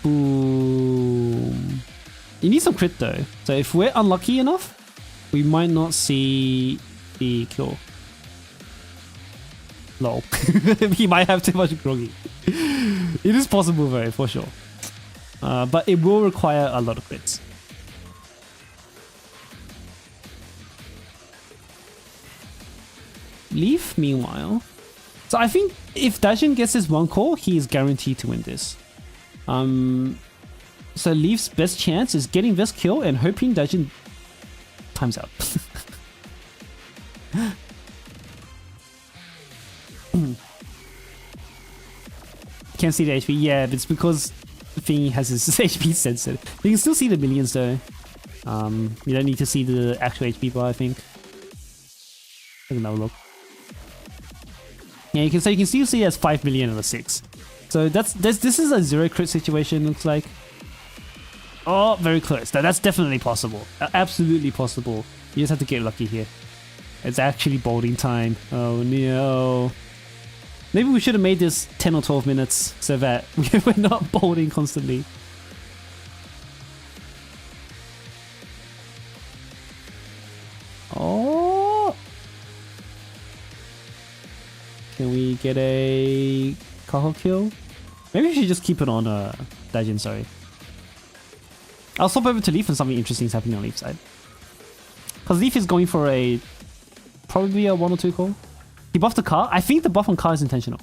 Boom. You need some crit though. So if we're unlucky enough, we might not see the kill. Lol. He might have too much groggy. It is possible though, for sure. But it will require a lot of crits. Leaf, meanwhile. So I think if Dajin gets his 1 core, he is guaranteed to win this. So Leaf's best chance is getting this kill and hoping Dajin times out. Can't see the HP. Yeah, it's because Thingy has his HP censored. You can still see the millions though. You don't need to see the actual HP bar, I think. Take another look. Yeah, you can still see it as 5 million over 6. So this is a 0 crit situation, looks like. Oh, very close. That's definitely possible. Absolutely possible. You just have to get lucky here. It's actually bolding time. Oh no. Maybe we should have made this 10 or 12 minutes so that we're not bolding constantly. Oh. Can we get a Kaho kill? Maybe we should just keep it on Dajin, sorry. I'll swap over to Leaf and something interesting is happening on Leaf's side. Because Leaf is going for probably a 1 or 2 call. He buffed the car. I think the buff on car is intentional.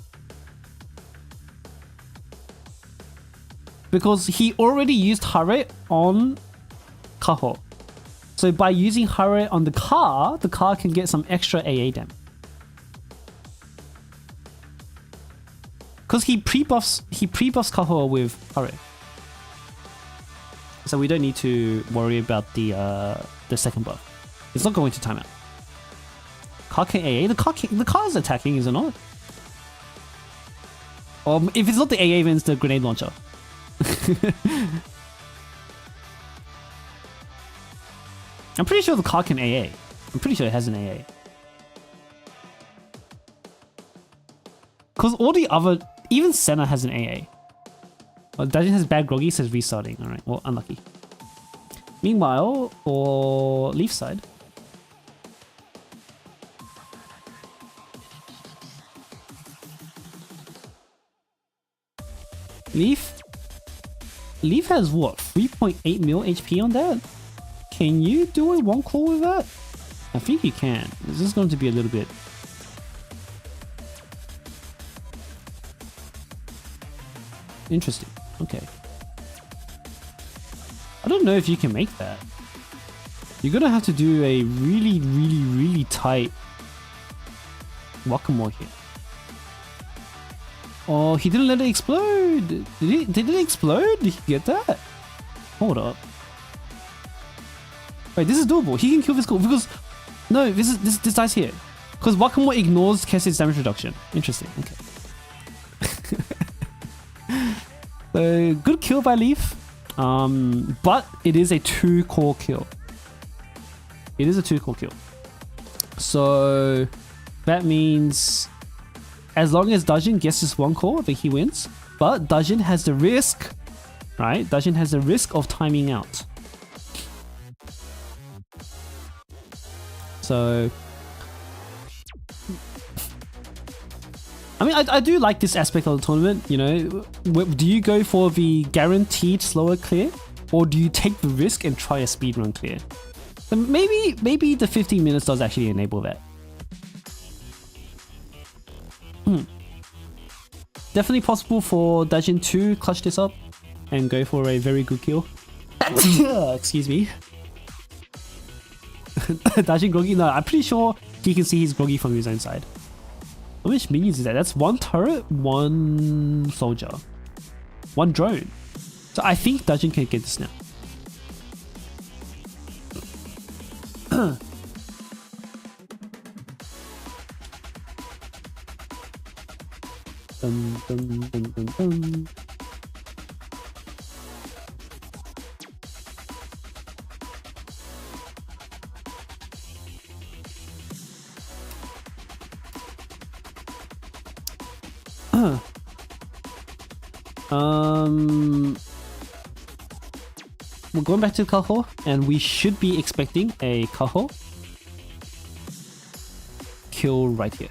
Because he already used Hare on Kaho. So by using Hare on the car can get some extra AA damage. Because he pre-buffs Kaho with Hare. So we don't need to worry about the second buff. It's not going to timeout. Car can AA? The car is attacking, is it not? If it's not the AA, then it's the grenade launcher. I'm pretty sure the car can AA. I'm pretty sure it has an AA. Because all the other... Even Senna has an AA. Well, Dajin has bad groggy, says restarting. Alright, well, unlucky. Meanwhile, for Leaf side... Leaf has what? 3.8 mil HP on that? Can you do a 1 call with that? I think you can. This is going to be a little bit... interesting. Okay. I don't know if you can make that. You're gonna have to do a really, really, really tight Wakamore here. Oh, he didn't let it explode. Did it explode? Did he get that? Hold up. Wait, this is doable. He can kill this goal because no, this dies here. Because Wakamore ignores Chesed's damage reduction. Interesting. Okay. So good kill by Leaf. But it is a 2 core kill. It is a 2 core kill. So that means as long as Dajin gets this 1 core, I think he wins. But Dajin has the risk right? Dajin has a risk of timing out. So, I mean, I do like this aspect of the tournament, you know. Do you go for the guaranteed slower clear, or do you take the risk and try a speedrun clear? So maybe the 15 minutes does actually enable that. Definitely possible for Dajin to clutch this up and go for a very good kill. Excuse me. Dajin groggy? No, I'm pretty sure he can see he's groggy from his own side. How much minions is that? That's one turret, one soldier, one drone. So I think Dajin can get this now. Dun, dun, dun, dun, dun. We're going back to Kaho, and we should be expecting a Kaho kill right here.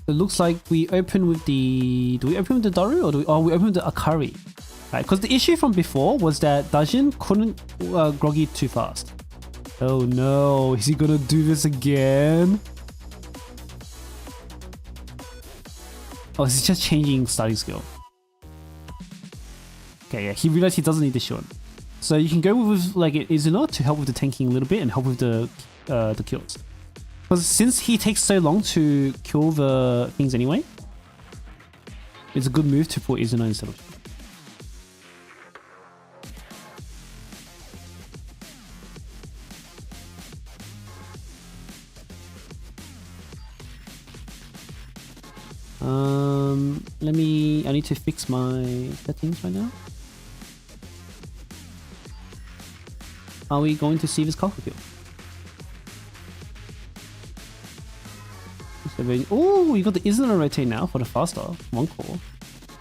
It looks like we open with the... Do we open with the Daru, or do we... Oh, we open with the Akari. Right, because the issue from before was that Dajin couldn't groggy too fast. Oh no, is he gonna do this again? Oh, he's just changing starting skill. Okay, yeah, he realized he doesn't need the Shun. So you can go with like Izuna to help with the tanking a little bit and help with the kills. Because since he takes so long to kill the things anyway, it's a good move to put Izuna instead of. I need to fix my settings right now. Are we going to see this Kaho kill? Oh, we got the Izuna rotate now for the faster one core.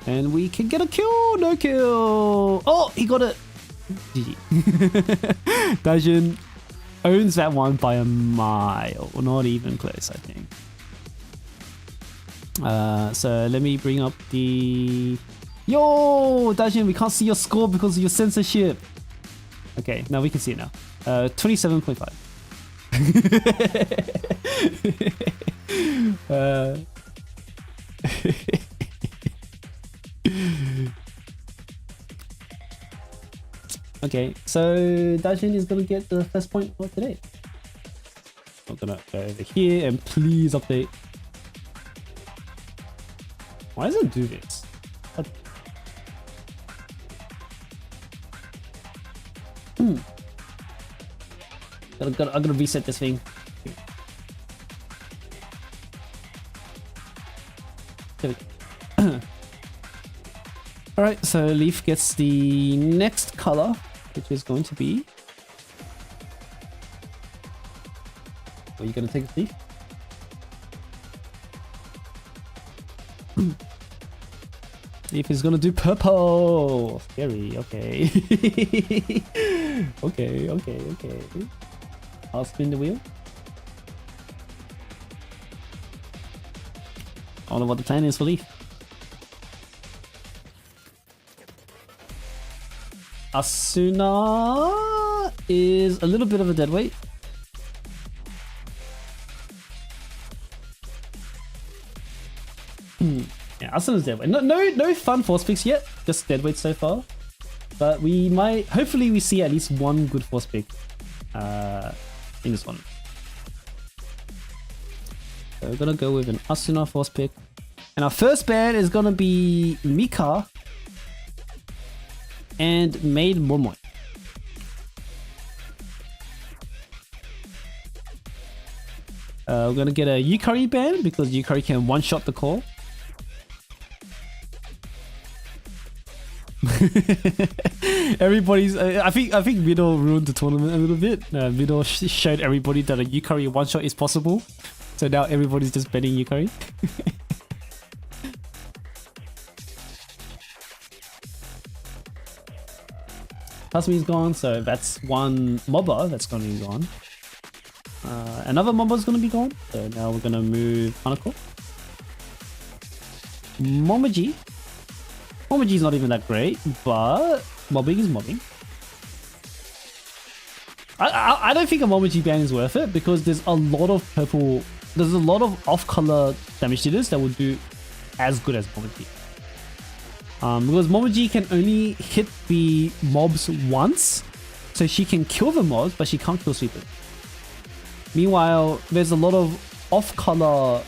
And we can get a kill! No kill! Oh, he got it! GG. Dajin owns that one by a mile. Not even close, I think. So let me bring up the... Yo! Dajin, we can't see your score because of your censorship. Okay, now we can see it now. 27.5. Okay, so Dajin is gonna get the first point for today. I'm gonna go over here and please update. Why does it do this? What? I'm gonna reset this thing. Alright, so Leaf gets the next color, which is going to be... Are you gonna take it, Leaf? Leaf is gonna do purple! Scary, okay. Okay. I'll spin the wheel. I don't know what the plan is for Leaf. Asuna is a little bit of a dead weight. Yeah, Asuna's dead weight. No fun force picks yet, just dead weight so far. But we might, hopefully we see at least one good force pick in this one. So we're gonna go with an Asuna force pick. And our first ban is gonna be Mika and Maid Mormoy. We're gonna get a Yukari ban because Yukari can one-shot the core. Everybody's. I think Mido ruined the tournament a little bit. Mido showed everybody that a Yukari one-shot is possible. So now everybody's just betting Yukari. Hasmi's gone, so that's one mobber that's gonna be gone. Another mobber's gonna be gone, so now we're gonna move Hanako. Momoji. Momoji's not even that great, but mobbing is mobbing. I don't think a Momoji ban is worth it because there's a lot of purple, there's a lot of off-color damage dealers that will do as good as Momoji. Because Momoji can only hit the mobs once, so she can kill the mobs, but she can't kill sweepers. Meanwhile, there's a lot of off-color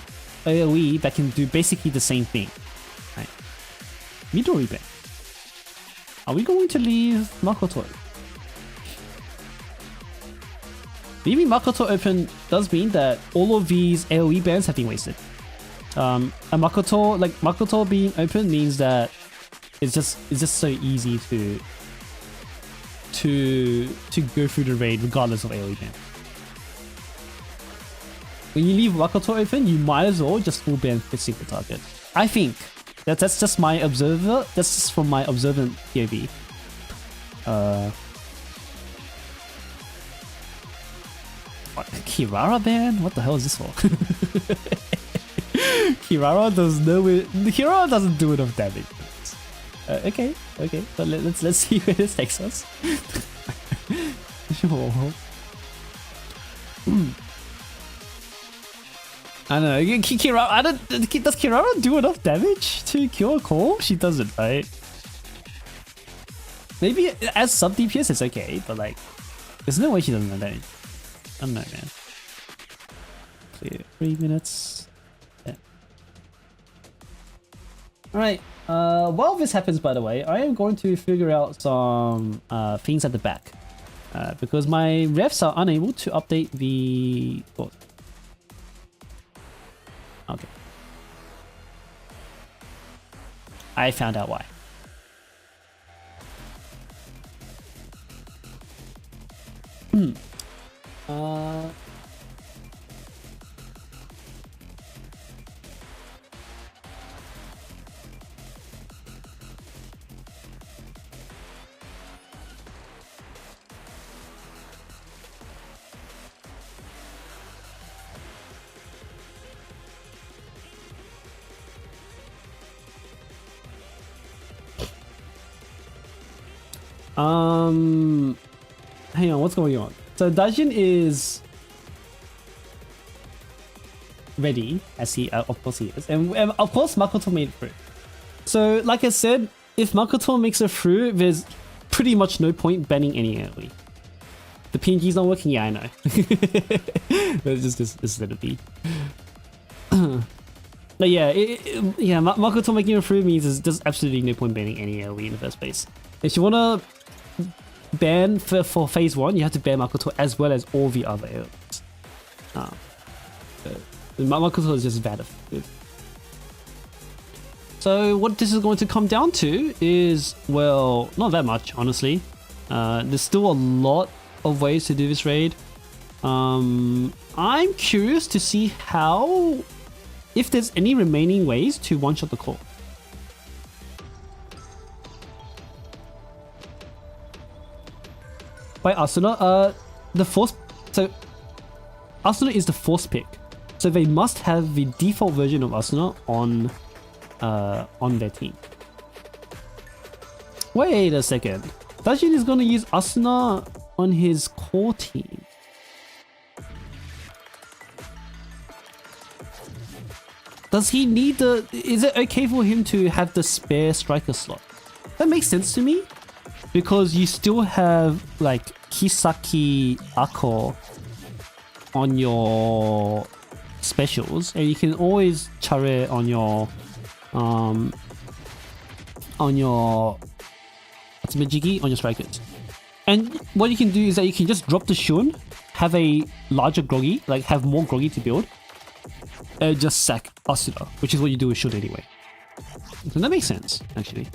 AoE that can do basically the same thing. Right. Midori ban. Are we going to leave Makoto? Leaving Makoto open does mean that all of these AoE bans have been wasted. And Makoto being open means that it's just so easy to go through the raid regardless of AoE ban. When you leave Makoto open, you might as well just full ban the single target. I think that's just my observer. That's just from my observant POV. Kirara ban? What the hell is this for? Kirara doesn't do enough damage. Okay, but let's see where this takes us. Sure. I don't know. Does Kirara do enough damage to cure Calm? She doesn't, right? Maybe as sub DPS it's okay, but like, there's no way she doesn't have damage. I don't know, man. Clear 3 minutes. Yeah. Alright, while this happens, by the way, I am going to figure out some things at the back. Because my refs are unable to update the... Oh. Okay. I found out why. Hang on, what's going on? So Dajin is ready, as he of course he is, and of course Makoto made it through. So like I said, if Makoto makes it through, there's pretty much no point banning any AoE. The PNG's not working, yeah, I know. just let it be. But yeah, Makoto making it through means there's absolutely no point banning any AoE in the first place. If you wanna ban for phase 1, you have to ban Makoto as well as all the other AoEs. Makoto is just bad. So what this is going to come down to is, well, not that much, honestly. There's still a lot of ways to do this raid. I'm curious to see if there's any remaining ways to one-shot the core. By Asuna, Asuna is the force pick, so they must have the default version of Asuna on their team. Wait a second, Dajin is gonna use Asuna on his core team. Does he need is it okay for him to have the spare striker slot? That makes sense to me, because you still have like Kisaki Ako on your specials, and you can always Chare on your Majigi on your strikers. And what you can do is that you can just drop the Shun, have a larger Groggy, like have more Groggy to build, and just sack Asuna, which is what you do with Shun anyway. So that makes sense, actually.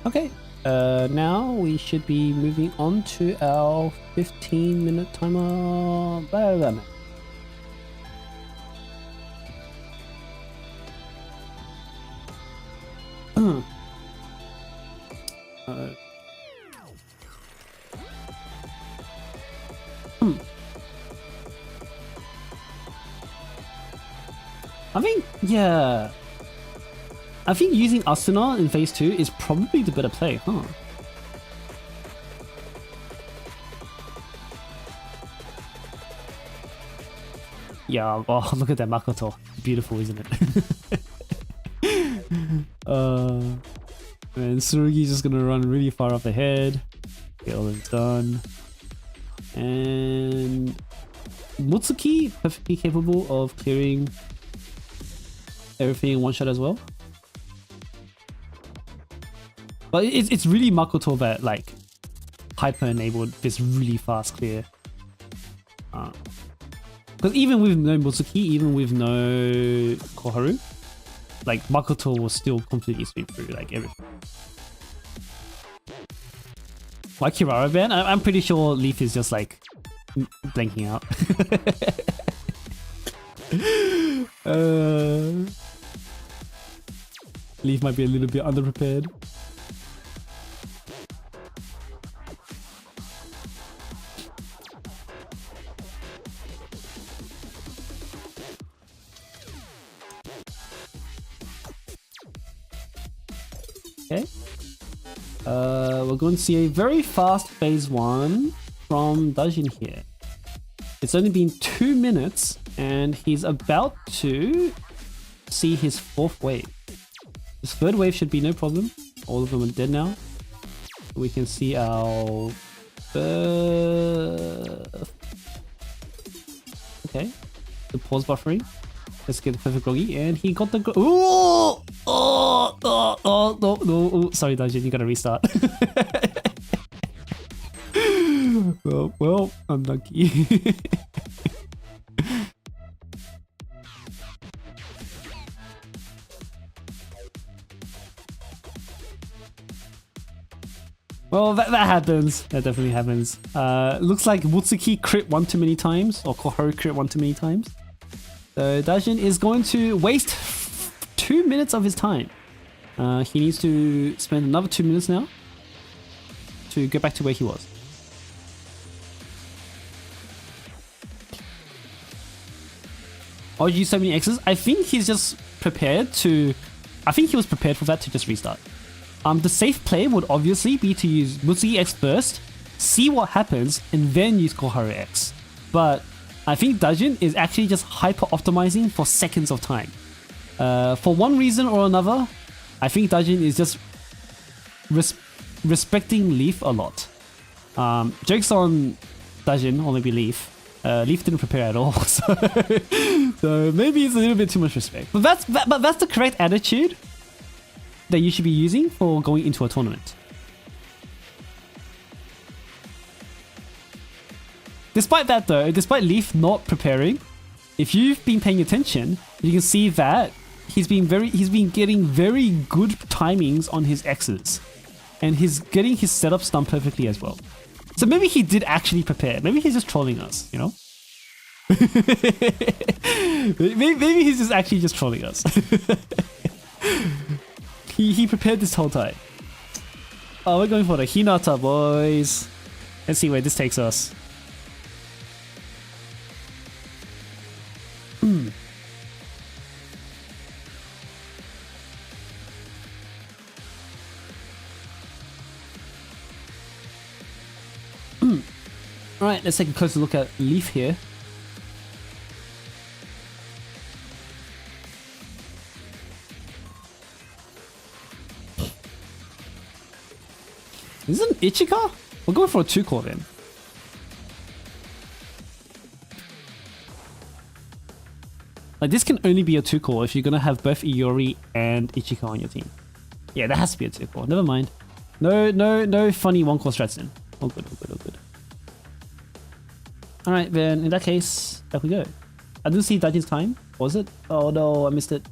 Okay, now we should be moving on to our 15-minute timer. Blah, blah, blah. I think, yeah. I think using Asuna in phase 2 is probably the better play, huh? Yeah, oh, look at that Makoto. Beautiful, isn't it? And Tsurugi's just gonna run really far up ahead. Get all this done. And Mutsuki, perfectly capable of clearing everything in one shot as well. But it's really Makoto that like hyper enabled this really fast clear. Because even with no Mutsuki, even with no Koharu, like Makoto will still completely sweep through like everything. Why Kirara ban? I'm pretty sure Leaf is just like blanking out. Leaf might be a little bit underprepared. Okay. We're going to see a very fast phase 1 from Dajin here. It's only been 2 minutes and he's about to see his 4th wave. His 3rd wave should be no problem. All of them are dead now. We can see our 5th. Okay. The pause buffering. Let's get the perfect groggy, and he got the ooh! No. Sorry, Dajin, you gotta restart. well, unlucky. Well, that happens. That definitely happens. Looks like Mutsuki crit one too many times, or Koharu crit one too many times. So Dajin is going to waste 2 minutes of his time. He needs to spend another 2 minutes now to get back to where he was. Oh, you used so many X's? I think he's just prepared to... I think he was prepared for that to just restart. The safe play would obviously be to use Mutsuki X first, see what happens, and then use Koharu X. But I think Dajin is actually just hyper-optimizing for seconds of time. For one reason or another, I think Dajin is just respecting Leaf a lot. Jokes on Dajin, or maybe Leaf. Leaf didn't prepare at all, so maybe it's a little bit too much respect. But that's the correct attitude that you should be using for going into a tournament. Despite that though, despite Leaf not preparing, if you've been paying attention, you can see that he's been getting very good timings on his X's. And he's getting his setups done perfectly as well. So maybe he did actually prepare. Maybe he's just trolling us, you know? maybe he's just actually just trolling us. He prepared this whole time. Oh, we're going for the Hinata, boys. Let's see where this takes us. Alright, let's take a closer look at Leaf here. Is it an Ichika? We're going for a 2-core then. Like, this can only be a 2-core if you're gonna have both Iori and Ichika on your team. Yeah, that has to be a 2-core. Never mind. No funny 1-core strats in. All good. Alright, then in that case, back we go. I didn't see Dajin's time. Was it? Oh no, I missed it.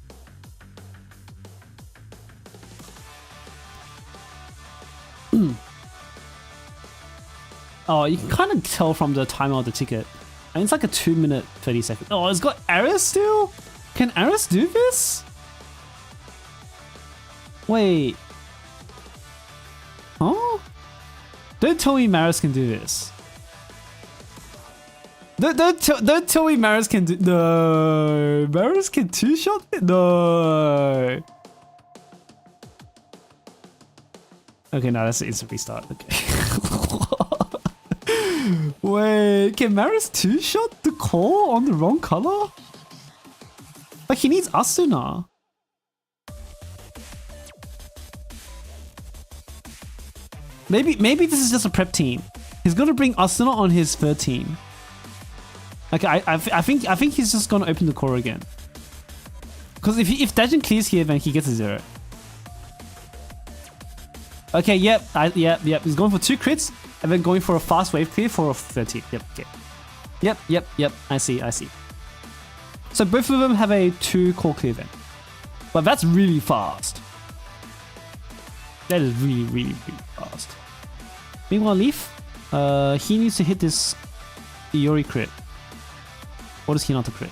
Oh, you can kind of tell from the timer of the ticket. And it's like a 2 minute 30 seconds. Oh, it's got Aris still? Can Aris do this? Wait. Huh? Don't tell me Maris can do this. Don't tell me Maris can do... No. Maris can two-shot it? No. Okay, no, that's an instant restart. Okay. Wait, can Maris two-shot the core on the wrong color? Like, he needs Asuna. Maybe this is just a prep team. He's gonna bring Asuna on his third team. Okay, I think he's just gonna open the core again. Because if Dajin clears here, then he gets a 0. Okay, yep. He's going for 2 crits and then going for a fast wave clear for a 30. Yep, okay. Yep. I see. So both of them have a 2 core clear then. But that's really fast. That is really fast. Meanwhile, Leaf, he needs to hit this Iori crit. Or does he not crit?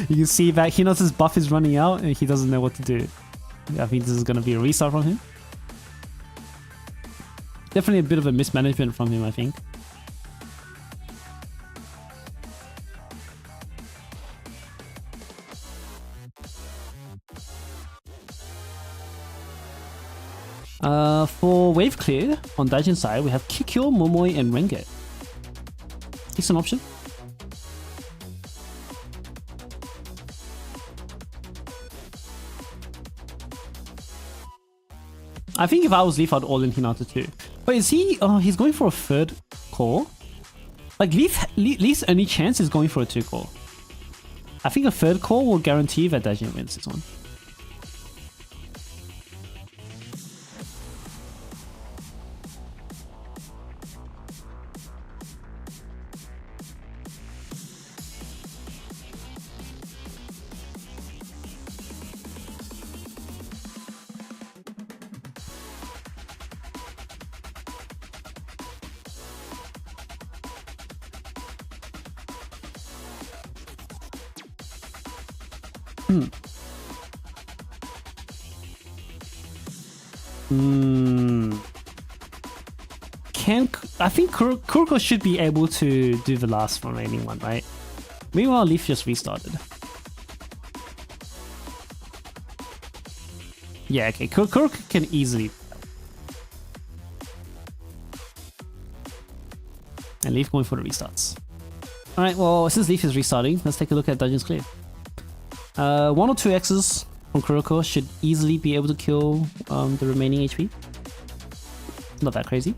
You can see that Hinata's buff is running out and he doesn't know what to do. I think this is going to be a restart from him. Definitely a bit of a mismanagement from him, I think. For wave clear, on Daijin's side, we have Kikyo, Momoi, and Renge. Decent option. I think if I was Leaf, I'd all in Hinata too. But is he... Oh, he's going for a 3rd core? Like, Leaf's only chance is going for a 2 core. I think a 3rd core will guarantee that Daijin wins this one. I think Kuroko should be able to do the last remaining one, right? Meanwhile, Leaf just restarted. Yeah, okay. Kuroko can easily... And Leaf going for the restarts. Alright, well, since Leaf is restarting, let's take a look at Dungeons Clear. 1 or 2 X's from Kuroko should easily be able to kill the remaining HP. Not that crazy.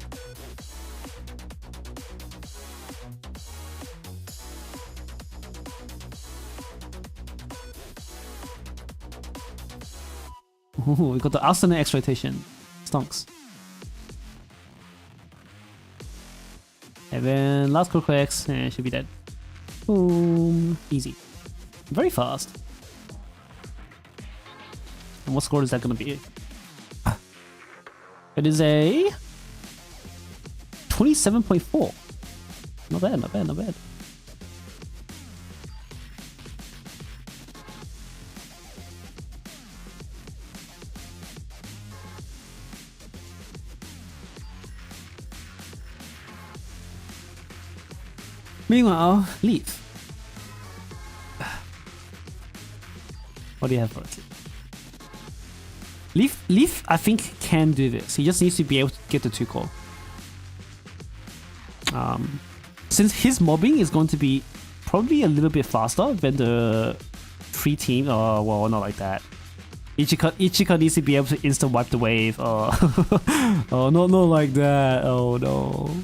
Ooh, we got the Asuna X rotation. Stonks. And then last Kuroko X should be dead. Boom. Easy. Very fast. And what score is that going to be? It is a 27.4. Not bad. Meanwhile, Leaf. What do you have for us? Leaf, I think, can do this. He just needs to be able to get the 2 core. Since his mobbing is going to be probably a little bit faster than the 3 team. Oh, well, not like that. Ichika needs to be able to instant wipe the wave. Oh, oh, not like that. Oh no.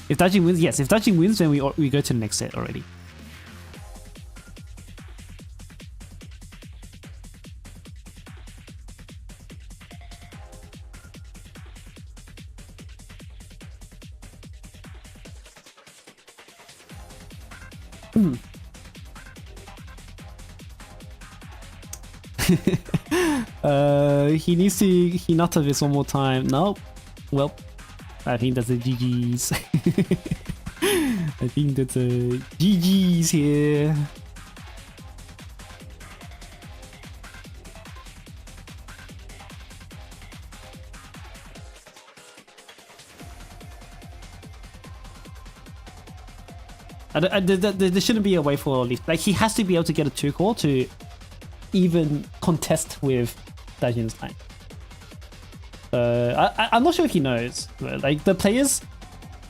If Dajin wins, yes. If Dajin wins, then we go to the next set already. He needs to Hinata this one more time. Nope. Well, I think that's a GG's. I think that's a GG's here. There shouldn't be a way for Leaf. Like, he has to be able to get a 2-core to even contest with Dajin's time. I'm not sure if he knows. Like, the players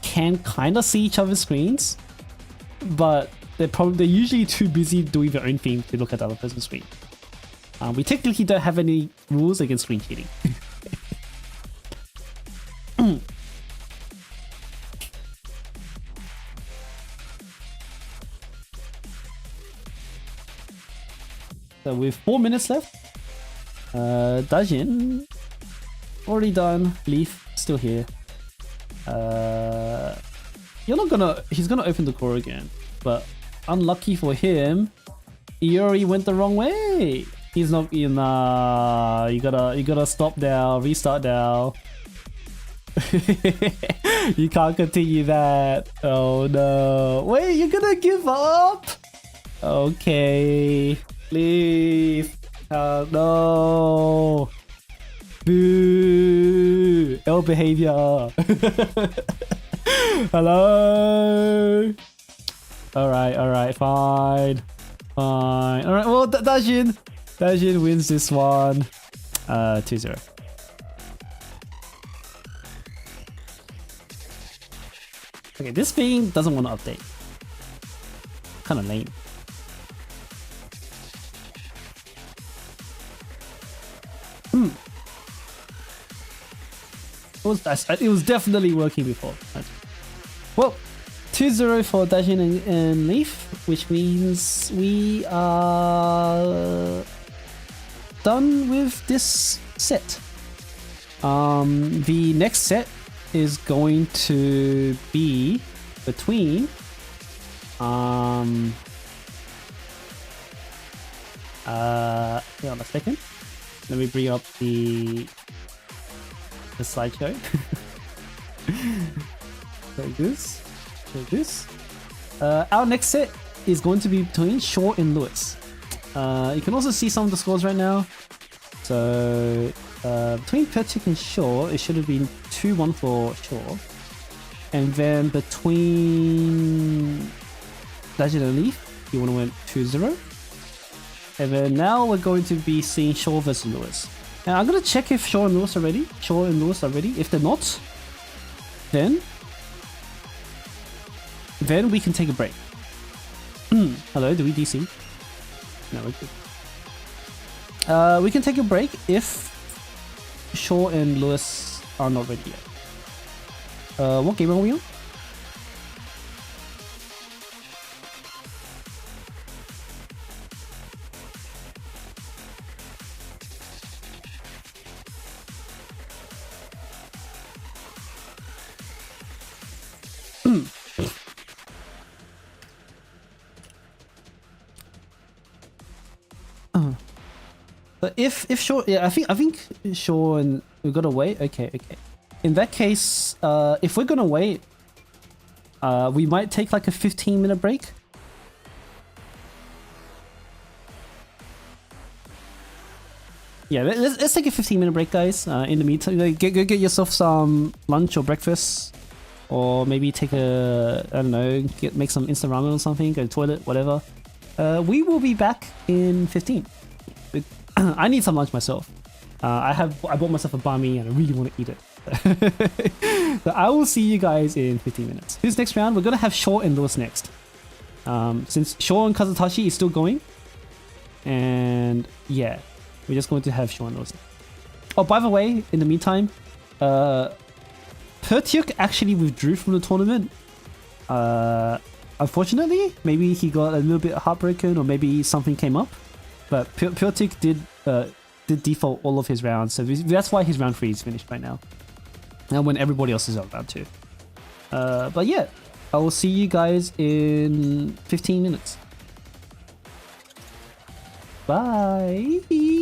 can kind of see each other's screens, but they're usually too busy doing their own thing to look at the other person's screen. We technically don't have any rules against screen cheating. So with 4 minutes left, Dajin already done. Leaf still here. He's gonna open the core again, but unlucky for him, Iori went the wrong way. He's not in. You gotta stop now, restart now. You can't continue that. Oh no! Wait, you're gonna give up? Okay. Leave. No. Boo. Ill behavior. Hello. Alright, fine. Alright, well, Dajin wins this one. 2-0. Okay, this thing doesn't want to update. Kind of lame. It was definitely working before. Well, 2-0 for Dajin and Leaf, which means we are done with this set. The next set is going to be between hang on a second. Let me bring up the slideshow. Like this. Our next set is going to be between Shaw and Lewis. You can also see some of the scores right now. So between Pertuk and Shaw, it should have been 2-1 for Shaw. And then between Dajin and Leaf, you want to win 2-0. And then now we're going to be seeing Shaw versus Lewis. And I'm gonna check if Shaw and Lewis are ready. If they're not, then we can take a break. Hello, do we DC? No, we're good. We can take a break if Shaw and Lewis are not ready yet. What game are we on? But if Shaw, yeah, I think Shaw and we've got to wait. Okay. In that case, if we're gonna wait, we might take like a 15-minute break. Yeah, let's take a 15-minute break, guys. In the meantime, like, go get yourself some lunch or breakfast, or maybe take a, I don't know, make some instant ramen or something. Go to the toilet, whatever. We will be back in 15. I need some lunch myself. I bought myself a banh mi and I really want to eat it. So I will see you guys in 15 minutes. This next round, we're gonna have Shaw and Lewis next. Since Shaw and Kazutashi is still going, and yeah, we're just going to have Shaw and Lewis. Oh, by the way, in the meantime, Pertuk actually withdrew from the tournament. Unfortunately, maybe he got a little bit heartbroken, or maybe something came up. But Pertuk did default all of his rounds, so that's why his round 3 is finished right now. And when everybody else is on round 2. But yeah, I will see you guys in 15 minutes. Bye!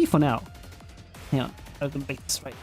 for now. Hang on, I'm gonna make this right.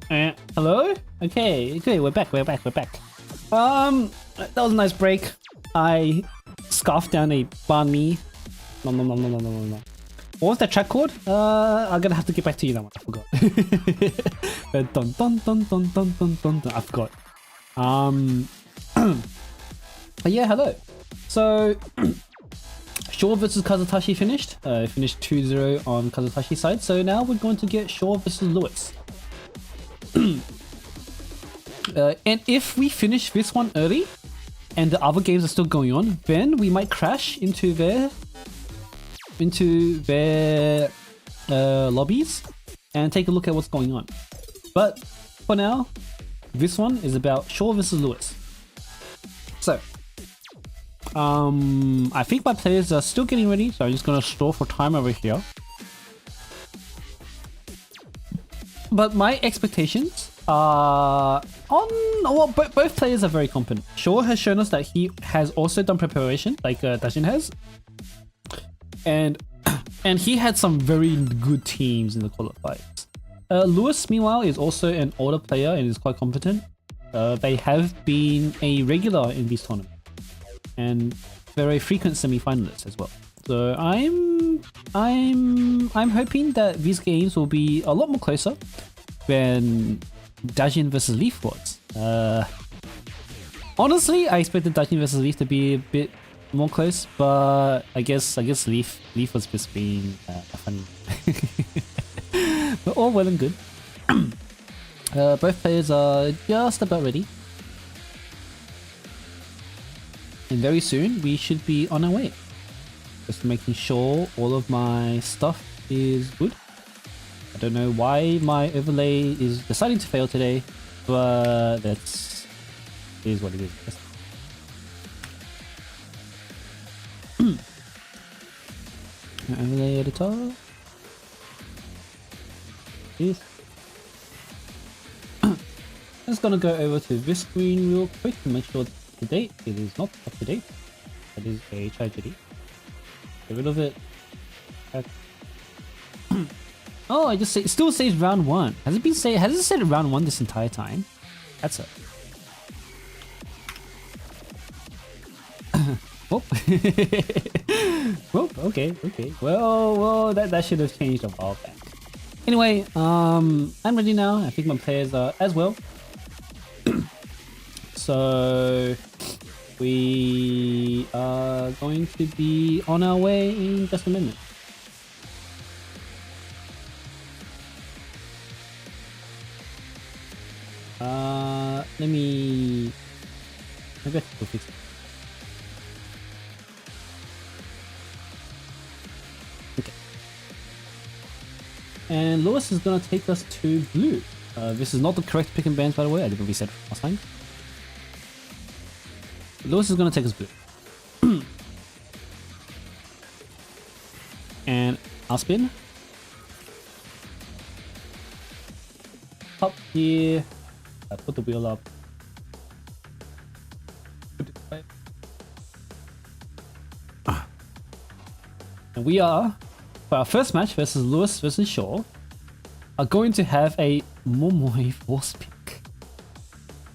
Hello? Okay, we're back. That was a nice break. I scarfed down a banh mi. No. What was that track called? I'm gonna have to get back to you that one. I forgot. Dun. I forgot. But yeah, hello. So, Shaw versus Kazutashi finished. Finished 2-0 on Kazutashi's side. So now we're going to get Shaw versus Lewis. And if we finish this one early, and the other games are still going on, then we might crash into their lobbies and take a look at what's going on. But for now, this one is about Shaw versus Lewis. So, I think my players are still getting ready, so I'm just gonna stall for time over here. But my expectations are both players are very competent. Shaw has shown us that he has also done preparation, like Dajin has, and he had some very good teams in the qualifiers. Lewis, meanwhile, is also an older player and is quite competent. They have been a regular in these tournaments and very frequent semi-finalists as well. So I'm hoping that these games will be a lot more closer than Dajin versus Leaf was. Honestly, I expected Dajin versus Leaf to be a bit more close, but I guess Leaf was just being funny. But all well and good. Both players are just about ready. And very soon, we should be on our way. Just making sure all of my stuff is good. I don't know why my overlay is deciding to fail today, but it is what it is. Overlay editor. Yes. I'm just gonna go over to this screen real quick to make sure it's up to date. It is not up to date. That is a tragedy. Get rid of it. Oh, it still says round 1. Has it said round 1 this entire time? That's it. Oh. Oh, okay. Well, that should have changed a while back. Anyway, I'm ready now. I think my players are as well. So we are going to be on our way in just a minute. Maybe I have to fix it. Okay. And Lewis is gonna take us to blue. This is not the correct pick and bans, by the way. I didn't reset last time. Lewis is gonna take us blue. And I'll spin. Up here. I put the wheel up. Put it right. And we are, for our first match versus Lewis versus Shaw, are going to have a Momoi force pick.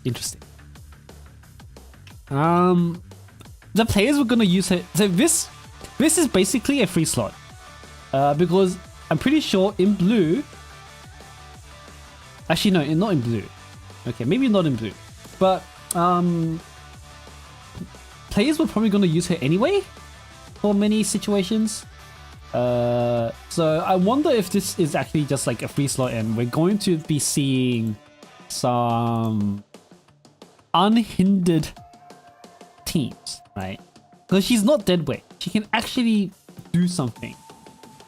Interesting. The players were gonna use it. So this is basically a free slot. Because I'm pretty sure in blue. Actually, no, not in blue. Okay, maybe not in blue. But players were probably gonna use her anyway for many situations. So I wonder if this is actually just like a free slot and we're going to be seeing some unhindered teams, right? Because she's not dead weight. She can actually do something.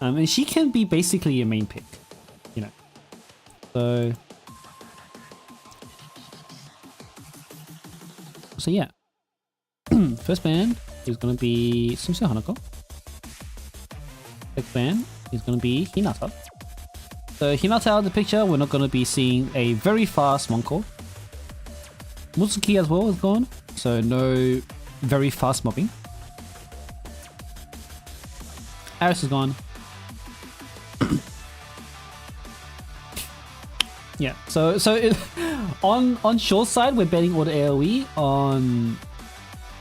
And she can be basically a main pick, you know. So yeah. First band is gonna be Sumsu Hanako. Next band is gonna be Hinata. So Hinata out of the picture, we're not gonna be seeing a very fast Monko. Mutsuki as well is gone, so no very fast mobbing. Aris is gone. Yeah, so on Shaw's side, we're betting all the AoE. On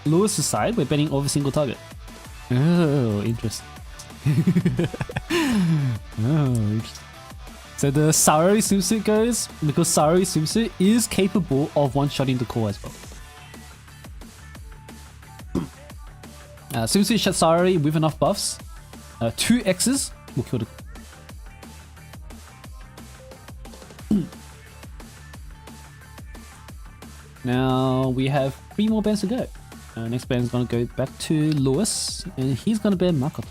Lewis's side, we're betting over single target. Oh, interesting. Oh, interesting. So the Saori swimsuit goes because Saori swimsuit is capable of one-shotting the core as well. Swimsuit shot Saori with enough buffs. 2 X's will kill the core. Now we have 3 more bands to go. Next band is going to go back to Lewis, and he's going to ban Makoto.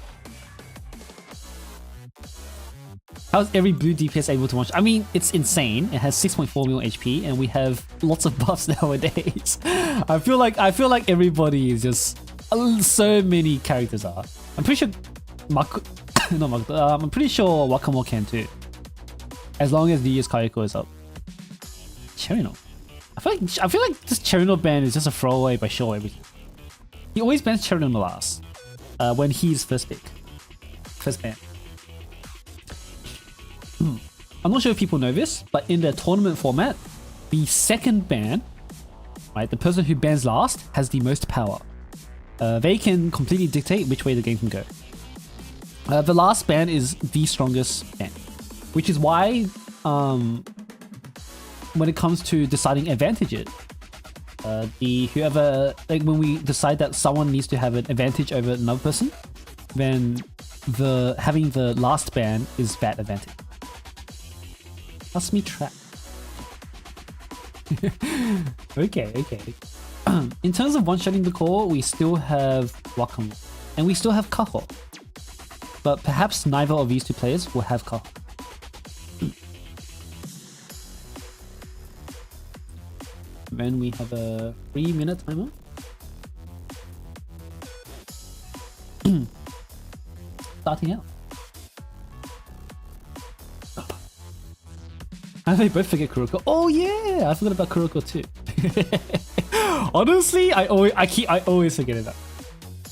How's every blue DPS able to watch? I mean, it's insane. It has 6.4 mil HP, and we have lots of buffs nowadays. I feel like everybody is just so many characters are. I'm pretty sure I'm pretty sure Wakamo can too, as long as the year's Kayako is up. Cherino. I feel like this Cherino ban is just a throwaway by Shaw everything. He always bans Cherino last, when he's first pick, first ban. I'm not sure if people know this, but in the tournament format, the second ban, right, the person who bans last has the most power. They can completely dictate which way the game can go. The last ban is the strongest ban, which is why when it comes to deciding advantages, whoever, like when we decide that someone needs to have an advantage over another person, then having the last ban is that advantage. That's me trap. Okay. In terms of one-shotting the core, we still have Wakamo, and we still have Kaho. But perhaps neither of these 2 players will have Kaho. Then we have a 3-minute timer. Starting out. And they both forget Kuroko. Oh yeah, I forgot about Kuroko too. Honestly, I always forget it.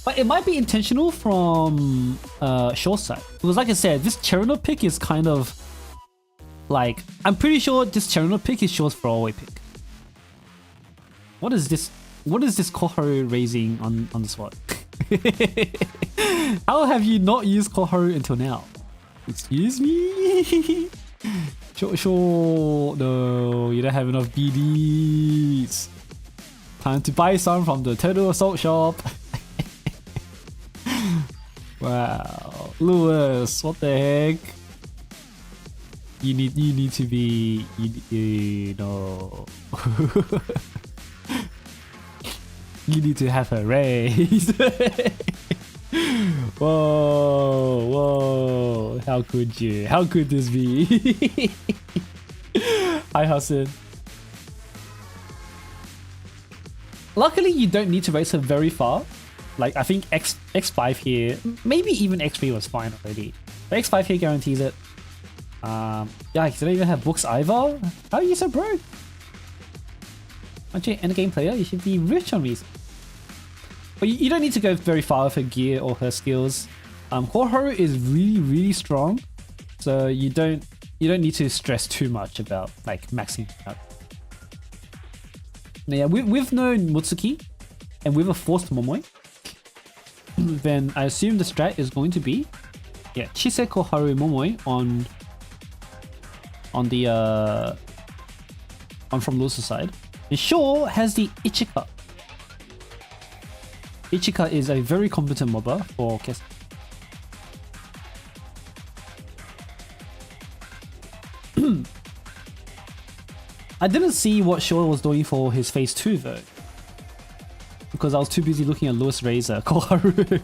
But it might be intentional from Shaw's side, because like I said, this Cherino pick is kind of like, I'm pretty sure this Cherino pick is Shaw's throwaway pick. What is this? What is this Koharu raising on the spot? How have you not used Koharu until now? Excuse me? Sure. No, you don't have enough BDs. Time to buy some from the Turtle Assault shop. Wow, Lewis, what the heck? You need to be, you know. You need to have a raise. Whoa, how could you? How could this be? Hi Hassan. Luckily you don't need to raise her very far. Like I think X5 here, maybe even X3 was fine already. But X5 here guarantees it. Yeah, you don't even have books either? How are you so broke? Aren't you an endgame player? You should be rich on these. But you don't need to go very far with her gear or her skills. Koharu is really strong, so you don't need to stress too much about like maxing out. Now, yeah, with no Mutsuki and with a forced Momoi, then I assume the strat is going to be, yeah, Chise Koharu Momoi on the from Lusa's side. And Shaw has the Ichika. Ichika is a very competent mobber for Chesed. I didn't see what Shaw was doing for his phase 2 though, because I was too busy looking at Lewis Razor Koharu.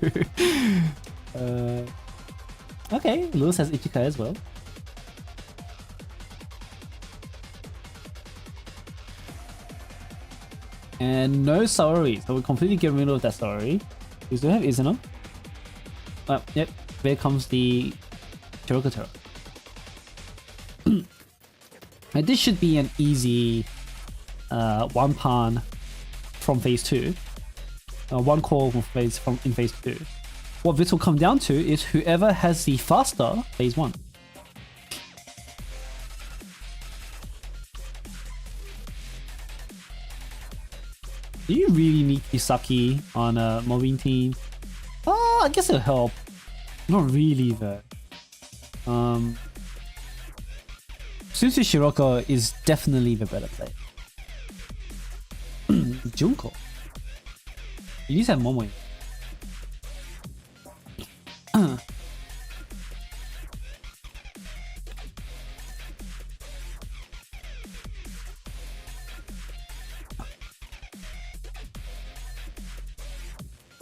Okay, Lewis has Ichika as well. And no Saori, so we'll completely get rid of that Saori. We still have Izuna. Yep, there comes the Chirokotaro. And this should be an easy one pan from phase 2. One call in phase 2. What this will come down to is whoever has the faster phase 1. Do you really need Kisaki on a mobbing team? Oh, I guess it'll help. Not really though. Suzu Shiroko is definitely the better play. Junko. You need to have Momoe.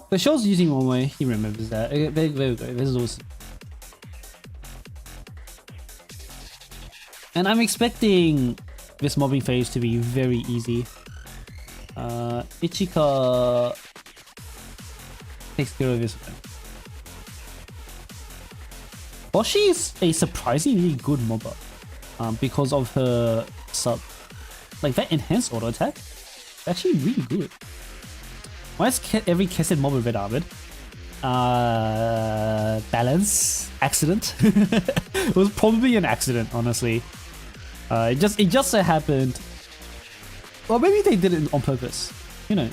The show's using Momoe, he remembers that. Okay, there we go, there's those. And I'm expecting this mobbing phase to be very easy. Ichika takes care of this one. Boshi is a surprisingly good mobber because of her sub. Like that enhanced auto attack, actually really good. Why is every Chesed mob red armored? Balance accident. It was probably an accident, honestly. It just so happened. Or maybe they did it on purpose. You know.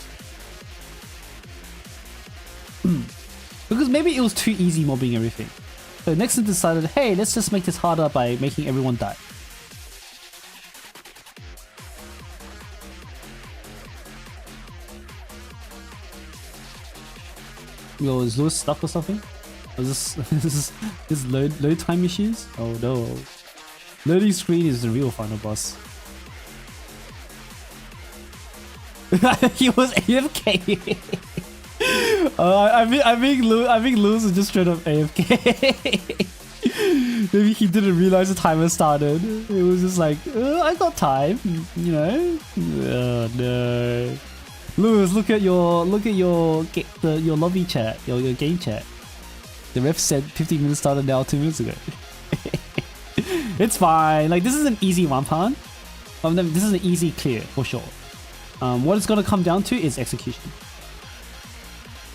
Because maybe it was too easy mobbing everything. So Nexon decided, hey, let's just make this harder by making everyone die. Yo, is Lewis stuck or something? Is this load time issues? Oh no. Loading screen is the real final boss. He was AFK. I think Lewis is just straight up AFK. Maybe he didn't realize the timer started. It was just like, I got time, you know. Oh no. Lewis, look at your lobby chat, your game chat. The ref said 15 minutes started now 2 minutes ago. It's fine. Like, this is an easy one pan. This is an easy clear for sure. What it's gonna come down to is execution.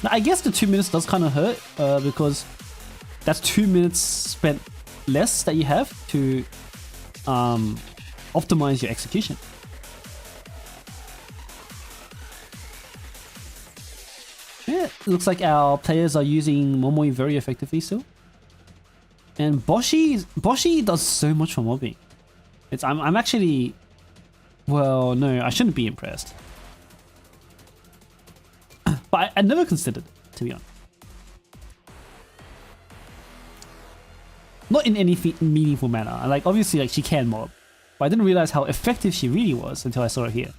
Now, I guess the 2 minutes does kind of hurt because that's 2 minutes spent less that you have to optimize your execution. Yeah, it looks like our players are using Momoe very effectively still. And Boshi does so much for mobbing. I'm actually, well, no, I shouldn't be impressed. But I never considered, to be honest. Not in any meaningful manner. Like, obviously, like, she can mob, but I didn't realize how effective she really was until I saw it here.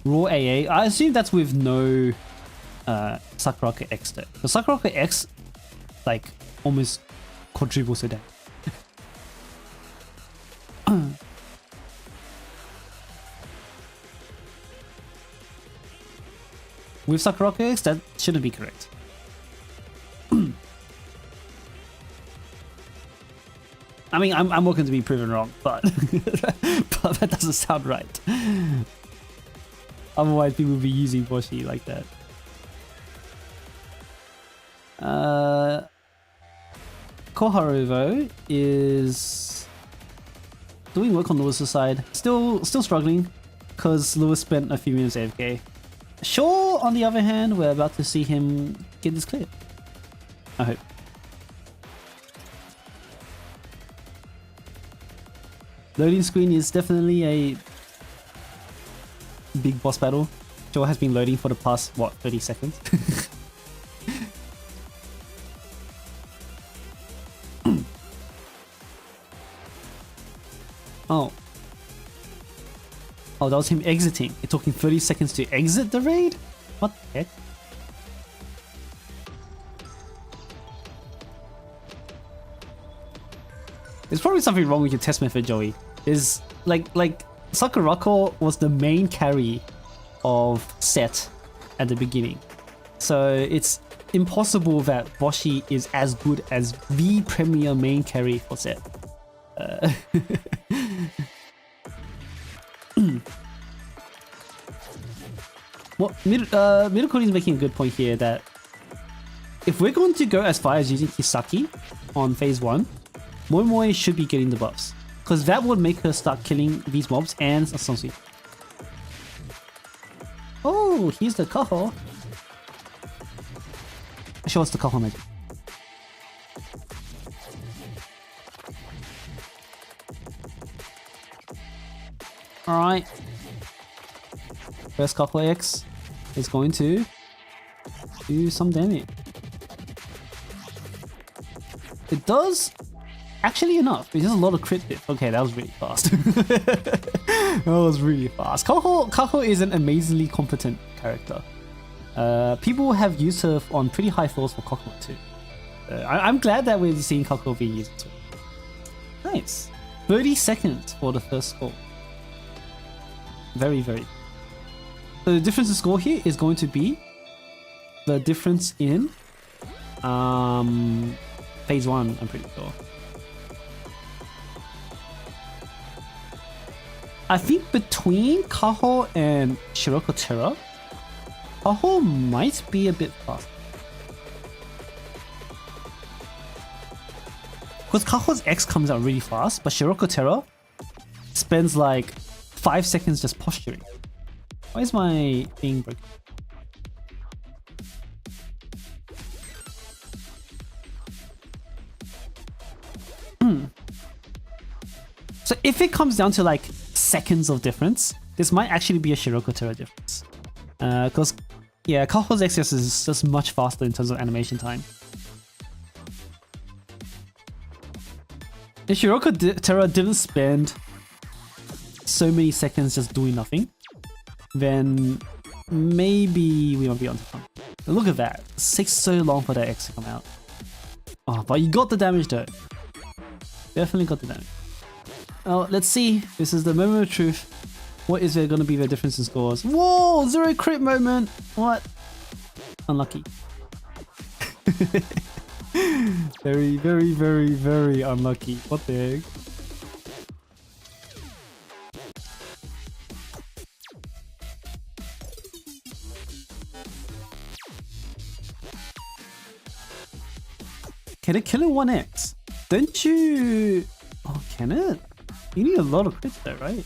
Raw AA. I assume that's with no Sakuraka X though. The Sakuraka X like almost quadruples a day. With Sakuraka X, that shouldn't be correct. I mean, I'm welcome to be proven wrong, but but that doesn't sound right. Otherwise, people would be using Boshi like that. Koharu though is doing work on Lewis's side. Still struggling because Lewis spent a few minutes AFK. Shaw, on the other hand, we're about to see him get this clear. I hope. Loading screen is definitely a big boss battle. Joe has been loading for the past, what, 30 seconds? Oh, that was him exiting. It took him 30 seconds to exit the raid? What the heck? There's probably something wrong with your test method, Joey. Is like Sakurako was the main carry of Set at the beginning. So it's impossible that Boshi is as good as the premier main carry for Set. Well, Midokuni is making a good point here that if we're going to go as far as using Kisaki on phase 1, Momoe should be getting the buffs. because that would make her start killing these mobs and Sansi. Oh, here's the Kaho. Show us the Kaho magic. Alright. First Kaho X is going to do some damage. It does actually enough. It's just a lot of crit hit. Okay, that was really fast. That was really fast. Kaho is an amazingly competent character. People have used her on pretty high floors for Kokoma too. I'm glad that we're seeing Kaho being used too. Nice. 30 seconds for the first score. Very, very. So the difference in score here is going to be the difference in phase 1, I'm pretty sure. I think between Kaho and Shiroko Terra, Kaho might be a bit faster. Because Kaho's X comes out really fast, but Shiroko Terra spends like 5 seconds just posturing. Why is my thing broken? So if it comes down to like seconds of difference, this might actually be a Shiroko Terra difference. Because, yeah, Kaho's XS is just much faster in terms of animation time. If Shiroko Terra didn't spend so many seconds just doing nothing, then maybe we might be onto something. Look at that. It takes so long for that X to come out. Oh, but you got the damage though. Definitely got the damage. Oh, let's see. This is the moment of truth. What is there going to be the difference in scores? Whoa! 0 crit moment! What? Unlucky. Very, very, very, very unlucky. What the heck? Can it kill in 1x? Don't you... Oh, can it? You need a lot of crits though, right?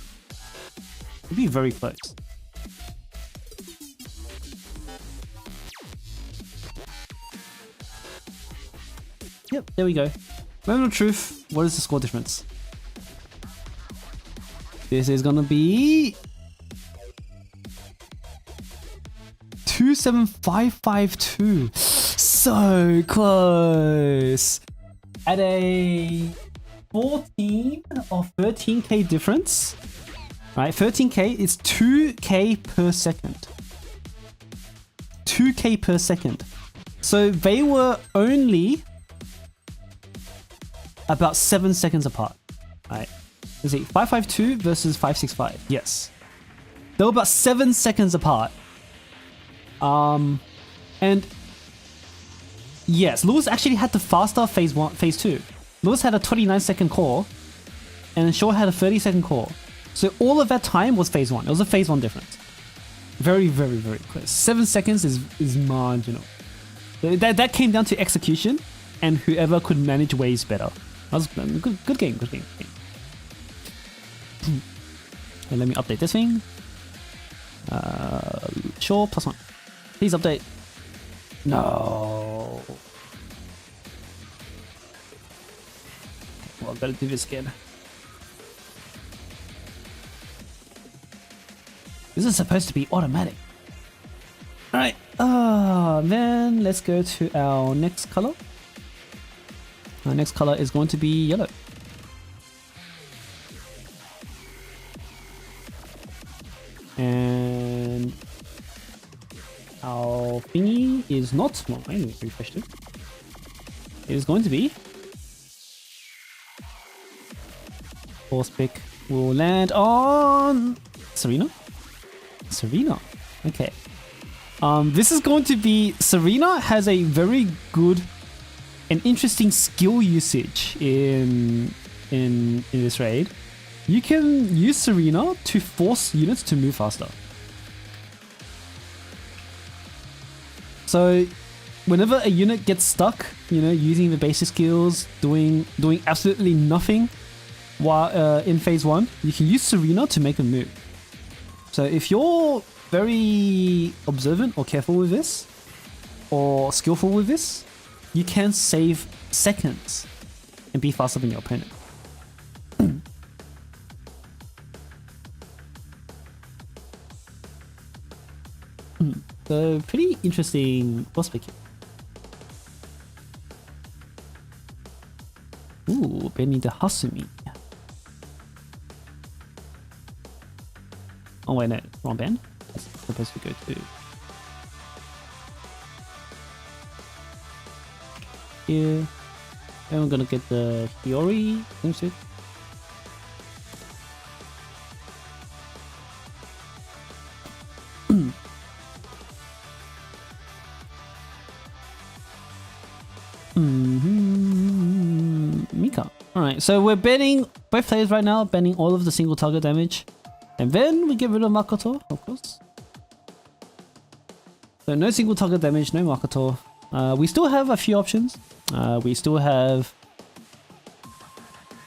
It'd be very close. Yep, there we go. Moment of truth. What is the score difference? This is gonna be 27552. So close. At a 14 or 13k difference, right? 13k is 2k per second. 2k per second. So they were only about 7 seconds apart, right? Let's see, 552 versus 565. Yes, they were about 7 seconds apart. And yes, Lewis actually had the faster phase 2. Lewis had a 29-second core, and Shaw had a 30-second core. So all of that time was phase 1. It was a phase 1 difference. Very, very, very close. 7 seconds is marginal. That came down to execution, and whoever could manage waves better. That was good game, good game. And let me update this thing. Shaw +1. Please update. No. Well, I've got to do this again. This is supposed to be automatic. Alright, then let's go to our next color. Our next color is going to be yellow. And our thingy is not small. I need to refresh it. It is going to be force pick will land on Serena. Serena. Okay. This is going to be Serena has a very good and interesting skill usage in this raid. You can use Serena to force units to move faster. So whenever a unit gets stuck, you know, using the basic skills, doing absolutely nothing, while in phase 1, you can use Serena to make a move. So if you're very observant or careful with this, or skillful with this, you can save seconds and be faster than your opponent. So pretty interesting boss pick here. Ooh, Benny the Hasumi. Oh wait, no, wrong band. It's supposed to go to here. And we're gonna get the Hiyori swimsuit. Mika. Alright, so we're banning both players right now, banning all of the single target damage. And then we get rid of Makoto, of course. So no single target damage, no Makoto. We still have a few options. We still have...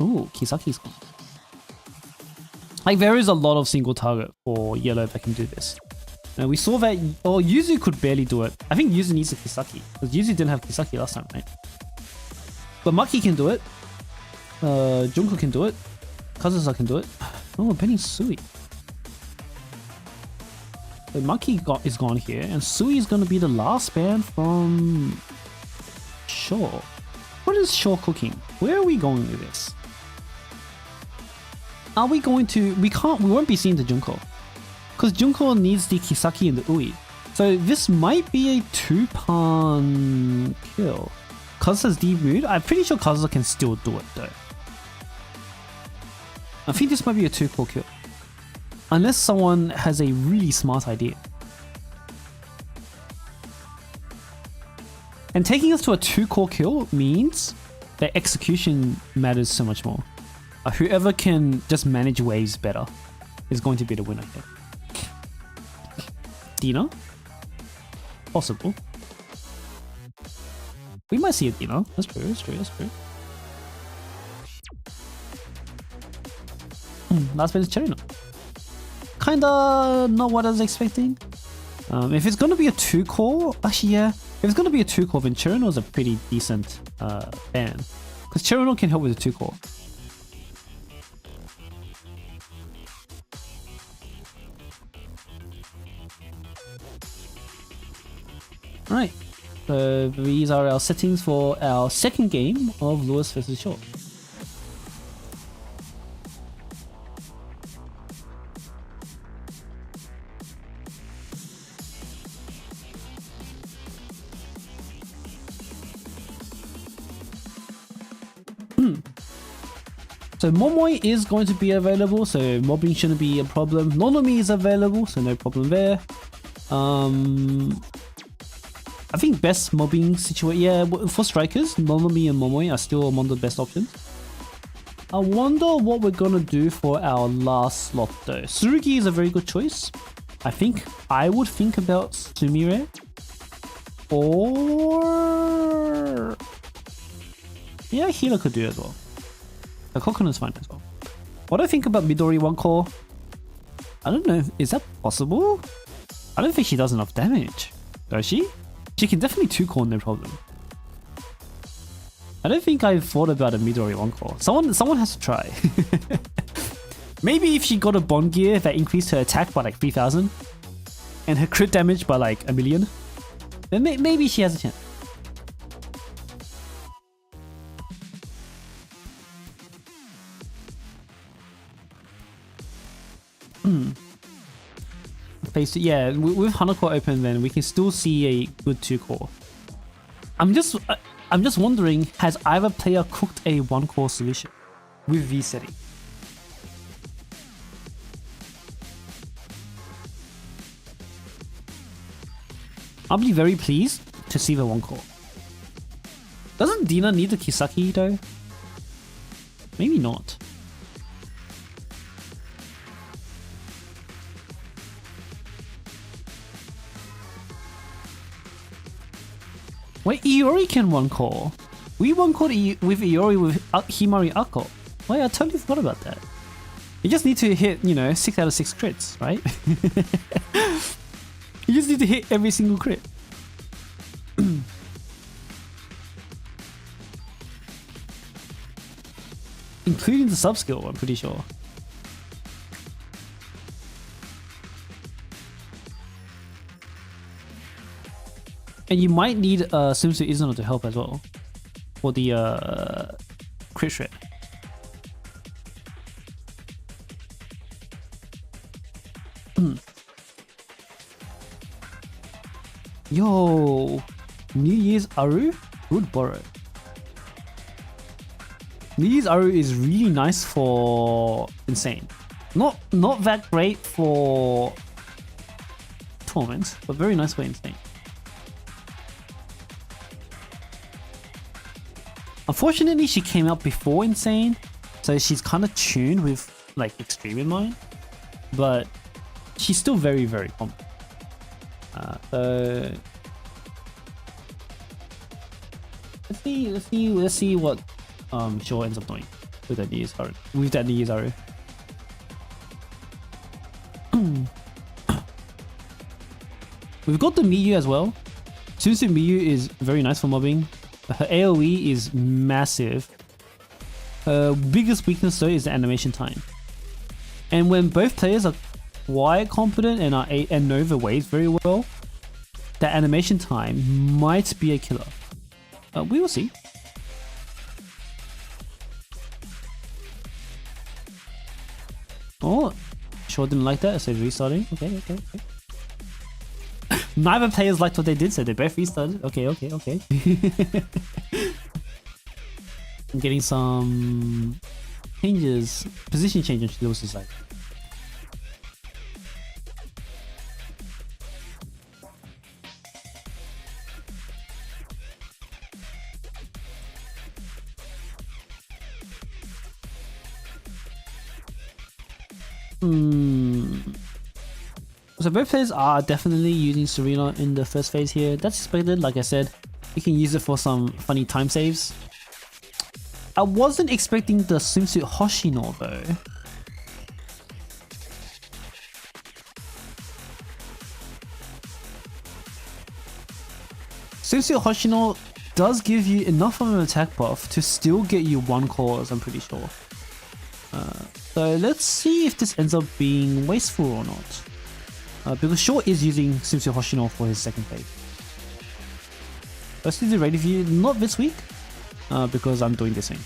Ooh, Kisaki's gone. Like, there is a lot of single target for yellow that can do this. We saw that... Oh, Yuzu could barely do it. I think Yuzu needs a Kisaki. Because Yuzu didn't have Kisaki last time, right? But Maki can do it. Junko can do it. Kazusa can do it. Oh, Benny Sui. So Maki is gone here. And Sui is going to be the last band from... Shaw. What is Shaw cooking? Where are we going with this? Are we going to... We won't be seeing the Junko. Because Junko needs the Kisaki and the Ui. So this might be a 2-pan kill. Kazusa's deep mood. I'm pretty sure Kazusa can still do it though. I think this might be a 2-core kill. Unless someone has a really smart idea. And taking us to a 2-core kill means that execution matters so much more. Whoever can just manage waves better is going to be the winner here. Dina? Possible. We might see a Dina. That's true, that's true, that's true. Last bit is Cherino. Kinda not what I was expecting. If it's gonna be a 2-core, actually yeah. If it's gonna be a 2-core, then Cherino is a pretty decent band. Because Cherino can help with a 2-core. Alright, so these are our settings for our second game of Lewis vs. Shaw. So Momoi is going to be available, so mobbing shouldn't be a problem. Nonomi is available, so no problem there. I think best mobbing situation, yeah, for strikers, Nonomi and Momoi are still among the best options. I wonder what we're gonna do for our last slot though. Tsurugi is a very good choice. I think I would think about Sumire. Or... yeah, Hila could do it as well. The Coconut's fine as well. What do I think about Midori 1-core? I don't know, is that possible? I don't think she does enough damage. Does she? She can definitely 2-core, no problem. I don't think I've thought about a Midori 1-core. Someone has to try. Maybe if she got a Bond gear that increased her attack by like 3000 and her crit damage by like 1,000,000, then maybe she has a chance. Phase 2, yeah, with Hanako open, then we can still see a good 2-core. I'm just wondering, has either player cooked a 1-core solution with V setting? I'll be very pleased to see the 1-core. Doesn't Dina need the Kisaki though? Maybe not. Wait, Iori can 1-core. We 1-cored with Iori with Himari Ako. Oh yeah, I totally forgot about that. You just need to hit, you know, 6 out of 6 crits, right? You just need to hit every single crit. Including the sub skill, I'm pretty sure. And you might need Swimsuit Izano to help as well for the crit shred. Yo, New Year's Aru would borrow. New Year's Aru is really nice for Insane. Not that great for Torment, but very nice for Insane. Unfortunately, she came out before Insane, so she's kind of tuned with like Extreme in mind, but she's still very, very common. So let's see what Shaw ends up doing with that New Year's Aru. We've got the Miyu as well. Swimsuit Miyu is very nice for mobbing. Her AoE is massive. Her biggest weakness though is the animation time. And when both players are quite competent and know the waves very well, that animation time might be a killer. We will see. Oh, sure didn't like that, so restarting. Okay. Neither players liked what they did, so they both restarted. Okay. I'm getting some changes, position changes to Lewis's side. So both players are definitely using Serena in the first phase here. That's expected. Like I said, you can use it for some funny time saves. I wasn't expecting the swimsuit Hoshino though. Swimsuit Hoshino does give you enough of an attack buff to still get you 1 cause, I'm pretty sure. So let's see if this ends up being wasteful or not. Because Shaw is using Swimsuit Hoshino for his second phase. Let's do the raid review, not this week, because I'm doing this thing.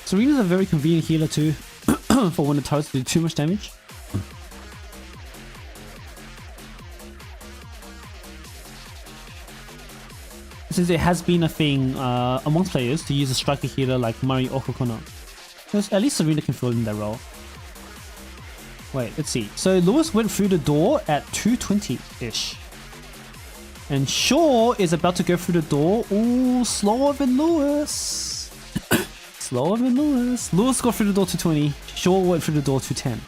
Serena's a very convenient healer too, for when the turrets do too much damage. Since it has been a thing amongst players to use a striker healer like Mari or Kokona. At least Serena can fill in that role. Wait, let's see. So Lewis went through the door at 220-ish. And Shaw is about to go through the door. Ooh, slower than Lewis. Slower than Lewis. Lewis got through the door 220. Shaw went through the door 210.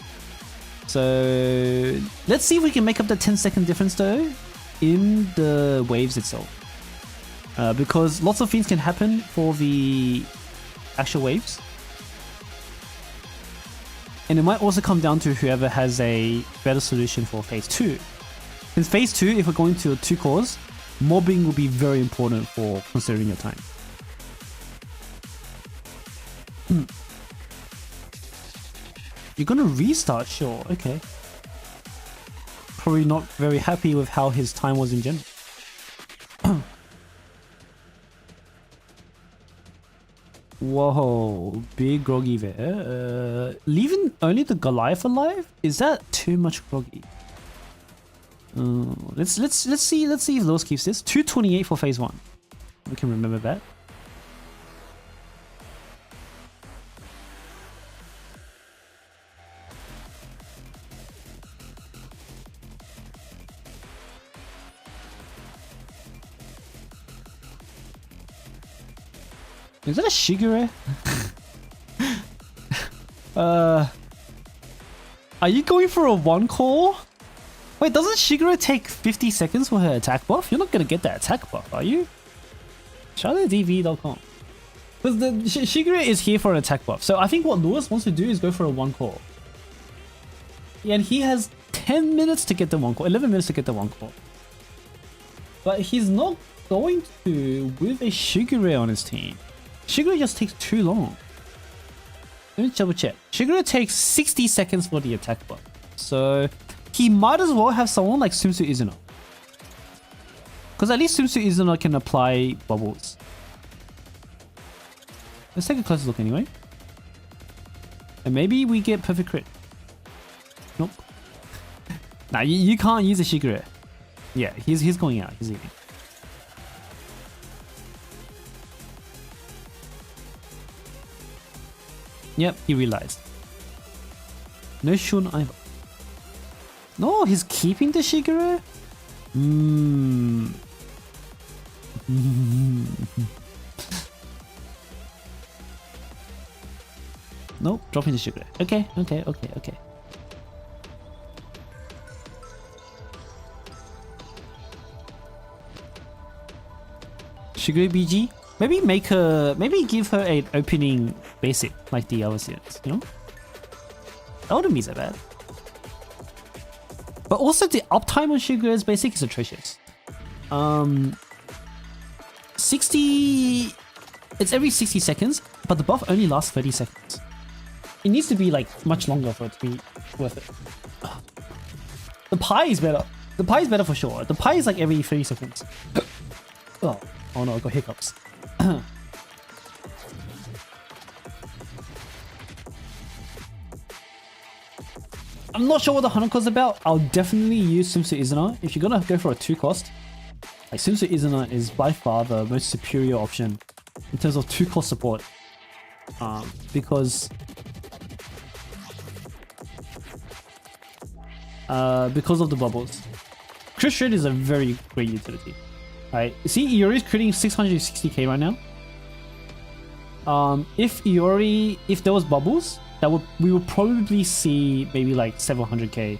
So let's see if we can make up the 10-second difference though in the waves itself. Because lots of things can happen for the actual waves. And it might also come down to whoever has a better solution for phase 2. In phase 2, if we're going to a 2 cores, mobbing will be very important for considering your time. You're gonna restart, sure, okay. Probably not very happy with how his time was in general. Whoa, big groggy there. Leaving only the Goliath alive? Is that too much groggy? Let's see if Lewis keeps this. 228 for phase 1. We can remember that. Is that a Shigure? Are you going for a 1-core? Wait, doesn't Shigure take 50 seconds for her attack buff? You're not gonna get that attack buff, are you? CharlotteDV.com. Because the Shigure is here for an attack buff. So I think what Lewis wants to do is go for a 1-core. Yeah, and he has 10 minutes to get the 1-core, 11 minutes to get the 1-core. But he's not going to with a Shigure on his team. Shigure just takes too long. Let me double check. Shigure takes 60 seconds for the attack buff. So he might as well have someone like Sumsu Izuno. Because at least Sumsu Izuno can apply bubbles. Let's take a closer look anyway. And maybe we get perfect crit. Nope. Nah, you can't use a Shigure. Yeah, he's going out. He's leaving. Yep, he realized. No Shun either. No, he's keeping the Shigure? Nope, dropping the Shigure. Okay. Shigure BG? Maybe give her an opening basic like the other series, you know? That wouldn't be so bad. But also the uptime on Shigure's basic is atrocious. 60... It's every 60 seconds, but the buff only lasts 30 seconds. It needs to be like much longer for it to be worth it. The pie is better. The pie is better for sure. The pie is like every 30 seconds. Oh no, I got hiccups. I'm not sure what the Hanako's about. I'll definitely use Sumsu Izuno. If you're gonna go for a 2-cost, like Sumsu Izuno is by far the most superior option in terms of 2-cost support. Because of the bubbles. Crit Shred is a very great utility. Right, see, Iori's critting 660k right now. If there was bubbles, we would probably see maybe like 700k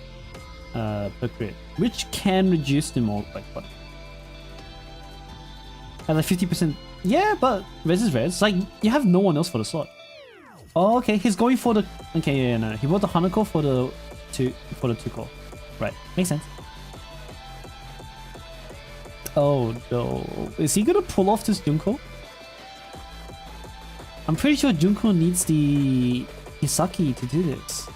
per crit, which can reduce the more like what? At like 50%. Yeah, but res is res. Like you have no one else for the slot. Oh, okay, he's going for the. Okay, yeah, no, he bought the Hanako for the 2-core. Right, makes sense. Oh no, is he gonna pull off this Junko? I'm pretty sure Junko needs the Hisaki to do this.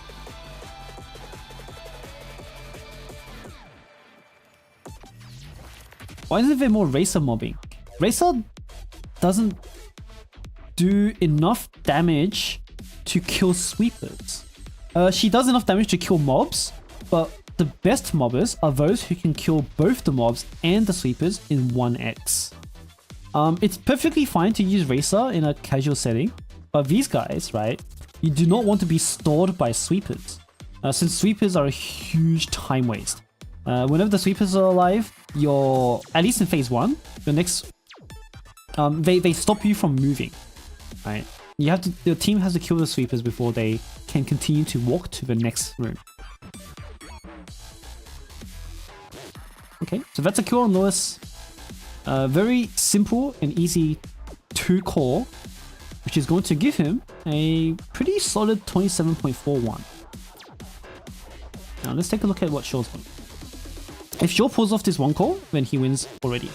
Why isn't there more Racer mobbing? Racer doesn't do enough damage to kill sweepers. She does enough damage to kill mobs, but the best mobbers are those who can kill both the mobs and the sweepers in 1x. It's perfectly fine to use Racer in a casual setting, but these guys, right, you do not want to be stalled by sweepers, since sweepers are a huge time waste. Whenever the sweepers are alive, at least in phase 1, your next, they stop you from moving, right? Your team has to kill the sweepers before they can continue to walk to the next room. Okay, so that's a kill on Lewis. Very simple and easy 2-core, which is going to give him a pretty solid 27.41. Now let's take a look at what Shaw's doing. If Shaw pulls off this 1-core, then he wins already.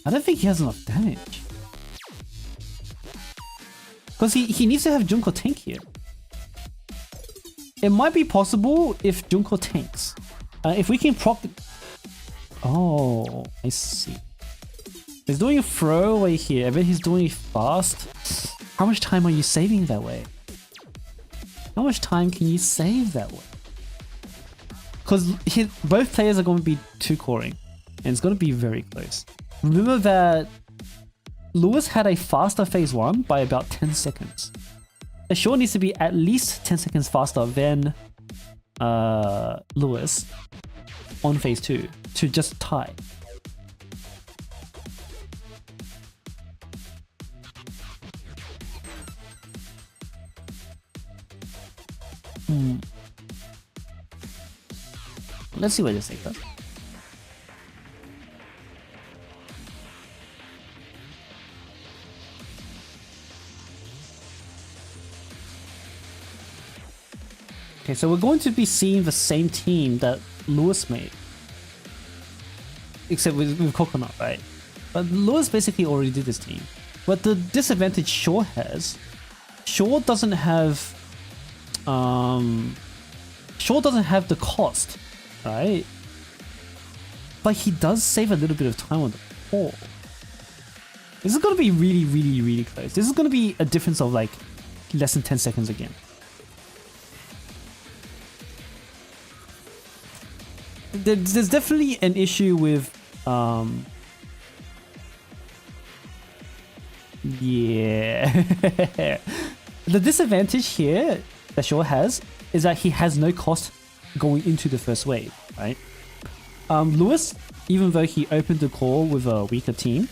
I don't think he has enough damage. Because he needs to have Junko tank here. It might be possible if Junko tanks. If we can proc... Oh, I see. He's doing a throwaway here, and then he's doing it fast. How much time are you saving that way? How much time can you save that way? Because both players are going to be 2-coring, and it's going to be very close. Remember that Lewis had a faster phase 1 by about 10 seconds. Shaw needs to be at least 10 seconds faster than Lewis on phase 2 to just tie. Let's see what this takes us. Okay, so we're going to be seeing the same team that Lewis made. Except with Coconut, right? But Lewis basically already did this team. But the disadvantage Shaw has... Shaw doesn't have the cost, right? But he does save a little bit of time on the ball. This is going to be really, really, really close. This is going to be a difference of like less than 10 seconds again. There's definitely an issue with yeah. The disadvantage here that Shaw has is that he has no cost going into the first wave, right? Lewis, even though he opened the call with a weaker team,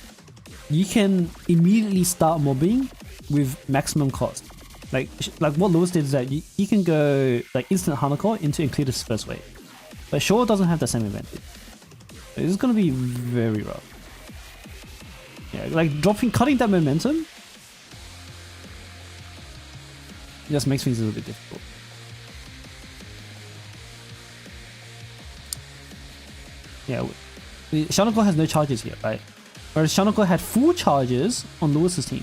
you can immediately start mobbing with maximum cost. Like what Lewis did is that you can go like instant Hanako into and clear this first wave. But Shaw doesn't have the same advantage. So this is going to be very rough. Yeah, like cutting that momentum just makes things a little bit difficult. Yeah, Shanako has no charges here, right? Whereas Shanako had full charges on Lewis's team.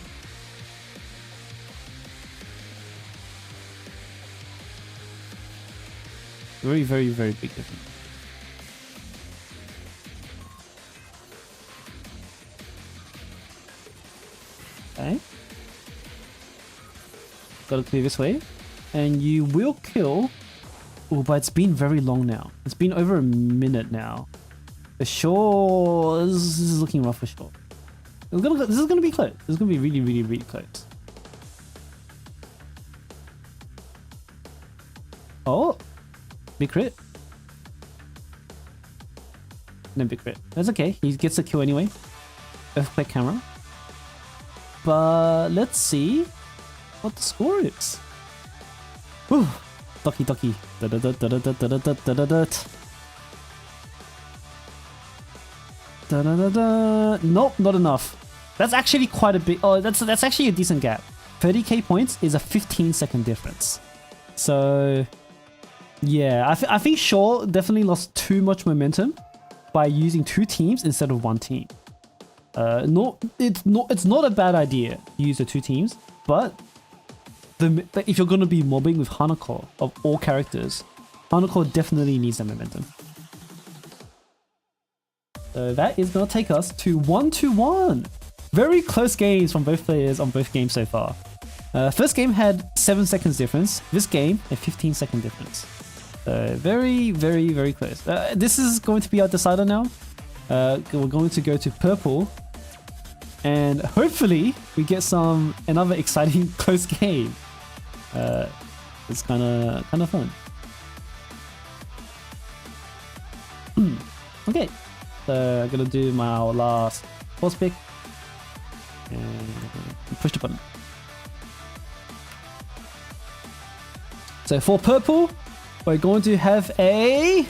Very, very, very big difference. Okay. Gotta clear this way. And you will kill... Oh, but it's been very long now. It's been over a minute now. For sure, this is looking rough for sure. This is gonna be close. This is gonna be really, really, really close. Oh! Big crit. No big crit. That's okay. He gets a kill anyway. Earthquake camera. But let's see what the score is. Whew. Ducky ducky. Da da da da da da da da da da da. Da da da da. Nope, not enough. That's actually quite a bit. Oh, that's actually a decent gap. 30k points is a 15-second difference. So yeah, I think Shaw definitely lost too much momentum by using two teams instead of one team. It's not a bad idea to use the two teams, but if you're gonna be mobbing with Hanako of all characters, Hanako definitely needs that momentum. So that is gonna take us to 1-1. Very close games from both players on both games so far. First game had 7 seconds difference. This game a 15-second difference. Very, very, very close. This is going to be our decider now. We're going to go to purple, and hopefully we get another exciting close game. It's kind of fun. Okay, so I'm gonna do my last force pick and push the button. So for purple, we're going to have a...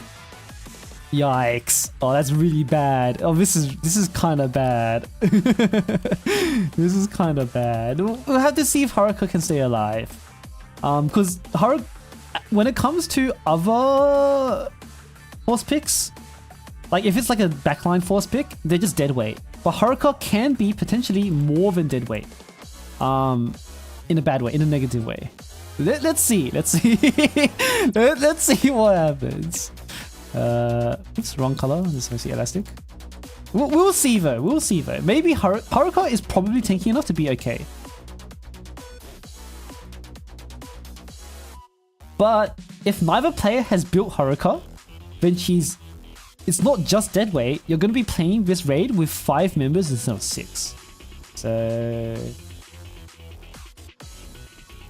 Yikes. Oh, that's really bad. Oh, this is kind of bad. This is kind of bad. We'll have to see if Haruka can stay alive. Because Haruka, when it comes to other force picks, like if it's like a backline force pick, they're just dead weight. But Haruka can be potentially more than dead weight. In a bad way, in a negative way. Let's see. Let's see what happens. Oops, wrong color. This is elastic. We'll see though. We'll see though. Maybe Haruka is probably tanky enough to be okay. But if neither player has built Haruka, then it's not just dead weight. You're going to be playing this raid with 5 members instead of 6. So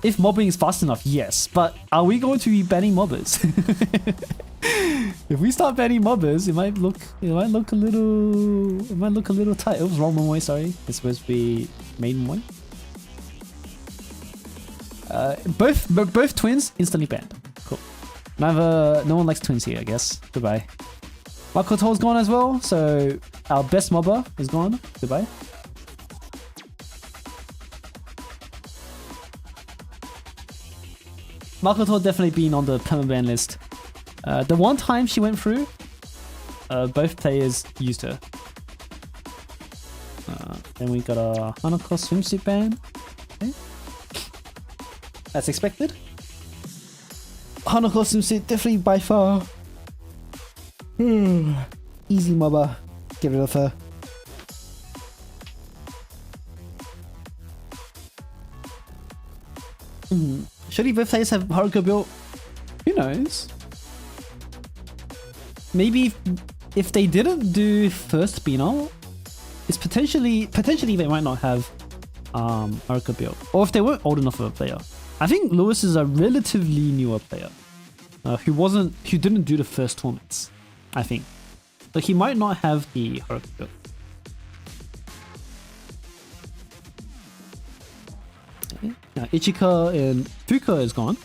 if mobbing is fast enough, yes. But are we going to be banning mobbers? If we start banning mobbers, it might look a little tight. Oops, wrong Momoe, sorry. It's supposed to be main Momoe. Both twins instantly banned. No one likes twins here, I guess. Goodbye. Makoto's gone as well, so our best mobber is gone. Goodbye. Makoto definitely been on the permaban list. The one time she went through, both players used her. Then we got a Hanako swimsuit ban. Okay. As expected. Hanako swimsuit definitely by far. Easy mobber. Get rid of her. Should both players have Haruka built? Who knows? Maybe if they didn't do first Bino, it's potentially they might not have Haruka built. Or if they weren't old enough of a player. I think Lewis is a relatively newer player. Who didn't do the first tournaments, I think. So he might not have the Haruka built. Okay. Now Ichika and Fuka is gone.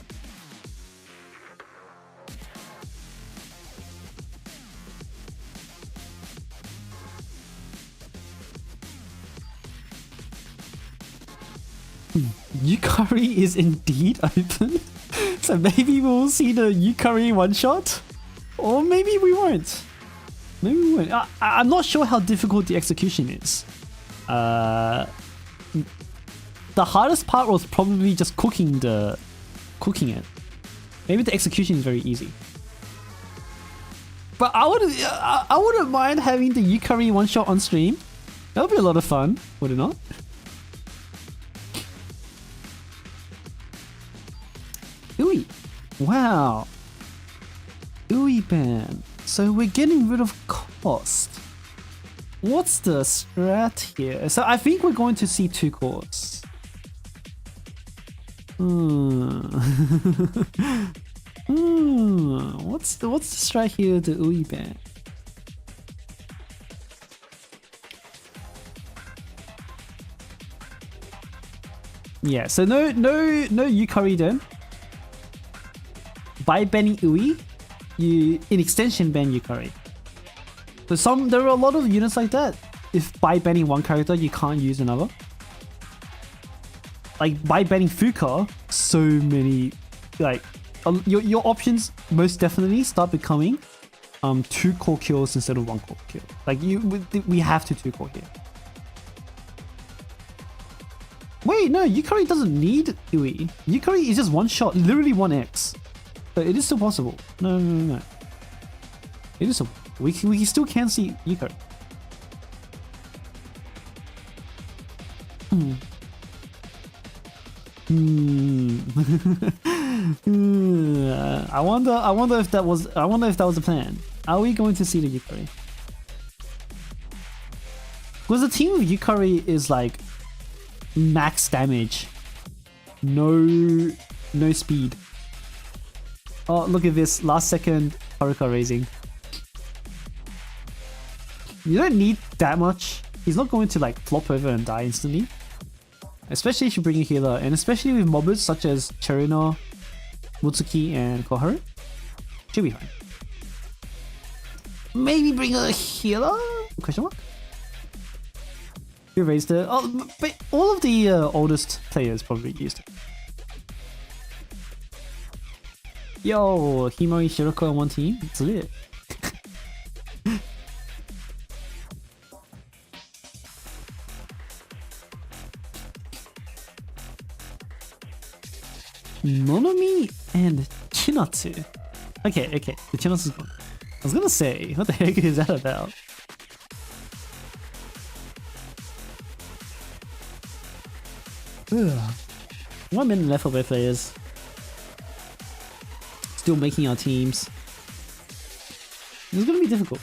Yukari is indeed open. So maybe we'll see the Yukari one shot. Or maybe we won't. Maybe we won't. I'm not sure how difficult the execution is. The hardest part was probably just cooking it. Maybe the execution is very easy. But I wouldn't mind having the Yukari one shot on stream. That would be a lot of fun, would it not? Ui. Wow. Ui ban. So we're getting rid of cost. What's the strat here? So I think we're going to see 2 cores. What's the strat here to Ui ban? Yeah, so no Yukari then. By banning Ui, you in extension ban Yukari. So there are a lot of units like that. If by banning one character you can't use another. Like by banning Fuka, so many your options most definitely start becoming 2 core kills instead of 1 core kill. Like we have to 2 core here. Wait, no, Yukari doesn't need Ui. Yukari is just one shot, literally 1x. So it is still possible. No. It is still, we still can see Yukari. I wonder if that was the plan. Are we going to see the Yukari? Because the team of Yukari is like max damage, no speed. Oh, look at this last second Haruka raising. You don't need that much. He's not going to like flop over and die instantly. Especially if you bring a healer, and especially with mobbers such as Cherino, Mutsuki, and Koharu. Should be fine. Maybe bring a healer? Question mark? Who raised it? Oh, but all of the oldest players probably used it. Yo, Himari Shiroko on one team. It's lit. Monomi and Chinatsu. Okay, the Chinatsu's gone. I was gonna say, what the heck is that about? Ugh. 1 minute left for both players. Still making our teams. It's gonna be difficult.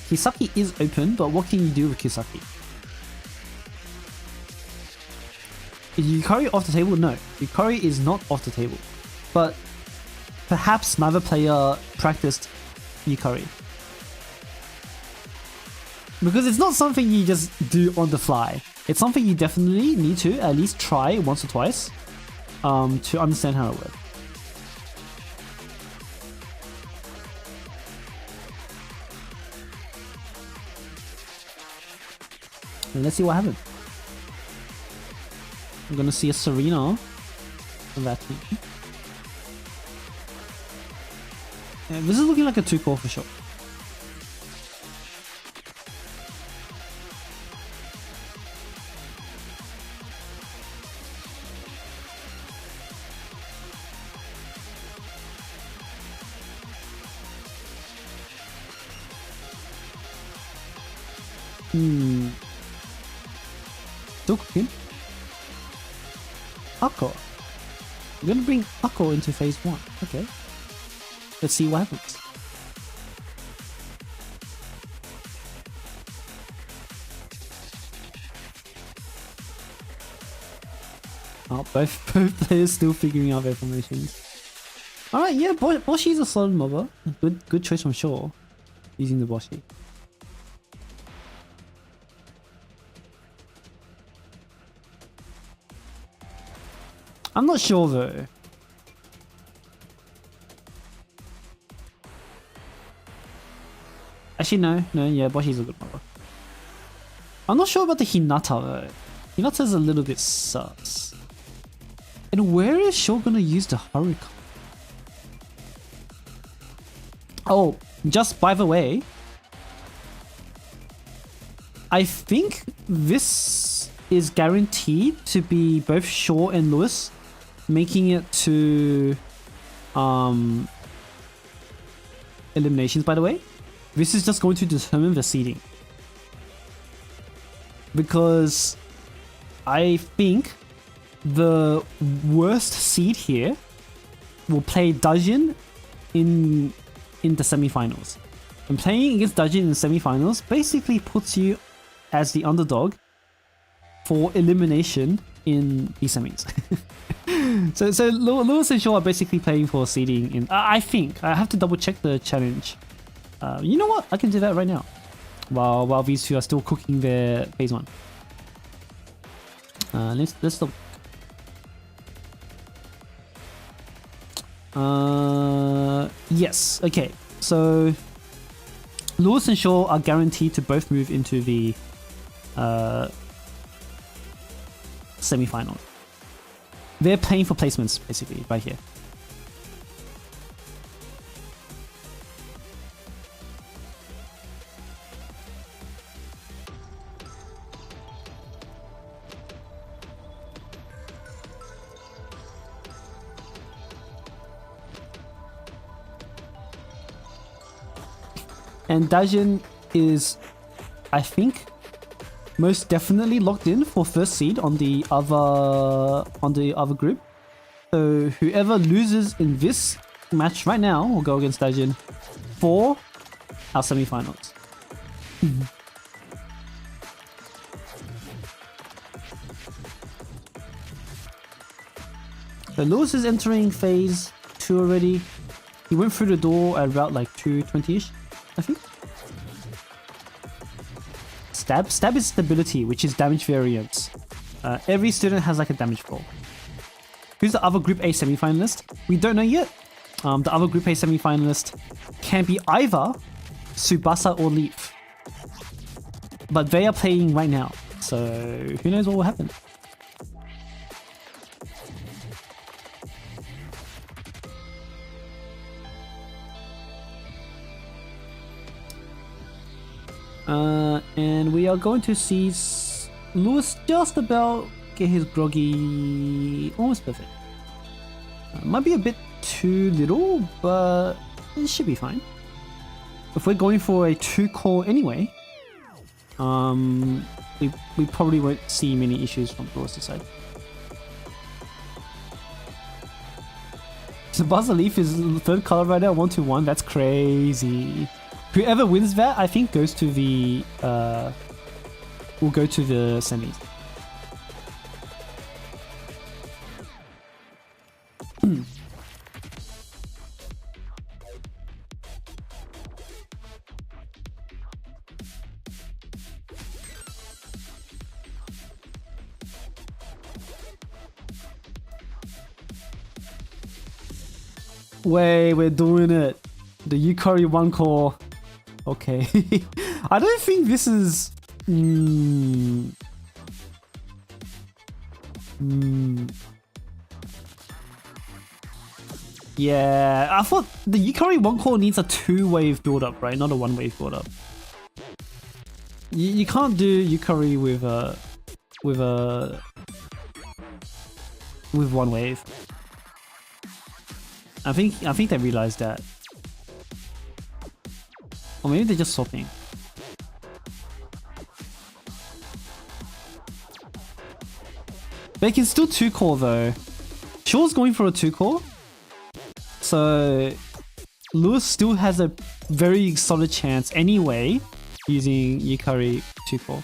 Kisaki is open, but what can you do with Kisaki? Is Yukari off the table? No, Yukari is not off the table. But perhaps another player practiced Yukari. Because it's not something you just do on the fly. It's something you definitely need to at least try once or twice to understand how it works. And let's see what happens. I'm gonna see a Serena on that team. And this is looking like a 2-core for sure. Still cooking. Akko. I'm gonna bring Akko into phase 1. Okay. Let's see what happens. Oh, both players still figuring out their formations. Alright, yeah, Boshi's a solid mobber. Good choice from Shaw. Using the Boshi. I'm not sure though. Actually, no, yeah, Boshi's a good mobber. I'm not sure about the Hinata though. Hinata's a little bit sus. And where is Shaw gonna use the Hurricane? Oh, just by the way, I think this is guaranteed to be both Shaw and Lewis making it to eliminations, by the way. This is just going to determine the seeding. Because I think the worst seed here will play Dajin in the semi-finals. And playing against Dajin in the semi-finals basically puts you as the underdog for elimination in the semis. so Lewis and Shaw are basically playing for seeding in... I think. I have to double check the challenge. You know what? I can do that right now. While these two are still cooking their phase 1. Let's stop. Yes. Okay. So Lewis and Shaw are guaranteed to both move into the semi-final. They're playing for placements basically right here. And Dajin is, I think, most definitely locked in for first seed on the other group. So whoever loses in this match right now will go against Dajin for our semi-finals. So Lewis is entering phase 2 already. He went through the door at about like 220-ish, I think. Stab is stability, which is damage variance. Every student has like a damage roll. Who's the other Group A semi-finalist? We don't know yet. The other Group A semi-finalist can be either Tsubasa or Leaf. But they are playing right now, so who knows what will happen. And we are going to see Lewis just about get his groggy almost perfect. Might be a bit too little, but it should be fine. If we're going for a 2-core anyway, we probably won't see many issues from Lewis' side. So Buzzer Leaf is third color right now, 1-1. That's crazy. Whoever wins that, I think, goes to the will go to the semis. Wait, we're doing it. The Yukari 1 core. Okay. I don't think this is... Yeah, I thought the Yukari 1 core needs a 2-wave build-up, right? Not a 1-wave build-up. You can't do Yukari with 1 wave. I think they realized that. Or maybe they're just swapping. They can still 2-core though. Shaw's going for a 2-core. So Lewis still has a very solid chance anyway using Yukari 2-core.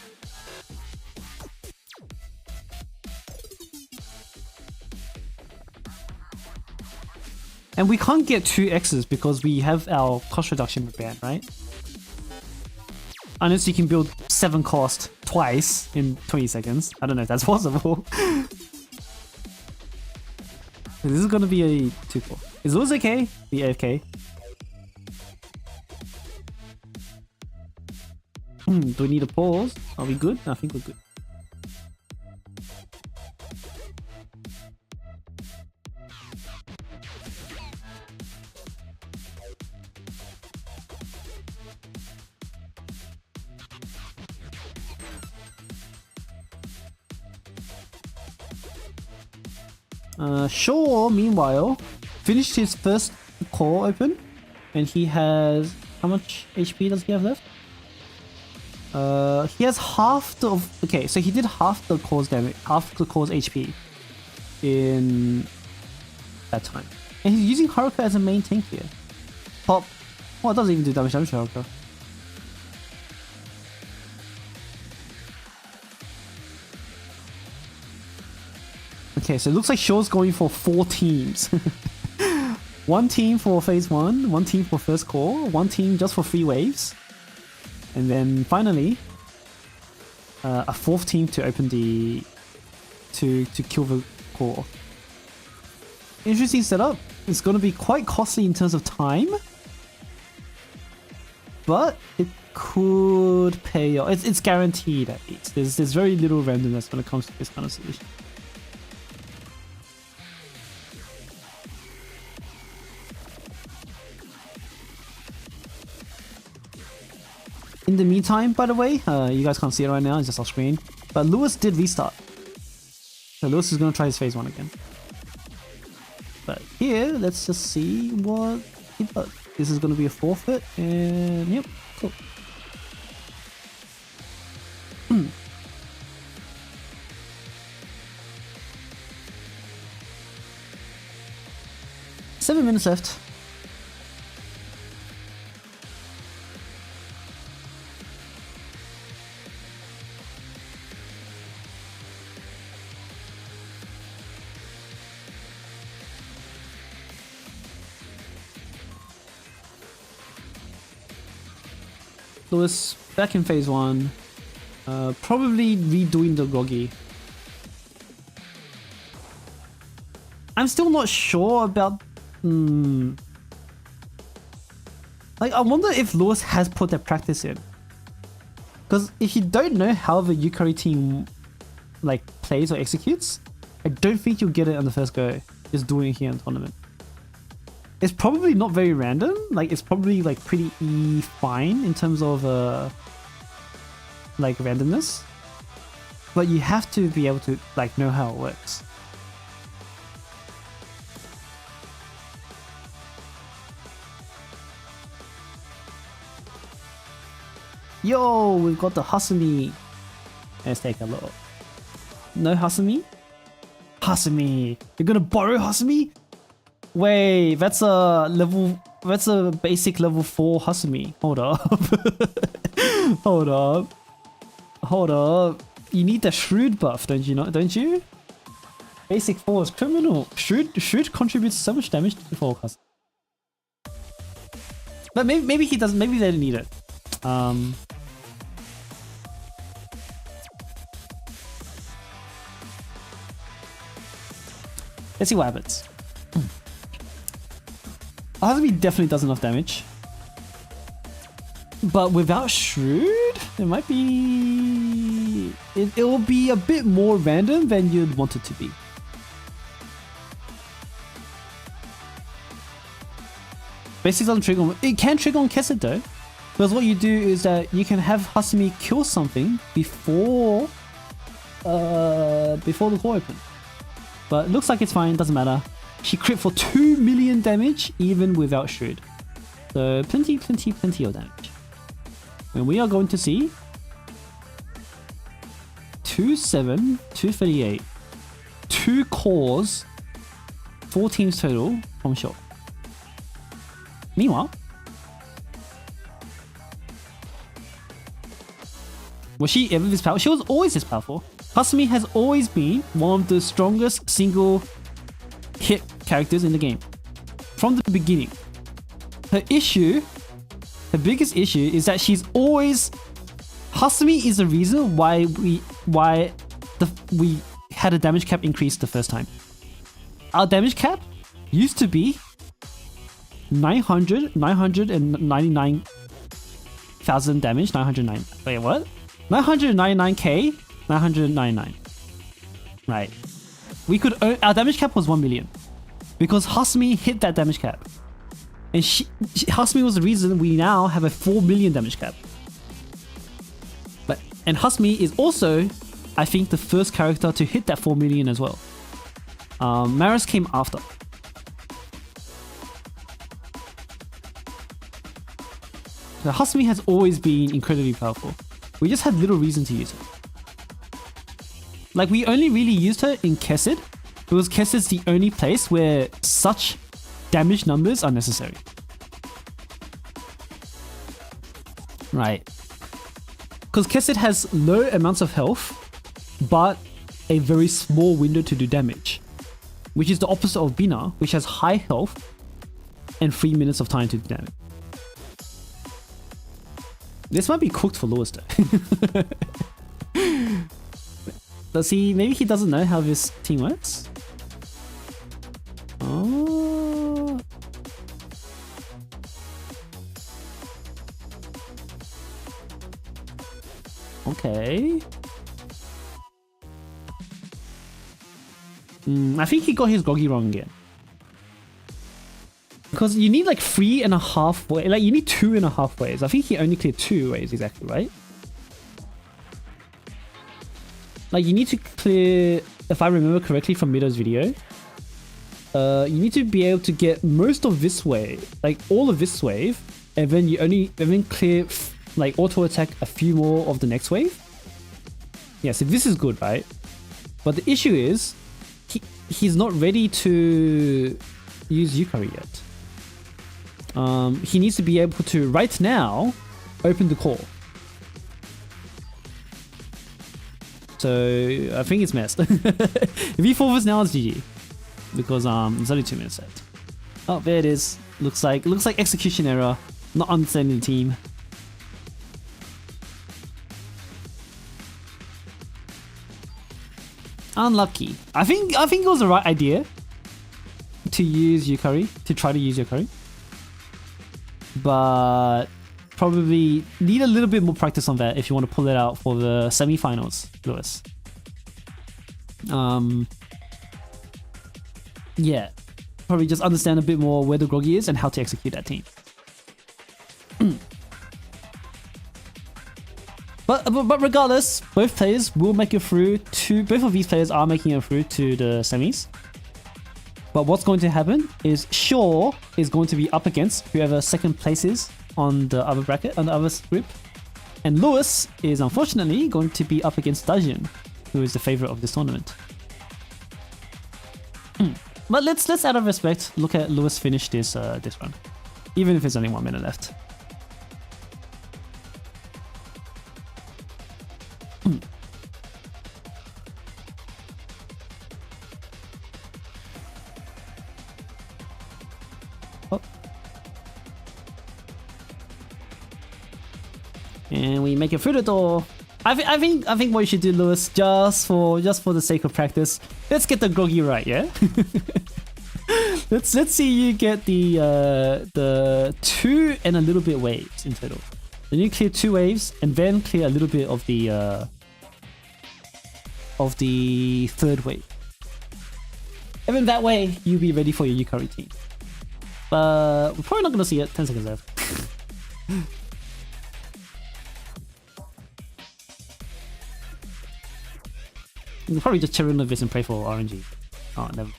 And we can't get 2 X's because we have our cost reduction ban, right? Unless you can build 7 cost twice in 20 seconds. I don't know if that's possible. This is gonna be a 2-core. Is Lewis okay? The AFK. Do we need a pause? Are we good? I think we're good. Shaw, meanwhile, finished his first core open, and he has... how much HP does he have left? He has half the... okay, so he did half the core's damage, half the core's HP in that time. And he's using Haruka as a main tank here. Pop. Oh, it doesn't even do damage to Haruka. Okay, so it looks like Shaw's going for 4 teams. 1 team for phase 1, 1 team for first core, 1 team just for 3 waves. And then finally, a 4th team to open the... to kill the core. Interesting setup. It's going to be quite costly in terms of time. But it could pay off. It's guaranteed at least. There's very little randomness when it comes to this kind of solution. In the meantime, by the way, you guys can't see it right now, it's just off screen, but Lewis did restart. So Lewis is going to try his phase 1 again. But here, let's just see what he does. This is going to be a forfeit, and yep, cool. 7 minutes left. Lewis back in phase 1, probably redoing the Gogi. I'm still not sure about... like, I wonder if Lewis has put that practice in. Because if you don't know how the Yukari team like plays or executes, I don't think you'll get it on the first go, just doing it here in the tournament. It's probably not very random, like it's probably like pretty fine in terms of like randomness, but you have to be able to like know how it works. Yo, we've got the Hasumi. Let's take a look. No Hasumi? Hasumi! You're gonna borrow Hasumi? Wait, that's a level... that's a basic level 4 Hasumi. Hold up. Hold up. Hold up. You need the Shrewd buff, don't you know? Don't you? Basic 4 is criminal. Shrewd contributes so much damage to the forecast. But maybe he doesn't. Maybe they don't need it. Let's see what happens. Hasumi definitely does enough damage. But without Shrewd, it might be... It will be a bit more random than you'd want it to be. Basically doesn't trigger on... It can trigger on Chesed though. Because what you do is that you can have Hasumi kill something before the core open. But it looks like it's fine, doesn't matter. She crit for 2 million damage even without Shrewd. So plenty of damage. And we are going to see 2-7, 238, 2 cores, 4 teams total from Shock. Meanwhile, was she ever this powerful? She was always this powerful. Hasumi has always been one of the strongest single hit characters in the game. From the beginning. Her biggest issue is that she's always... Hasumi is the reason why we had a damage cap increase the first time. Our damage cap used to be 999,000 damage. 909. Wait, what? 999k, 999. Right. We could earn, our damage cap was 1 million because Hasumi hit that damage cap, and Hasumi was the reason we now have a 4 million damage cap. And Hasumi is also, I think, the first character to hit that 4 million as well. Maris came after. So Hasumi has always been incredibly powerful. We just had little reason to use her. Like, we only really used her in Chesed because Chesed's the only place where such damage numbers are necessary. Right. Because Chesed has low amounts of health, but a very small window to do damage. Which is the opposite of Bina, which has high health and 3 minutes of time to do damage. This might be cooked for Lewis though. Does he... Maybe he doesn't know how this team works? Oh... Okay. I think he got his groggy wrong again. Because you need like 3.5 ways, like you need 2.5 ways. I think he only cleared 2 ways exactly, right? Like you need to clear, if I remember correctly from Mido's video, you need to be able to get most of this wave, like all of this wave, and then clear like auto attack a few more of the next wave. Yeah, so this is good, right? But the issue is he's not ready to use Yukari yet. He needs to be able to right now open the core. So I think it's messed. If he forwards now, it's GG because it's only 2 minutes left. Oh, there it is. Looks like execution error. Not understanding the team. Unlucky. I think it was the right idea to use Yukari, to try to use Yukari. But probably need a little bit more practice on that if you want to pull it out for the semi-finals, Lewis. Yeah. Probably just understand a bit more where the groggy is and how to execute that team. But regardless, both players will make it through to... Both of these players are making it through to the semis. But what's going to happen is Shaw is going to be up against whoever second place is on the other bracket, on the other group. And Lewis is unfortunately going to be up against Dajin, who is the favorite of this tournament. But let's out of respect look at Lewis finish this run, even if it's only 1 minute left. Oh. And we make it through the door. I think what you should do, Lewis, just for the sake of practice, let's get the groggy right, yeah? Let's see you get the 2 and a little bit waves in total. Then you clear 2 waves and then clear a little bit of the 3rd wave. And then that way you'll be ready for your Yukari team. But we're probably not gonna see it. 10 seconds left. We'll probably just cherry on this and pray for RNG. Oh, never.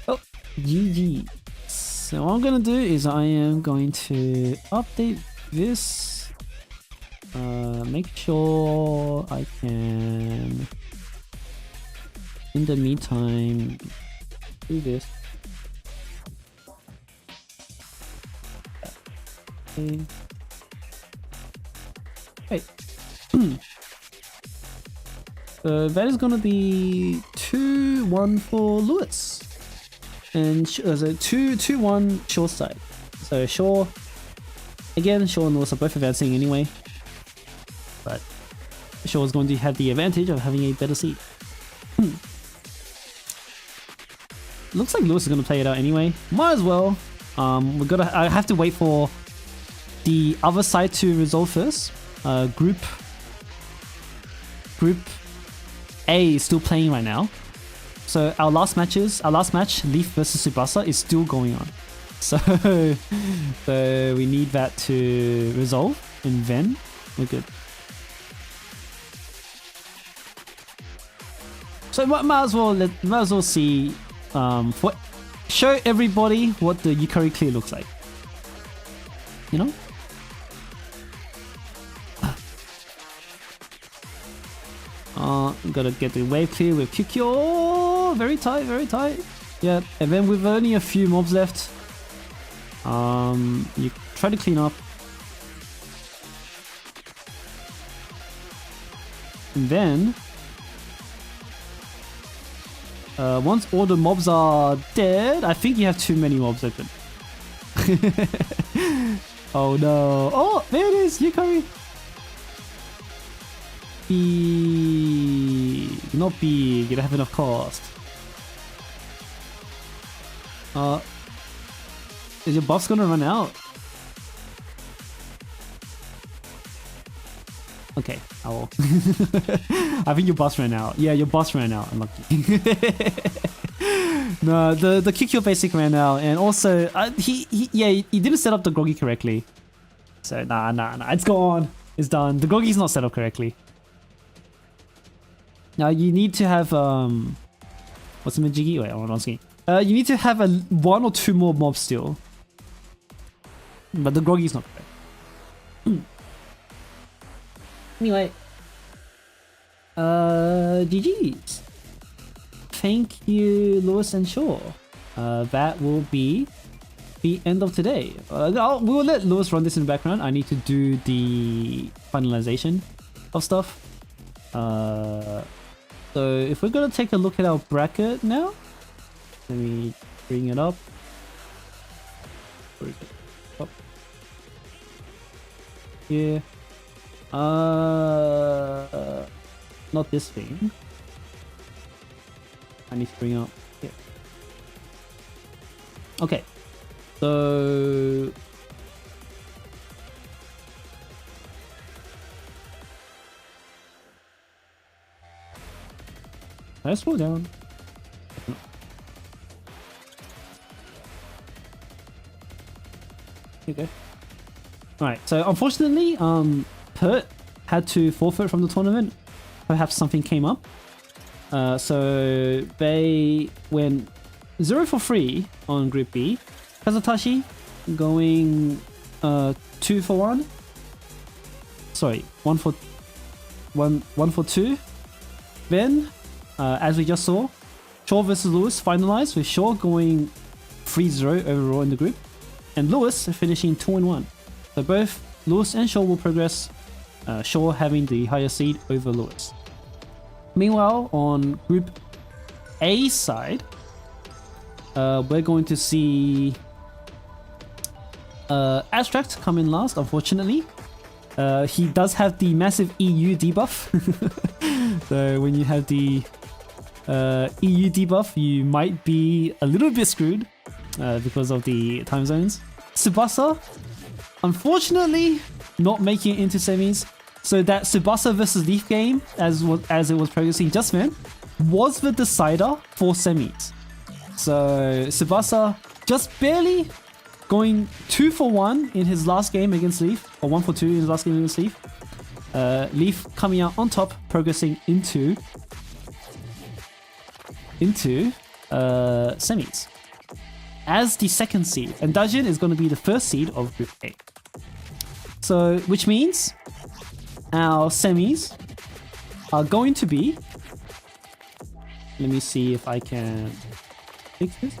Oh, GG. So what I'm gonna do is I am going to update this. Make sure I can, in the meantime, do this. Okay. Wait. So that is gonna be 2-1 for Lewis, and so 2-1 Shaw's side. So Shaw, again, Shaw and Lewis are both advancing anyway, but Shaw is going to have the advantage of having a better seed. Looks like Lewis is gonna play it out anyway. Might as well. I have to wait for the other side to resolve first. Group A is still playing right now. So our last match, Leaf versus Tsubasa, is still going on. So we need that to resolve, and then we're good. So might as well see, show everybody what the Yukari clear looks like. You know? Gotta get the wave clear with Kikyo. Very tight, very tight. Yeah, and then with only a few mobs left, you try to clean up. And then, once all the mobs are dead, I think you have too many mobs open. Oh no. Oh, there it is, Yukari. Big, not big, you don't have enough cost. Is your buff's gonna run out? Okay, I will. I think your boss ran out. Yeah, your boss ran out. Unlucky. No, the Kikyo basic ran out, and also he didn't set up the Groggy correctly. So nah, it's gone. It's done. The Groggy's not set up correctly. Now you need to have what's the Majigi? Wait, I'm asking. You need to have 1 or 2 more mobs still, but the Groggy's not correct. Anyway, GG's. Thank you, Lewis and Shaw. That will be the end of today. We'll let Lewis run this in the background. I need to do the finalization of stuff. So if we're gonna take a look at our bracket now, let me bring it up. Where is it? Up. Here. Not this thing. I need to bring up here. Okay. So let's slow down. Okay. Alright, so unfortunately, Pert had to forfeit from the tournament. Perhaps something came up. So they went 0 for 3 on Group B. Kazutashi going 2 for 1. Sorry, 1 for 2. Then, as we just saw, Shaw versus Lewis finalized with Shaw going 3-0 overall in the group, and Lewis finishing 2-1. So both Lewis and Shaw will progress, Shaw having the higher seed over Lewis. Meanwhile, on Group A side, we're going to see Abstract come in last, unfortunately. He does have the massive EU debuff. So when you have the EU debuff, you might be a little bit screwed because of the time zones. Tsubasa, unfortunately, not making it into semis. So that Tsubasa versus Leaf game, as it was progressing just then, was the decider for semis. So Tsubasa just barely going 2 for 1 in his last game against Leaf, or 1 for 2 in his last game against Leaf. Leaf coming out on top, progressing into semis as the second seed, and Dajin is going to be the first seed of Group A. So, which means our semis are going to be. Let me see if I can fix this.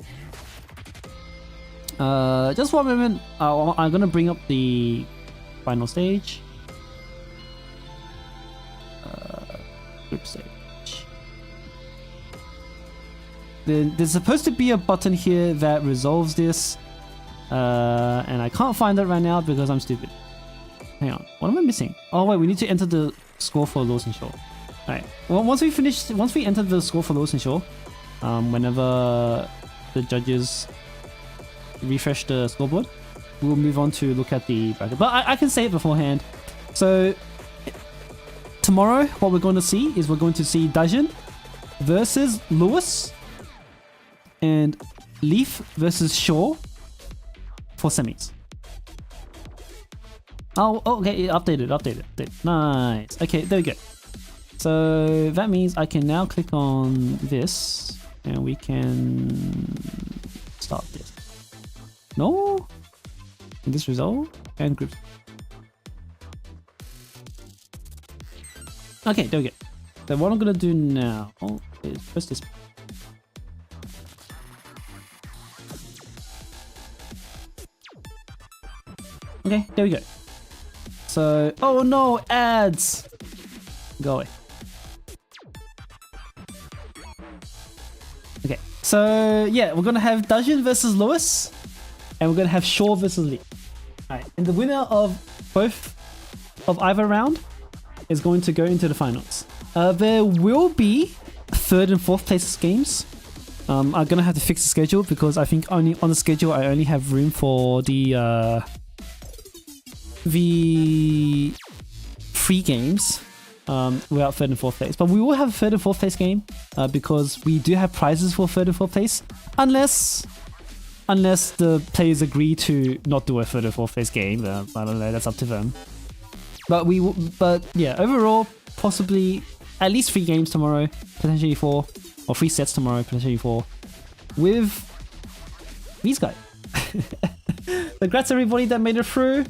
Just one moment. I'm gonna bring up the final stage. Group stage. There's supposed to be a button here that resolves this, and I can't find it right now because I'm stupid. Hang on, what am I missing? Oh wait, we need to enter the score for Lewis and Shaw. Alright, well, once we enter the score for Lewis and Shaw, whenever the judges refresh the scoreboard, we'll move on to look at the bracket. But I can say it beforehand. So tomorrow, what we're going to see is we're going to see Dajin versus Lewis and Leaf versus Shaw for semis. Oh, okay, updated. Nice. Okay, there we go. So that means I can now click on this and we can start this. No? And this resolve and group. Okay, there we go. So what I'm gonna do now is press this. Okay, there we go. So, oh no, ads! Go away. Okay, so yeah, we're gonna have Dajin versus Lewis, and we're gonna have Shaw versus Lee. Alright, and the winner of either round is going to go into the finals. There will be 3rd and 4th place games. I'm gonna have to fix the schedule because I think only on the schedule I only have room for the free games without 3rd and 4th place. But we will have a 3rd and 4th place game because we do have prizes for 3rd and 4th place, unless the players agree to not do a 3rd and 4th place game. I don't know, that's up to them. But yeah, overall, possibly at least 3 games tomorrow, potentially 4, or 3 sets tomorrow, potentially 4, with these guys. Congrats everybody that made it through.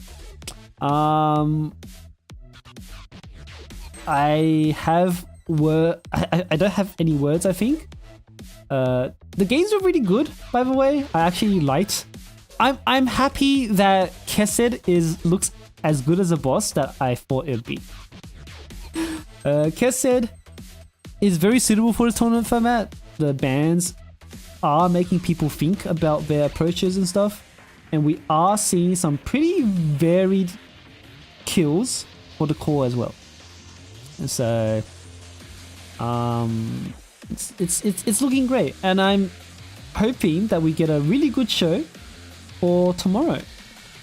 I don't have any words, I think. The games are really good, by the way. I actually liked. I'm happy that Chesed looks as good as a boss that I thought it would be. Chesed is very suitable for the tournament format. The bans are making people think about their approaches and stuff, and we are seeing some pretty varied kills for the core as well. And so it's looking great, and I'm hoping that we get a really good show for tomorrow.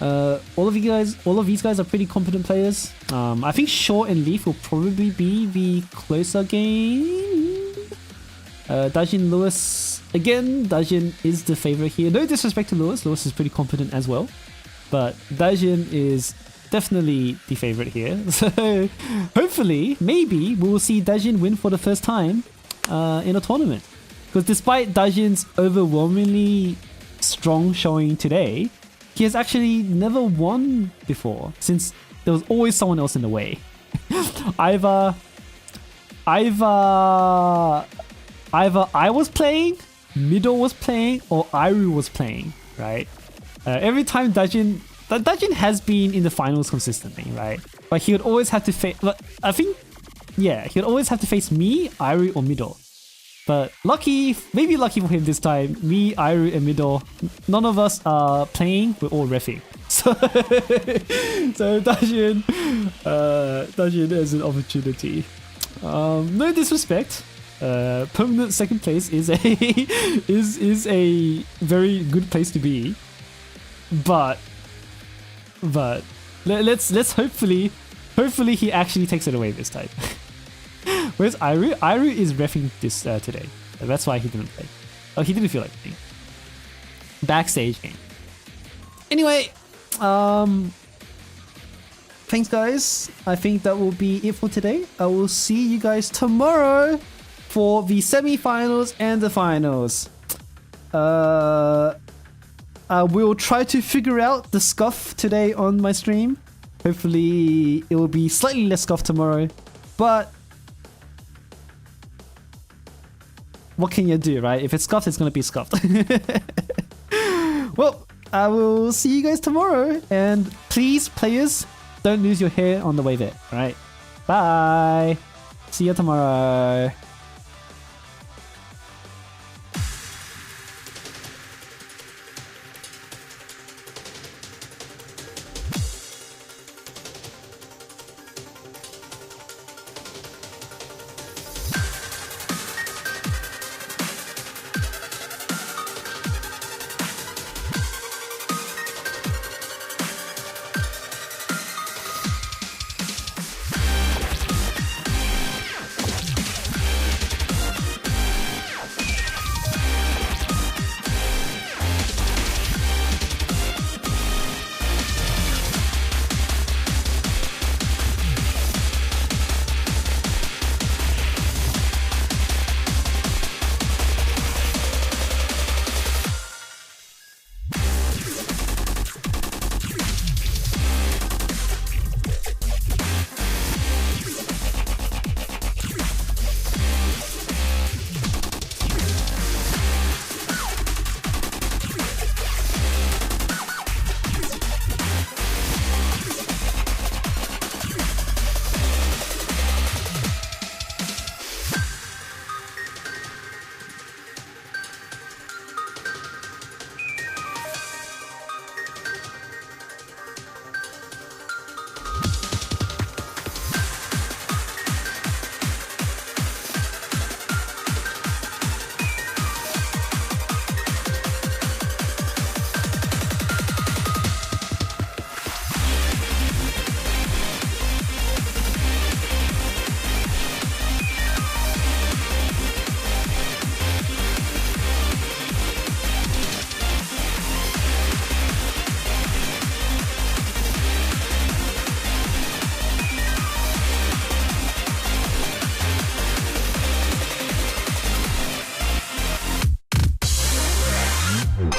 All of these guys are pretty competent players. I think Shaw and Leaf will probably be the closer game. Dajin, Lewis, again, Dajin is the favorite here. No disrespect to Lewis is pretty competent as well, but Dajin is definitely the favorite here. So hopefully, maybe we will see Dajin win for the first time in a tournament. Because despite Dajin's overwhelmingly strong showing today, he has actually never won before, since there was always someone else in the way. Either I was playing, Middle was playing, or Iru was playing, right? Every time Dajin has been in the finals consistently, right? But he would always have to face. I think, yeah, he would always have to face me, Iru, or Middle. But maybe lucky for him this time, me, Iru, and Middle, none of us are playing, we're all reffing. So Dajin has an opportunity. No disrespect Permanent second place is a is a very good place to be, but let's hopefully he actually takes it away this time. Where's Iru? Iru is reffing this today. That's why he didn't play. Oh, he didn't feel like playing. Backstage game. Anyway, thanks guys. I think that will be it for today. I will see you guys tomorrow for the semi-finals and the finals. I will try to figure out the scuff today on my stream. Hopefully it will be slightly less scuff tomorrow, but what can you do, right? If it's scuffed, it's gonna be scuffed. Well, I will see you guys tomorrow, and please, players, don't lose your hair on the way there, alright? Bye! See you tomorrow!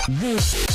This